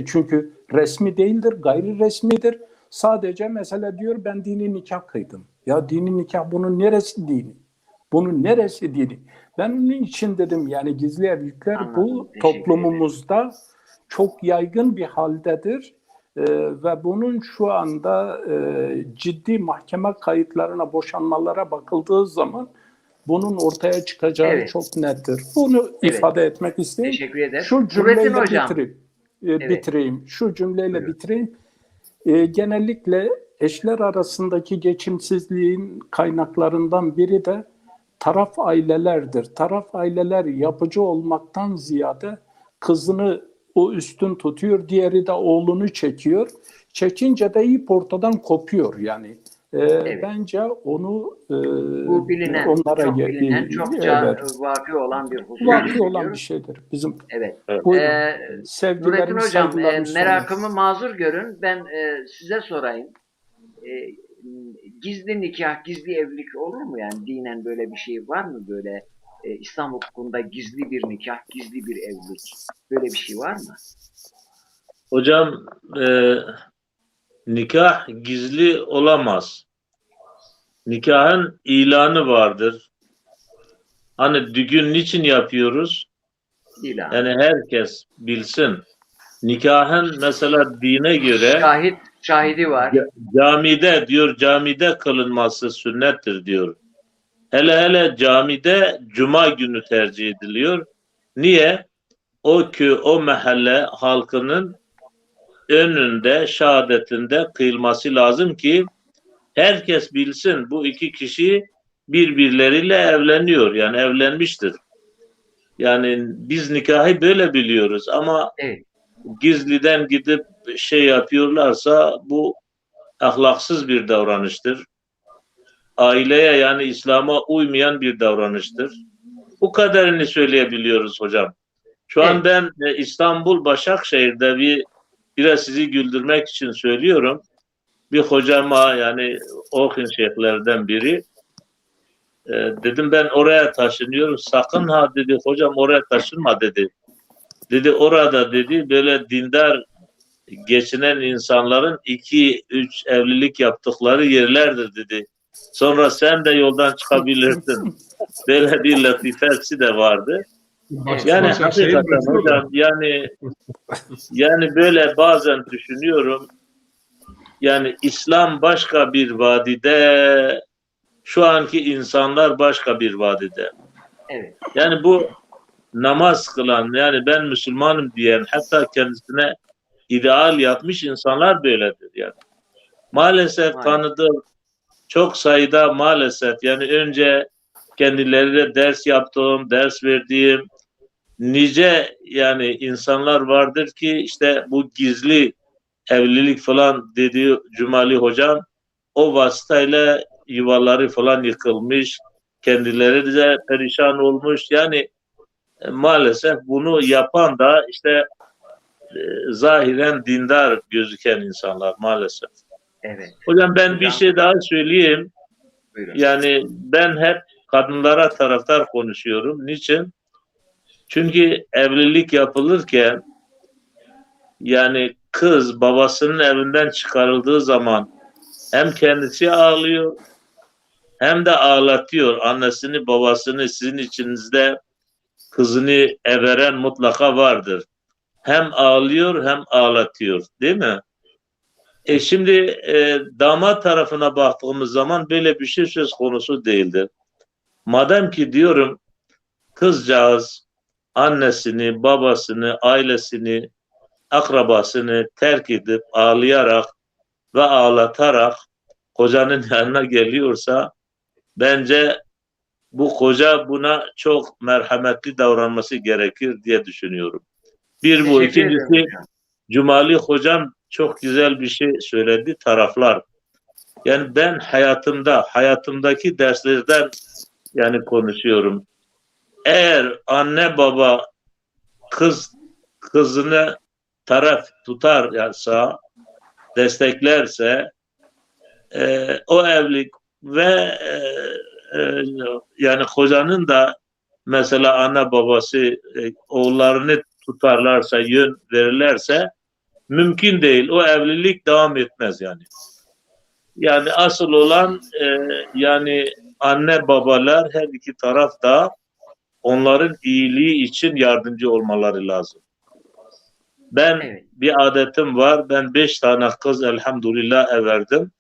çünkü resmi değildir, gayri resmidir. Sadece mesela diyor ben dini nikah kıydım. Ya dini nikah, bunun neresi dini? Bunun neresi dini? Ben onun için dedim yani gizli evlilikler bu toplumumuzda çok yaygın bir haldedir. Ve bunun şu anda ciddi mahkeme kayıtlarına, boşanmalara bakıldığı zaman bunun ortaya çıkacağı Evet. çok nettir. Bunu Evet. ifade etmek istiyorum. Teşekkür ederim. Şu Nurettin cümleyle Hocam. bitireyim. Şu cümleyle Buyurun. bitireyim. Genellikle eşler arasındaki geçimsizliğin kaynaklarından biri de taraf ailelerdir. Taraf aileler yapıcı olmaktan ziyade kızını o üstün tutuyor, diğeri de oğlunu çekiyor. Çekince de ip ortadan kopuyor yani. Evet. Bence onu Bu bilinen, onlara çok bilinen, çokça evet, vakı olan bir husus. vakı olan bir şeydir. Bizim Evet. buyurun. Sevgilerimi, Nurettin Hocam, saygılarımı merakımı sunuyorum. mazur görün. Ben size sorayım. Gizli nikah, gizli evlilik olur mu yani? Dinen böyle bir şey var mı böyle? İslam hukukunda gizli bir nikah, gizli bir evlilik. Böyle bir şey var mı? Hocam nikah gizli olamaz. Nikahın ilanı vardır. Hani düğün niçin yapıyoruz? İlan. Yani herkes bilsin. Nikahın mesela dine göre Şahidi var. camide diyor, camide kılınması sünnettir diyor. Hele camide cuma günü tercih ediliyor. Niye? O köy, o mahalle halkının önünde, şehadetinde kıyılması lazım ki herkes bilsin bu iki kişi birbirleriyle evleniyor. Yani evlenmiştir. Yani biz nikahı böyle biliyoruz ama Evet. gizliden gidip şey yapıyorlarsa bu ahlaksız bir davranıştır. Aileye yani İslam'a uymayan bir davranıştır. Bu kadarını söyleyebiliyoruz hocam. Şu an ben İstanbul Başakşehir'de biraz sizi güldürmek için söylüyorum. Bir hocama yani Okin şeyhlerden biri dedim ben oraya taşınıyorum. Sakın ha dedi hocam oraya taşınma dedi. Dedi orada dedi böyle dindar geçinen insanların 2-3 evlilik yaptıkları yerlerdir dedi. Sonra sen de yoldan çıkabilirsin. Böyle bir latifesi de vardı. Yani hakikaten hocam yani böyle bazen düşünüyorum. Yani İslam başka bir vadide, şu anki insanlar başka bir vadide. Evet. Yani bu namaz kılan, yani ben Müslümanım diyen, hatta kendisine ideal yapmış insanlar böyledir yani. Maalesef tanıdığım çok sayıda maalesef yani önce kendileriyle ders yaptığım, ders verdiğim nice yani insanlar vardır ki işte bu gizli evlilik falan dediği Cumali hocam o vasıtayla yuvaları falan yıkılmış, kendileri de perişan olmuş. Yani maalesef bunu yapan da işte zahiren dindar gözüken insanlar maalesef. Evet. Hocam ben bir şey daha söyleyeyim. Buyurun. Yani ben hep kadınlara taraftar konuşuyorum. Niçin? Çünkü evlilik yapılırken yani kız babasının evinden çıkarıldığı zaman hem kendisi ağlıyor hem de ağlatıyor. Annesini babasını sizin içinizde kızını everen mutlaka vardır. Hem ağlıyor hem ağlatıyor değil mi? Şimdi damat tarafına baktığımız zaman böyle bir şey söz konusu değildir. Madem ki diyorum kızcağız annesini, babasını, ailesini, akrabasını terk edip ağlayarak ve ağlatarak kocanın yanına geliyorsa bence bu koca buna çok merhametli davranması gerekir diye düşünüyorum. Bir bu. Teşekkür ederim İkincisi hocam. Cumali hocam çok güzel bir şey söyledi. Taraflar. Yani ben hayatımdaki derslerden yani konuşuyorum. Eğer anne baba kızını taraf tutarsa, desteklerse o evlilik ve yani kocanın da mesela anne babası oğullarını tutarlarsa, yön verirlerse mümkün değil. O evlilik devam etmez yani. Yani asıl olan yani anne babalar her iki taraf da onların iyiliği için yardımcı olmaları lazım. Ben bir adetim var. Ben 5 tane kız elhamdülillah everdim.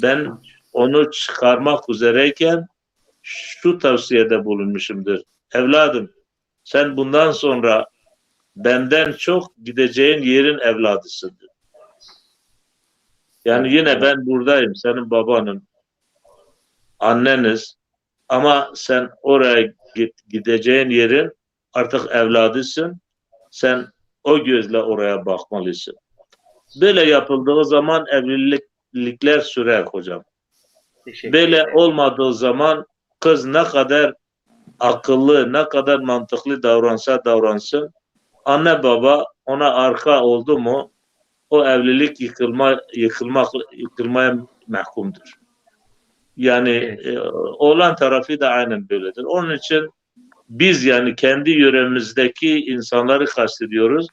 Ben onu çıkarmak üzereyken şu tavsiyede bulunmuşumdur. Evladım, sen bundan sonra benden çok gideceğin yerin evladısındır. Yani yine ben buradayım, senin babanın, anneniz, ama sen oraya gideceğin yerin artık evladısın. Sen o gözle oraya bakmalısın. Böyle yapıldığı zaman evlilikler sürer hocam. Böyle olmadığı zaman kız ne kadar akıllı, ne kadar mantıklı davransa davransın, anne baba ona arka oldu mu o evlilik yıkılmaya mahkumdur. Yani oğlan tarafı da aynen böyledir. Onun için biz yani kendi yöremizdeki insanları kastediyoruz.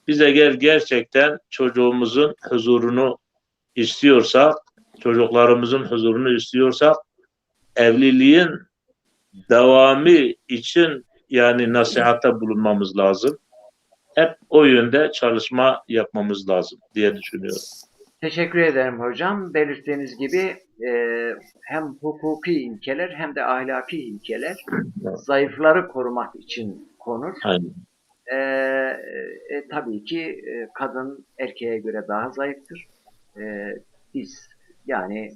Biz eğer gerçekten çocuğumuzun huzurunu istiyorsak, çocuklarımızın huzurunu istiyorsak, evliliğin devamı için yani nasihatta bulunmamız lazım. Hep o yönde çalışma yapmamız lazım diye düşünüyorum. Teşekkür ederim hocam. Belirttiğiniz gibi hem hukuki ilkeler hem de ahlaki ilkeler zayıfları korumak için konur. Aynen. Tabii ki kadın erkeğe göre daha zayıftır. Biz yani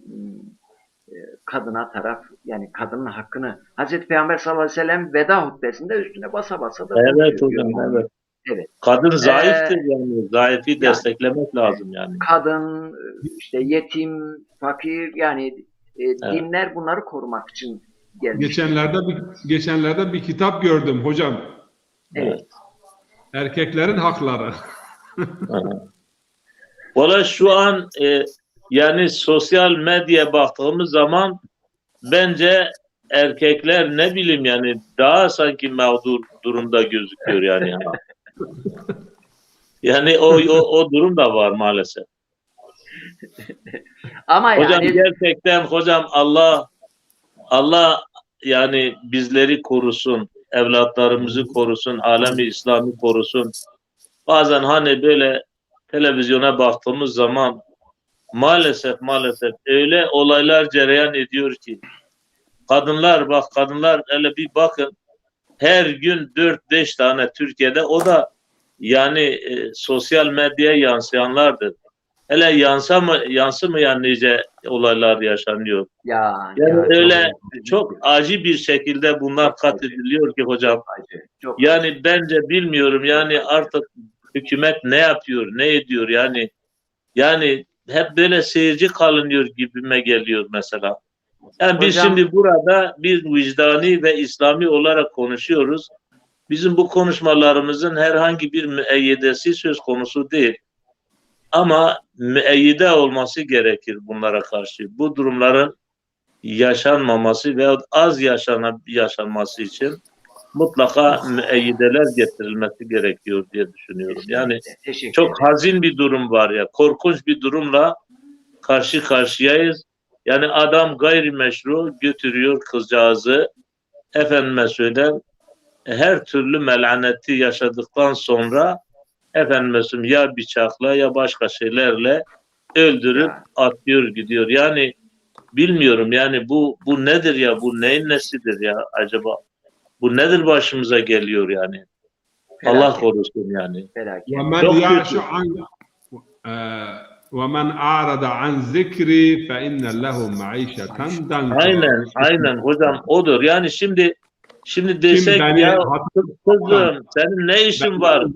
kadına taraf, yani kadının hakkını Hazreti Peygamber sallallahu aleyhi ve sellem veda hutbesinde üstüne basa basa da Evet konuşuyor. hocam, evet. Evet. Kadın zayıftır yani. Zayıfı desteklemek lazım yani. Kadın, işte yetim, fakir, yani dinler bunları korumak için gelmiş. Geçenlerde bir kitap gördüm hocam. Evet. Erkeklerin hakları. Valla şu an yani sosyal medyaya baktığımız zaman bence erkekler ne bileyim yani daha sanki mağdur durumda gözüküyor yani. Yani o durum da var maalesef. Ama Hocam yani gerçekten hocam Allah yani bizleri korusun, evlatlarımızı korusun, alemi İslam'ı korusun. Bazen hani böyle televizyona baktığımız zaman maalesef öyle olaylar cereyan ediyor ki kadınlar hele bir bakın her gün 4-5 tane Türkiye'de, o da yani sosyal medyaya yansıyanlardır. Hele yansımayan nice olaylar yaşanıyor. Yani öyle çok acı bir şekilde bunlar katlediliyor ki hocam. çok Yani bence bilmiyorum yani artık hükümet ne yapıyor, ne ediyor yani hep böyle seyirci kalınıyor gibime geliyor mesela. Yani biz şimdi burada bir vicdani ve İslami olarak konuşuyoruz. Bizim bu konuşmalarımızın herhangi bir müeyyidesi söz konusu değil. Ama müeyyide olması gerekir bunlara karşı. Bu durumların yaşanmaması veya az yaşanması için mutlaka müeyyideler getirilmesi gerekiyor diye düşünüyorum. Yani çok hazin bir durum var ya, korkunç bir durumla karşı karşıyayız. Yani adam gayrimeşru götürüyor kızcağızı, efendime söyleyeyim, her türlü melaneti yaşadıktan sonra efendime söyleyeyim ya bıçakla ya başka şeylerle öldürüp atıyor gidiyor. Yani bilmiyorum yani bu nedir ya, bu neyin nesidir ya acaba? Bu nedir başımıza geliyor yani? Allah korusun yani. وَمَنْ أَعْرَضَ عَنْ ذِكْرِي فَإِنَّ لَهُ مَعِيشَةً ضَنْكًا. Aynen hocam odur. Yani şimdi desek ya kızım senin ne işin var?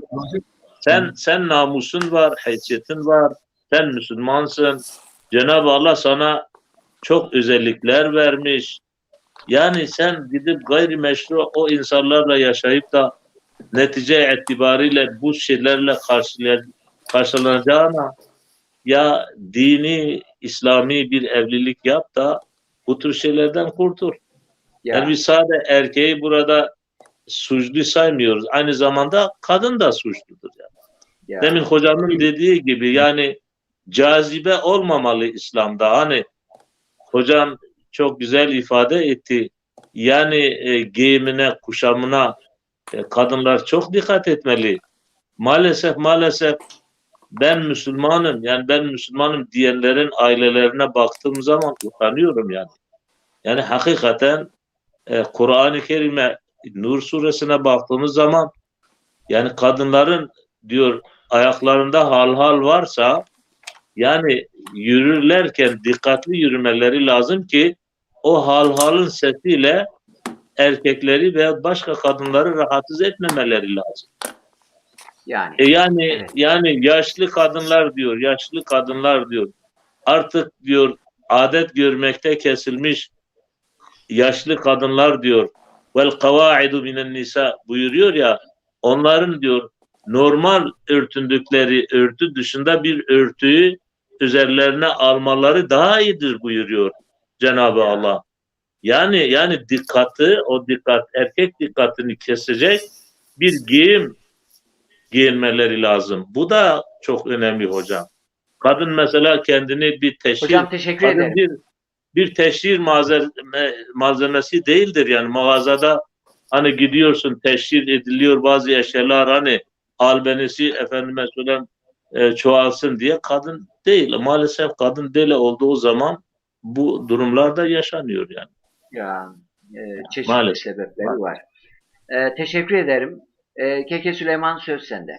Sen namusun var, haysiyetin var. Sen Müslümansın. Cenab-ı Allah sana çok özellikler vermiş. Yani sen gidip gayrimeşru o insanlarla yaşayıp da netice itibariyle bu şeylerle karşılanacağına ya dini, İslami bir evlilik yap da bu tür şeylerden kurtul. Yani biz sadece erkeği burada suçlu saymıyoruz. Aynı zamanda kadın da suçludur. Yani. Demin hocamın dediği gibi yani cazibe olmamalı İslam'da. Hani hocam çok güzel ifade etti. Yani giyimine, kuşamına kadınlar çok dikkat etmeli. Maalesef ben Müslümanım diyenlerin ailelerine baktığım zaman utanıyorum yani. Yani hakikaten Kur'an-ı Kerim'e Nur suresine baktığımız zaman yani kadınların diyor ayaklarında halhal varsa yani yürürlerken dikkatli yürümeleri lazım ki o halhalın sesiyle erkekleri veya başka kadınları rahatsız etmemeleri lazım. Yani Yani evet. yani yaşlı kadınlar diyor artık diyor adet görmekte kesilmiş yaşlı kadınlar diyor vel kavaidu minen nisa buyuruyor ya onların diyor normal örtündükleri örtü dışında bir örtüyü üzerlerine almaları daha iyidir buyuruyor Cenab-ı Allah. Yani o dikkat erkek dikkatini kesecek bir giyinmeleri lazım. Bu da çok önemli hocam. Kadın mesela kendini bir teşhir Hocam teşekkür ederim. bir teşhir malzemesi değildir yani mağazada hani gidiyorsun teşhir ediliyor bazı eşyalar hani albenisi efendime söyleyeyim çoğalsın diye kadın değil. Maalesef kadın deli olduğu zaman bu durumlarda yaşanıyor yani. Ya çeşitli Maalesef. sebepleri var. Teşekkür ederim. Keke Süleyman söz sende.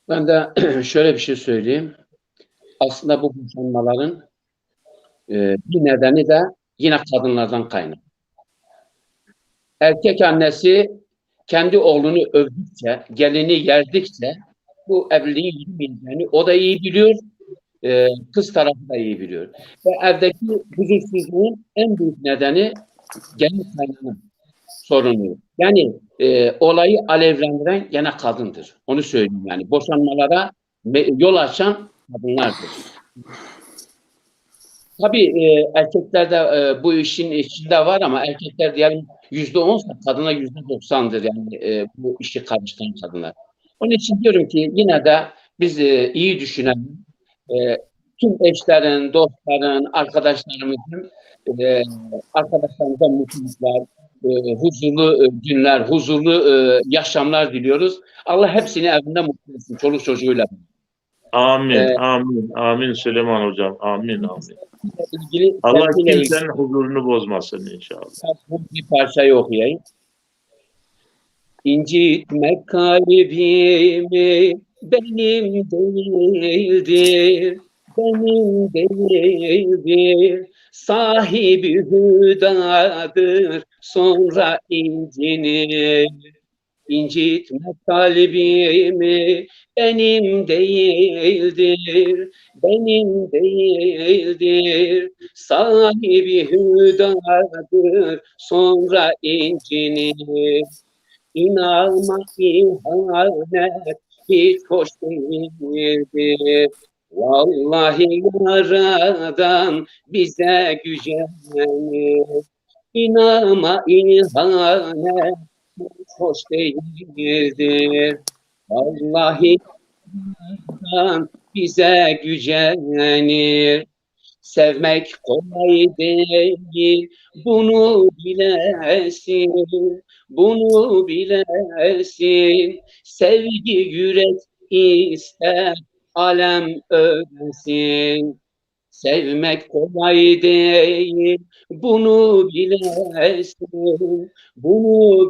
Ben de şöyle bir şey söyleyeyim. Aslında bu boşanmaların bir nedeni de yine kadınlardan kaynak. Erkek annesi kendi oğlunu övdükçe, gelini yerdikçe bu evliliğin yürümeyeceğini o da iyi biliyor, kız tarafı da iyi biliyor. Ve evdeki huzursuzluğun en büyük nedeni gelin kaynağının sorunu. Yani olayı alevlendiren gene kadındır. Onu söyleyeyim yani. Boşanmalara yol açan kadınlardır. Tabii erkekler de bu işin içinde var ama erkekler diyelim %10'sa kadına %90'dır yani bu işi karıştıran kadınlar. Onun için diyorum ki yine de biz iyi düşünelim. Tüm eşlerin, dostların, arkadaşlarımıza mutluluklar, huzurlu günler, huzurlu yaşamlar diliyoruz. Allah hepsini evinde mutlu etsin, çoluk çocuğuyla. Amin, amin Süleyman hocam, amin. İlgili Allah kimsenin huzurunu bozmasın inşallah. Bir parçayı okuyayım. İncitmek kalbimi benim değildir, sahibi hüdadır, sonra incinir. İncitmek kalbimi benim değildir, sahibi hüdadır, sonra incinir. İnanma ihanet hiç hoş değildir. Vallahi yaradan bize gücenir. İnanma ihanet hiç hoş değildir. Vallahi yaradan bize gücenir. Sevmek kolay değil, bunu bilesin. Sevgi yürek ister, alem öğrensin. Sevmek kolay değil, bunu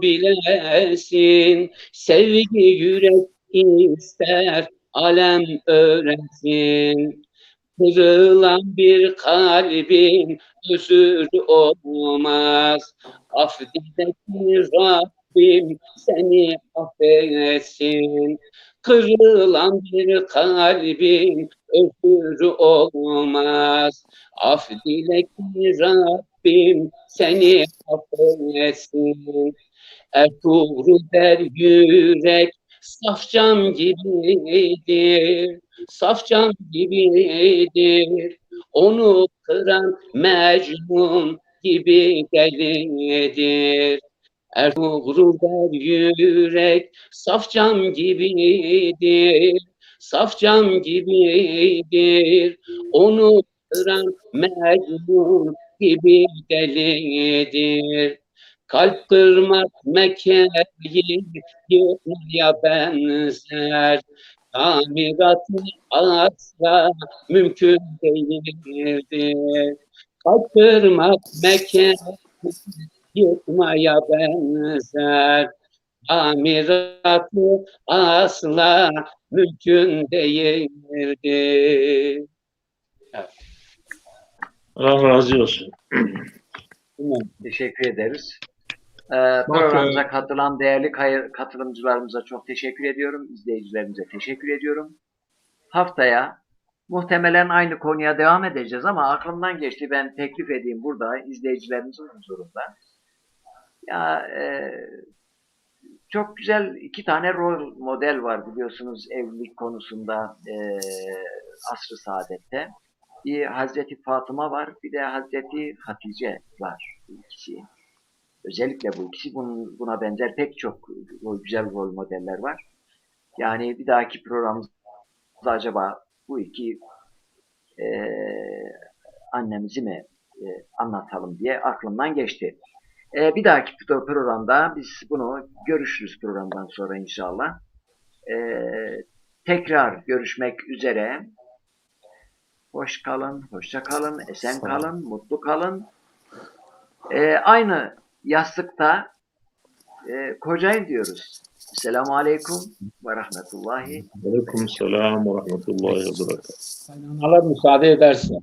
bilesin. Sevgi yürek ister, alem öğrensin. Kırılan bir kalbin özür olmaz. Affedeki Rabbim seni affetsin. Kırılan bir kalbin özür olmaz. Affedeki Rabbim seni affetsin. Ertuğrul der yürek saf cam gibidir. Onu kıran Mecnun gibi delidir. Ertuğrul der yürek saf cam gibidir. Onu kıran Mecnun gibi delidir. Kalp kırmak Mekke'yi yıkmaya benzer. Tamiratı asla mümkün değildir. Kaçırmak mekan yıkmaya benzer. Amiratı asla mümkün değildir. Allah razı olsun. Teşekkür ederiz. Programımıza katılan değerli katılımcılarımıza çok teşekkür ediyorum. İzleyicilerimize teşekkür ediyorum. Haftaya muhtemelen aynı konuya devam edeceğiz ama aklımdan geçti, ben teklif edeyim burada izleyicilerimizin huzurunda. Ya çok güzel iki tane rol model var biliyorsunuz evlilik konusunda asr-ı saadette. Bir Hazreti Fatıma var, bir de Hazreti Hatice var. Bu ikisi. Özellikle bu ikisi, buna benzer pek çok güzel rol modeller var. Yani bir dahaki programımızda acaba bu iki annemizi mi anlatalım diye aklımdan geçti. Bir dahaki programda biz bunu görüşürüz programdan sonra inşallah. Tekrar görüşmek üzere. Hoş kalın, hoşça kalın, esen kalın, mutlu kalın. Aynı yastıkta kocayın diyoruz. Selamun Aleyküm ve Rahmetullahi. Aleyküm selam ve rahmetullahi ve berekatuhu. Allah müsaade ederse.